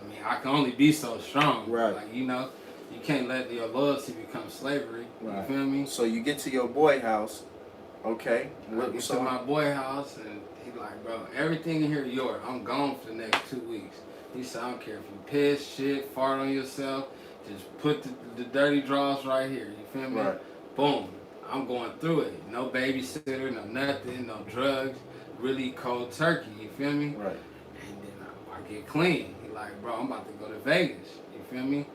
B: mean, I can only be so strong.
C: Right.
B: Like, you know, you you can't let your loyalty become slavery.
C: Right.
B: You feel me?
C: So you get to your boy house. Okay.
B: I get to my boy house and he like, bro, everything in here is yours. I'm gone for the next 2 weeks. He said, I don't care if you piss, shit, fart on yourself. Just put the dirty drawers right here. You feel me?
C: Right.
B: Boom. I'm going through it. No babysitter, no nothing, no drugs. Really cold turkey. You feel me?
C: Right.
B: And then I get clean. He like, bro, I'm about to go to Vegas. You feel me?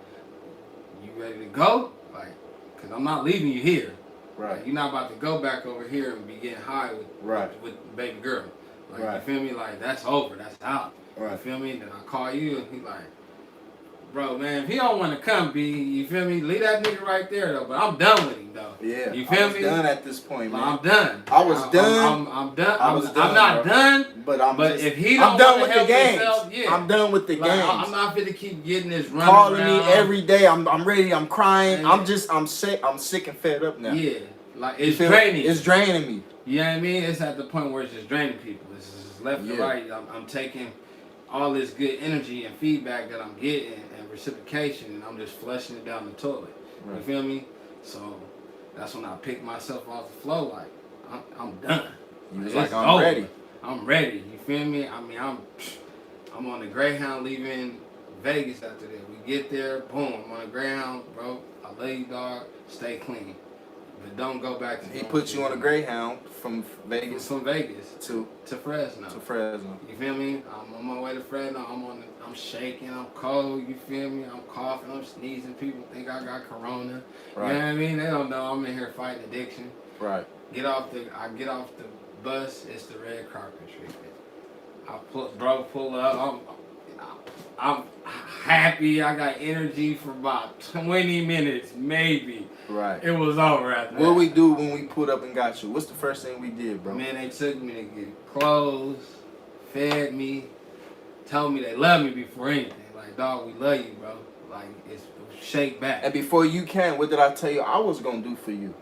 B: You ready to go? Like, cause I'm not leaving you here.
C: Right.
B: Like, you're not about to go back over here and be getting high with baby girl. Like,
C: right.
B: You feel me? Like, that's over. That's out.
C: Right.
B: You feel me? Then I call you and he like, bro, man, if he don't want to come, B, you feel me? Leave that nigga right there, though. But I'm done with him, though.
C: Yeah.
B: You feel me?
C: I'm done at this point, man.
B: I'm done.
C: I was done.
B: I'm done.
C: I'm
B: not
C: bro.
B: done.
C: But
B: if he don't
C: I'm done
B: want
C: with
B: to help
C: the games.
B: himself, yeah.
C: I'm done with the
B: Like,
C: games.
B: I'm not fit to keep getting this running
C: calling
B: around.
C: me every day. I'm ready. I'm crying.
B: Man.
C: I'm sick and fed up now.
B: Yeah. Like, it's draining.
C: It's draining me.
B: You know what I mean? It's at the point where it's just draining people. It's just left and right. I'm taking all this good energy and feedback that I'm getting and reciprocation, and I'm just flushing it down the toilet. Right. You feel me? So that's when I pick myself off the floor. Like, I'm done.
C: You was like, I'm ready.
B: I'm ready. You feel me? I mean, I'm on the Greyhound leaving Vegas after that. We get there, boom, I'm on the Greyhound, bro. I love you, dog. Stay clean. But don't go back to.
C: He put you on a Greyhound from Vegas.
B: From Vegas
C: to
B: Fresno.
C: To Fresno.
B: You feel me? I'm on my way to Fresno. I'm shaking. I'm cold. You feel me? I'm coughing. I'm sneezing. People think I got corona.
C: Right.
B: You know what I mean? They don't know I'm in here fighting addiction.
C: Right.
B: I get off the bus. It's the red carpet treatment. Pull up. I'm happy. I got energy for about 20 minutes, maybe.
C: Right.
B: It was over after that.
C: What we do when we pulled up and got you? What's the first thing we did, bro?
B: Man, they took me to get clothes, fed me, told me they love me before anything. Like, dog, we love you, bro. Like, it's shake back.
C: And before you came, what did I tell you I was going to do for you?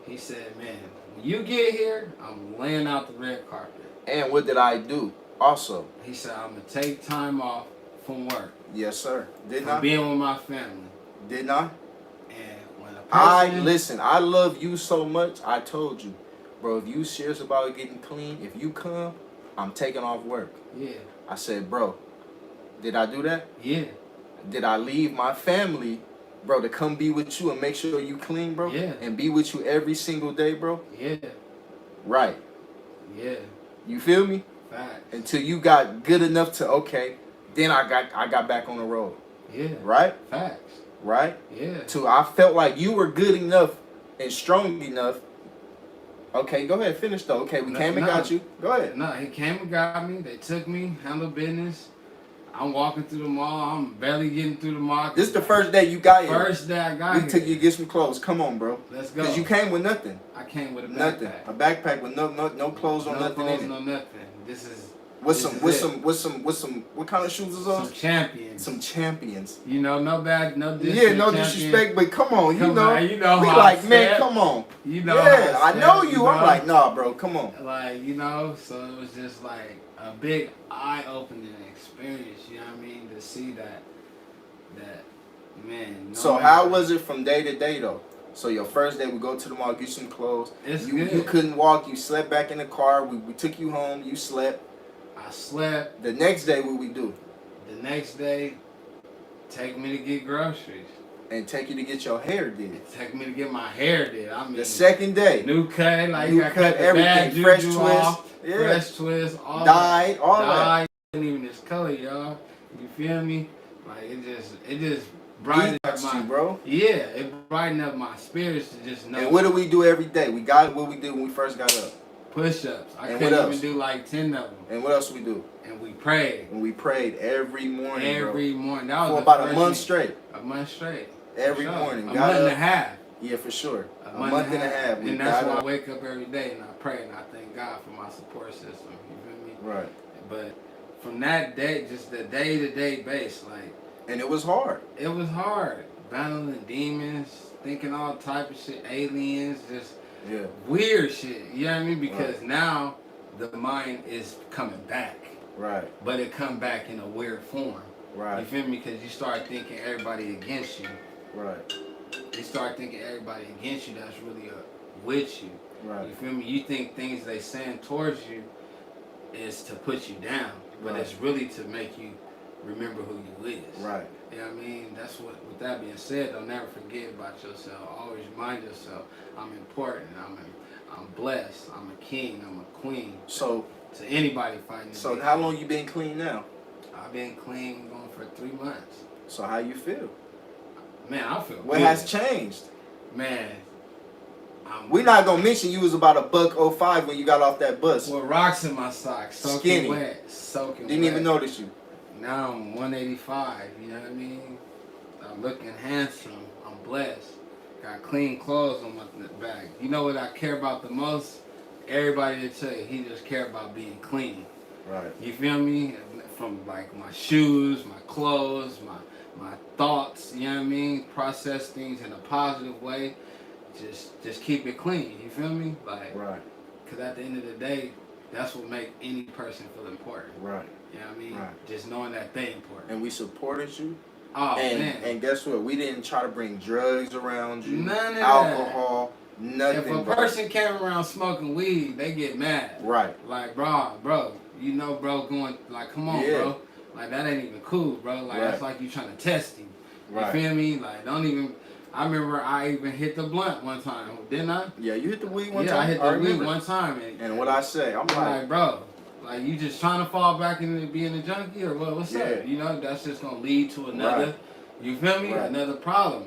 B: He said, man, when you get here, I'm laying out the red carpet.
C: And what did I do also?
B: He said, I'm going to take time off from work.
C: Yes, sir. Didn't I?
B: Being with my family.
C: Didn't I?
B: And when a person...
C: Listen, I love you so much, I told you. Bro, if you serious about getting clean, if you come, I'm taking off work.
B: Yeah.
C: I said, bro, did I do that?
B: Yeah.
C: Did I leave my family, bro, to come be with you and make sure you clean, bro?
B: Yeah.
C: And be with you every single day, bro?
B: Yeah.
C: Right.
B: Yeah.
C: You feel me?
B: Facts.
C: Until you got good enough to, okay, then I got back on the road.
B: Yeah.
C: Right?
B: Facts.
C: Right?
B: Yeah.
C: Till I felt like you were good enough and strong enough. Okay, go ahead, finish though. Okay, we came and got you. Go ahead.
B: No, he came and got me. They took me, handled business. I'm walking through the mall. I'm barely getting through the mall.
C: This is the first day you got here.
B: First day I got here.
C: We took you to get some clothes. Come on, bro.
B: Let's go.
C: Because you came with nothing.
B: I came with a backpack.
C: Nothing. A backpack with no clothes or nothing
B: clothes,
C: in it.
B: no nothing. This is
C: what kind of shoes is those?
B: Some champions.
C: Some champions.
B: You know, no disrespect.
C: Yeah, no disrespect, but come on, you know
B: we
C: like, man, come on.
B: You know,
C: yeah, I know you. I'm like, nah, bro, come on.
B: Like, you know, so it was just like a big eye-opening experience. You know what I mean? To see that man.
C: So how was it from day to day though? So your first day, we go to the mall, get some clothes.
B: It's
C: good. You couldn't walk. You slept back in the car. We took you home. You slept.
B: I slept.
C: The next day, what we do?
B: The next day, take me to get groceries.
C: And take you to get your hair did.
B: Take me to get my hair did. I mean,
C: the second day,
B: new cut, like
C: new cut, everything, fresh twist,
B: fresh twist, all
C: dyed, all
B: that. Wasn't even this color, y'all. You feel me? Like it just brightened up my,
C: bro.
B: Yeah, it brightened up my spirits to just know.
C: And what do we do every day? We got what we did when we first got up.
B: Push-ups. I
C: and
B: couldn't even do like 10 of them.
C: And what else we do?
B: And we prayed.
C: And we prayed every morning.
B: Every morning. That was
C: for about a month straight.
B: A month straight.
C: Every morning.
B: A month and a half.
C: Yeah, for sure.
B: A month and a half. And that's why I wake up every day and I pray and I thank God for my support system. You feel me?
C: Right.
B: But from that day, just the day-to-day base, like.
C: And it was hard.
B: It was hard. Battling demons, thinking all type of shit, aliens, just weird shit. You know what I mean? Because now the mind is coming back.
C: Right.
B: But it come back in a weird form.
C: Right.
B: You feel me? Because you start thinking everybody against you.
C: Right.
B: You start thinking everybody against you that's really with you.
C: Right.
B: You feel me? You think things they saying towards you is to put you down, but
C: Right.
B: it's really to make you remember who you is.
C: Right.
B: You know what I mean? That's what. With that being said, don't never forget about yourself. Always remind yourself, I'm important. I'm blessed. I'm a king. I'm a queen.
C: So
B: to anybody fighting.
C: So how long you been clean now?
B: I've been clean going for 3 months.
C: So how you feel?
B: Man, I feel
C: what
B: good.
C: has changed?
B: Man,
C: we're not gonna mention you was about $105 when you got off that bus.
B: With rocks in my socks, soaking
C: Skinny.
B: wet, soaking
C: Didn't
B: wet.
C: even notice you.
B: Now I'm 185. You know what I mean? I'm looking handsome. I'm blessed. Got clean clothes on my back. You know what I care about the most? Everybody to tell you, he just care about being clean.
C: Right.
B: You feel me? From like my shoes, my clothes, my thoughts. You know what I mean? Process things in a positive way. Just keep it clean. You feel me? Like,
C: right.
B: Because at the end of the day, that's what make any person feel important.
C: Right.
B: You know what I mean?
C: Right.
B: Just knowing that they important.
C: And we supported you.
B: Oh, man.
C: And guess what? We didn't try to bring drugs around you.
B: None of
C: alcohol,
B: that.
C: nothing.
B: If a person came around smoking weed, they get mad.
C: Right.
B: Like, bro, you know, bro, going, like, come on, bro. Like, that ain't even cool, bro. Like, that's like you trying to test him. You feel me? Like, don't even... I remember I even hit the blunt one time, didn't I?
C: Yeah, you hit the weed one time?
B: Yeah, I hit the weed one time.
C: And what I say, I'm like,
B: bro, like you just trying to fall back into being a junkie or what? What's up? You know, that's just going to lead to another, you feel me? Another problem.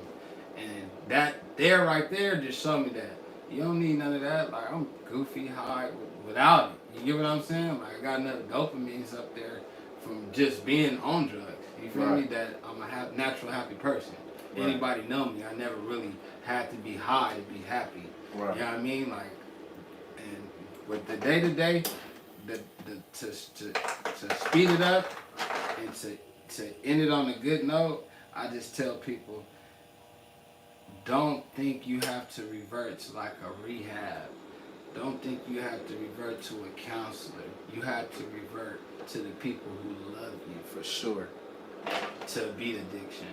B: And that there right there just showed me that you don't need none of that. Like, I'm goofy, high, without it. You get what I'm saying? Like, I got another dopamines up there from just being on drugs. You feel me? That I'm a natural happy person. Anybody know me, I never really had to be high to be happy.
C: Right.
B: You know what I mean? Like, and with the day-to-day, to speed it up and to end it on a good note, I just tell people, don't think you have to revert to like a rehab. Don't think you have to revert to a counselor. You have to revert to the people who love you.
C: For sure.
B: To beat addiction.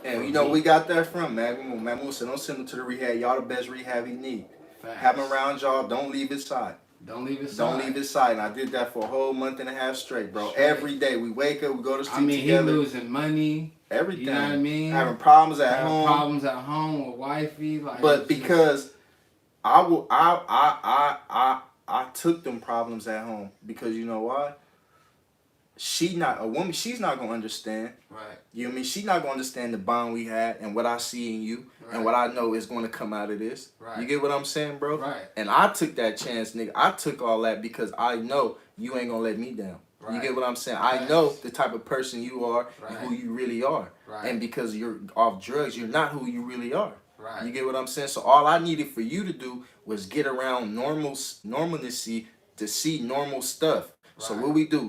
C: And you know, we got that from Mamu said, don't send him to the rehab. Y'all the best rehab he need.
B: Facts.
C: Have him around y'all. Don't leave his side.
B: Don't leave his
C: side. And I did that for a whole month and a half straight, bro. Every day we wake up, we go to sleep together.
B: He losing money.
C: Everything.
B: You know what I mean?
C: Having problems at home.
B: Problems at home with wifey. Like,
C: but because I took them problems at home because you know why? She's not gonna understand.
B: Right.
C: You know what I mean? She's not gonna understand the bond we had and what I see in you and what I know is gonna come out of this.
B: Right.
C: You get what I'm saying, bro?
B: Right.
C: And I took that chance, nigga. I took all that because I know you ain't gonna let me down. Right. You get what I'm saying? I know the type of person you are and who you really are. Right. And because you're off drugs, you're not who you really are. Right. You get what I'm saying? So all I needed for you to do was get around normalcy to see normal stuff. Right. So what we do,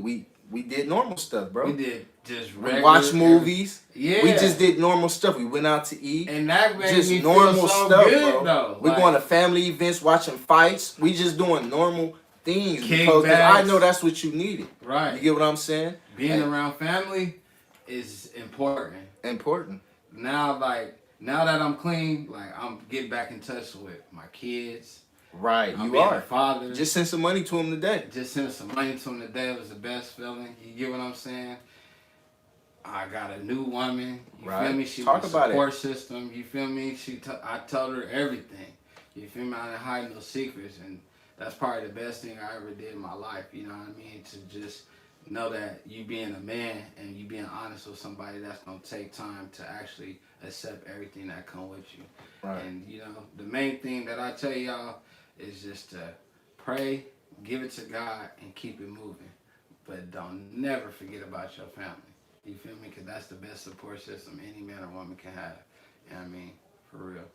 C: we did normal stuff, bro.
B: We did just regular.
C: We watched movies.
B: Yeah.
C: We just did normal stuff. We went out to eat.
B: And that made
C: just
B: me
C: normal
B: feel so
C: stuff,
B: good,
C: bro.
B: though.
C: We're going to family events, watching fights. We just doing normal things because I know that's what you needed.
B: Right.
C: You get what I'm saying?
B: Being around family is important.
C: Important.
B: Now that I'm clean, like I'm getting back in touch with my kids.
C: Right,
B: you are. Father.
C: Just send some money to him today.
B: Just send some money to him today. It was the best feeling. You get what I'm saying? I got a new woman. You feel me? She was a support system. You feel me? I told her everything. You feel me? I didn't hide no secrets, and that's probably the best thing I ever did in my life. You know what I mean? To just know that you being a man and you being honest with somebody, that's gonna take time to actually accept everything that come with you. Right. And you know, the main thing that I tell y'all is just to pray, give it to God, and keep it moving. But don't never forget about your family. You feel me? Because that's the best support system any man or woman can have. You know what I mean? For real.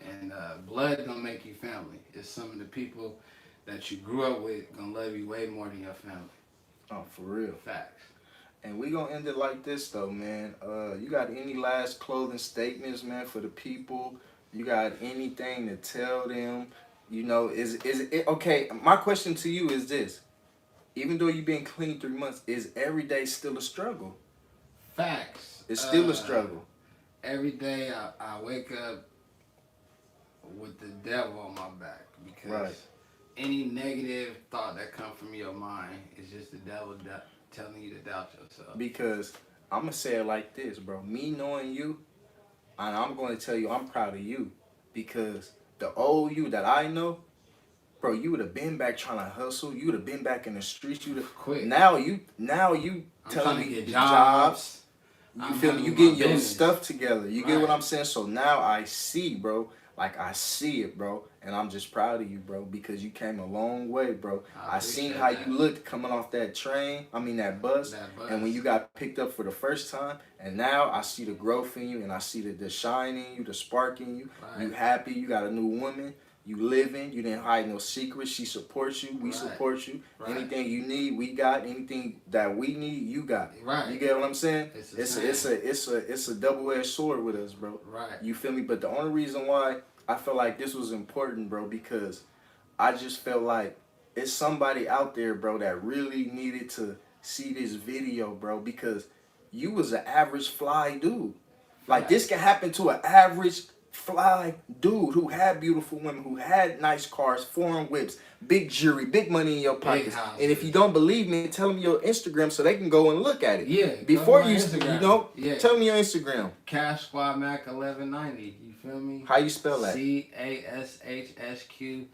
B: And blood gonna make you family. It's some of the people that you grew up with gonna love you way more than your family.
C: Oh, for real.
B: Facts.
C: And we gonna end it like this though, man. You got any last closing statements, man, for the people? You got anything to tell them? You know, is it okay? My question to you is this: even though you've been clean 3 months, is every day still a struggle?
B: Facts.
C: It's still a struggle.
B: every day I wake up with the devil on my back because any negative thought that comes from your mind is just the devil telling you to doubt yourself.
C: Because I'm gonna say it like this, bro. Me knowing you, and I'm going to tell you, I'm proud of you because the old you that I know, bro, you would have been back trying to hustle. You would have been back in the streets. You
B: Quick.
C: Now you
B: I'm
C: telling
B: trying to
C: me
B: get jobs.
C: You feel me? You getting your stuff together. You get what I'm saying? So now I see, bro. Like I see it, bro. And I'm just proud of you, bro, because you came a long way, bro. I seen how you looked coming off that that bus. And when you got picked up for the first time, and now I see the growth in you, and I see the shine in you, the spark in you. Right. You happy, you got a new woman. You living, you didn't hide no secrets. She supports you. We support you. Right. Anything you need, we got. Anything that we need, you got. Right. You get what I'm saying? It's a double-edged sword with us, bro. Right. You feel me? But the only reason why I felt like this was important, bro, because I just felt like it's somebody out there, bro, that really needed to see this video, bro, because you was an average fly dude. Like this can happen to an average fly dude who had beautiful women, who had nice cars, foreign whips, big jewelry, big money in your pockets. And if you don't believe me, tell them your Instagram so they can go and look at it. Yeah. Before you, tell me your Instagram.
B: Cash Squad Mac 1190. You feel me?
C: How you spell that?
B: CASHSQUAD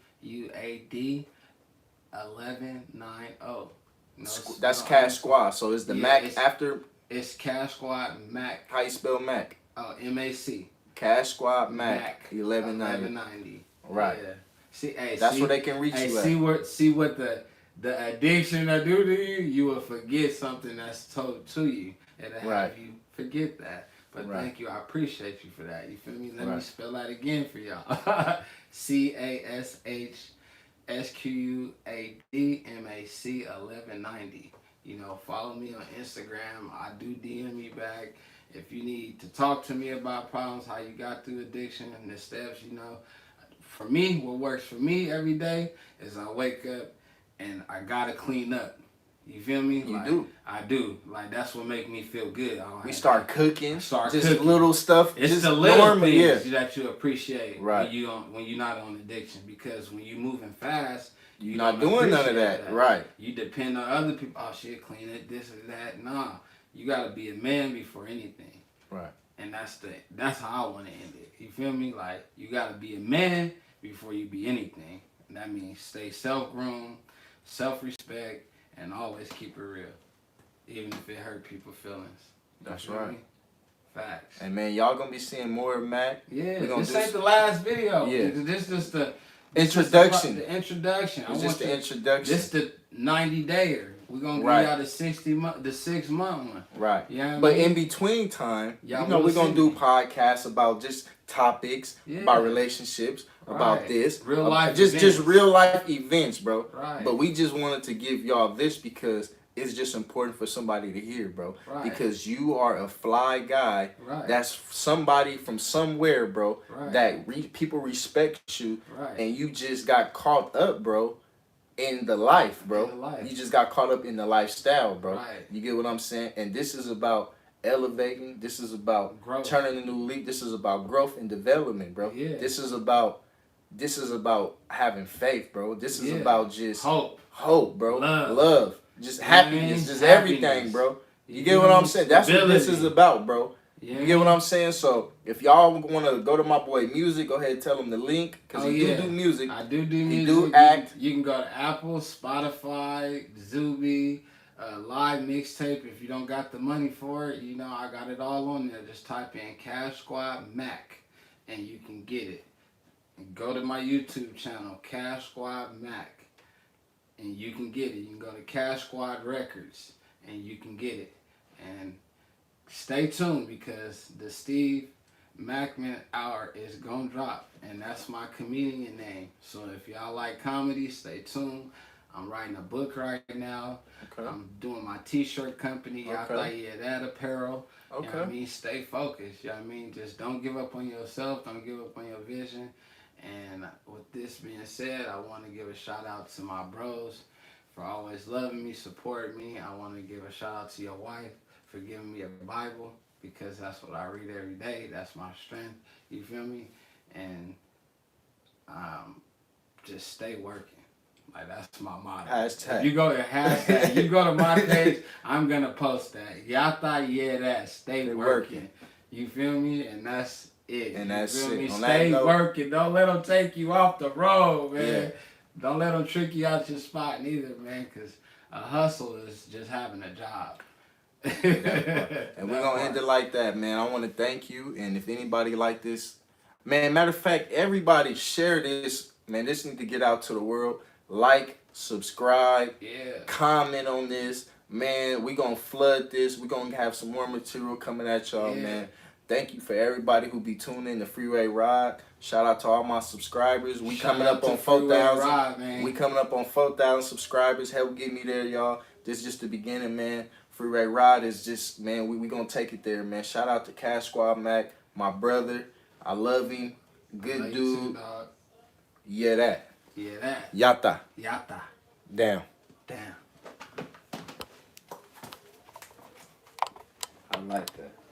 B: 1190.
C: That's Cash Squad. So is the Mac after?
B: It's Cash Squad Mac.
C: How you spell Mac?
B: Oh, MAC.
C: Cash Squad Mac 1190. Right. Yeah. That's where they can reach you at.
B: See what the addiction will do to you. You will forget something that's told to you. It'll have you forget that. But thank you. I appreciate you for that. You feel me? Let me spell that again for y'all. CASHSQUAD MAC 1190. You know, follow me on Instagram. I do DM me back. If you need to talk to me about problems, how you got through addiction and the steps, you know. For me, what works for me every day is I wake up and I gotta clean up. You feel me?
C: You do.
B: I do. Like that's what make me feel good.
C: We start cooking. Little stuff.
B: It's the little things that you appreciate when you're not on addiction. Because when you're moving fast,
C: you're not doing none of that. Right.
B: You depend on other people. Oh shit, clean it, this or that. Nah. You gotta be a man before anything. Right. And that's how I wanna end it. You feel me? Like you gotta be a man before you be anything. And that means stay self-groomed, self-respect, and always keep it real. Even if it hurt people's feelings.
C: That's right.
B: Me? Facts.
C: And man, y'all gonna be seeing more of Mac.
B: Yeah, this ain't the last video.
C: Yeah.
B: This just the
C: introduction.
B: The introduction.
C: It's just the introduction.
B: This the 90-dayer. We're going to give y'all the 6-month one. Right. Yeah.
C: But in between time, we're going to do podcasts about just topics, about relationships, about this.
B: Real life
C: just real life events, bro. Right. But we just wanted to give y'all this because it's just important for somebody to hear, bro. Right. Because you are a fly guy. Right. That's somebody from somewhere, bro, that people respect you. Right. And you just got caught up, bro, in the life, bro. You just got caught up in the lifestyle, bro. Right. You get what I'm saying? And this is about elevating. This is about growth. Turning a new leaf. This is about growth and development, bro. Yeah. This is about having faith, bro. This is about just hope, bro. Love. Just happiness. Just everything, bro. You get what I'm saying? That's what this is about, bro. Yeah. You get what I'm saying? So if y'all want to go to my boy Music, go ahead and tell him the link because he do music.
B: I do music.
C: He do act.
B: You can go to Apple, Spotify, Zuby, Live Mixtape. If you don't got the money for it, you know I got it all on there. Just type in Cash Squad Mac, and you can get it. And go to my YouTube channel, Cash Squad Mac, and you can get it. You can go to Cash Squad Records, and you can get it. And stay tuned because the Steve Macman Hour is gonna drop, and that's my comedian name. So if y'all like comedy, stay tuned. I'm writing a book right now. Okay. I'm doing my t-shirt company. Y'all thought that apparel. Okay. You know what I mean? Stay focused. You know what I mean? Just don't give up on yourself. Don't give up on your vision. And with this being said, I want to give a shout out to my bros for always loving me, supporting me. I want to give a shout out to your wife for giving me a Bible. because that's what I read every day. That's my strength. You feel me? And just stay working. Like, that's my motto.
C: Hashtag.
B: If you go to hashtag, you go to my page, I'm gonna post that. Yata, yeah, that. Stay working. You feel me? And that's it.
C: And that's
B: you feel
C: it.
B: Me?
C: On
B: Stay
C: that note,
B: working. Don't let them take you off the road, man.
C: Yeah.
B: Don't let them trick you out your spot neither, man, because a hustle is just having a job.
C: And we're going to end it like that, man. I want to thank you. And if anybody like this, man, matter of fact, everybody share this. Man, this need to get out to the world. Like, subscribe, comment on this. Man, we're going to flood this. We're going to have some more material coming at y'all, man. Thank you for everybody who be tuning in to Freeway Ride. Shout out to all my subscribers. We coming up on 4,000. We coming up on 4,000 subscribers. Help get me there, y'all. This is just the beginning, man. Freeway Ride is just, man, we gonna take it there, man. Shout out to Cash Squad Mac, my brother. I love him. Good dude.
B: Too, dog.
C: Yeah, that.
B: Yeah, that.
C: Yata.
B: Yata.
C: Down.
B: Damn.
C: I like that.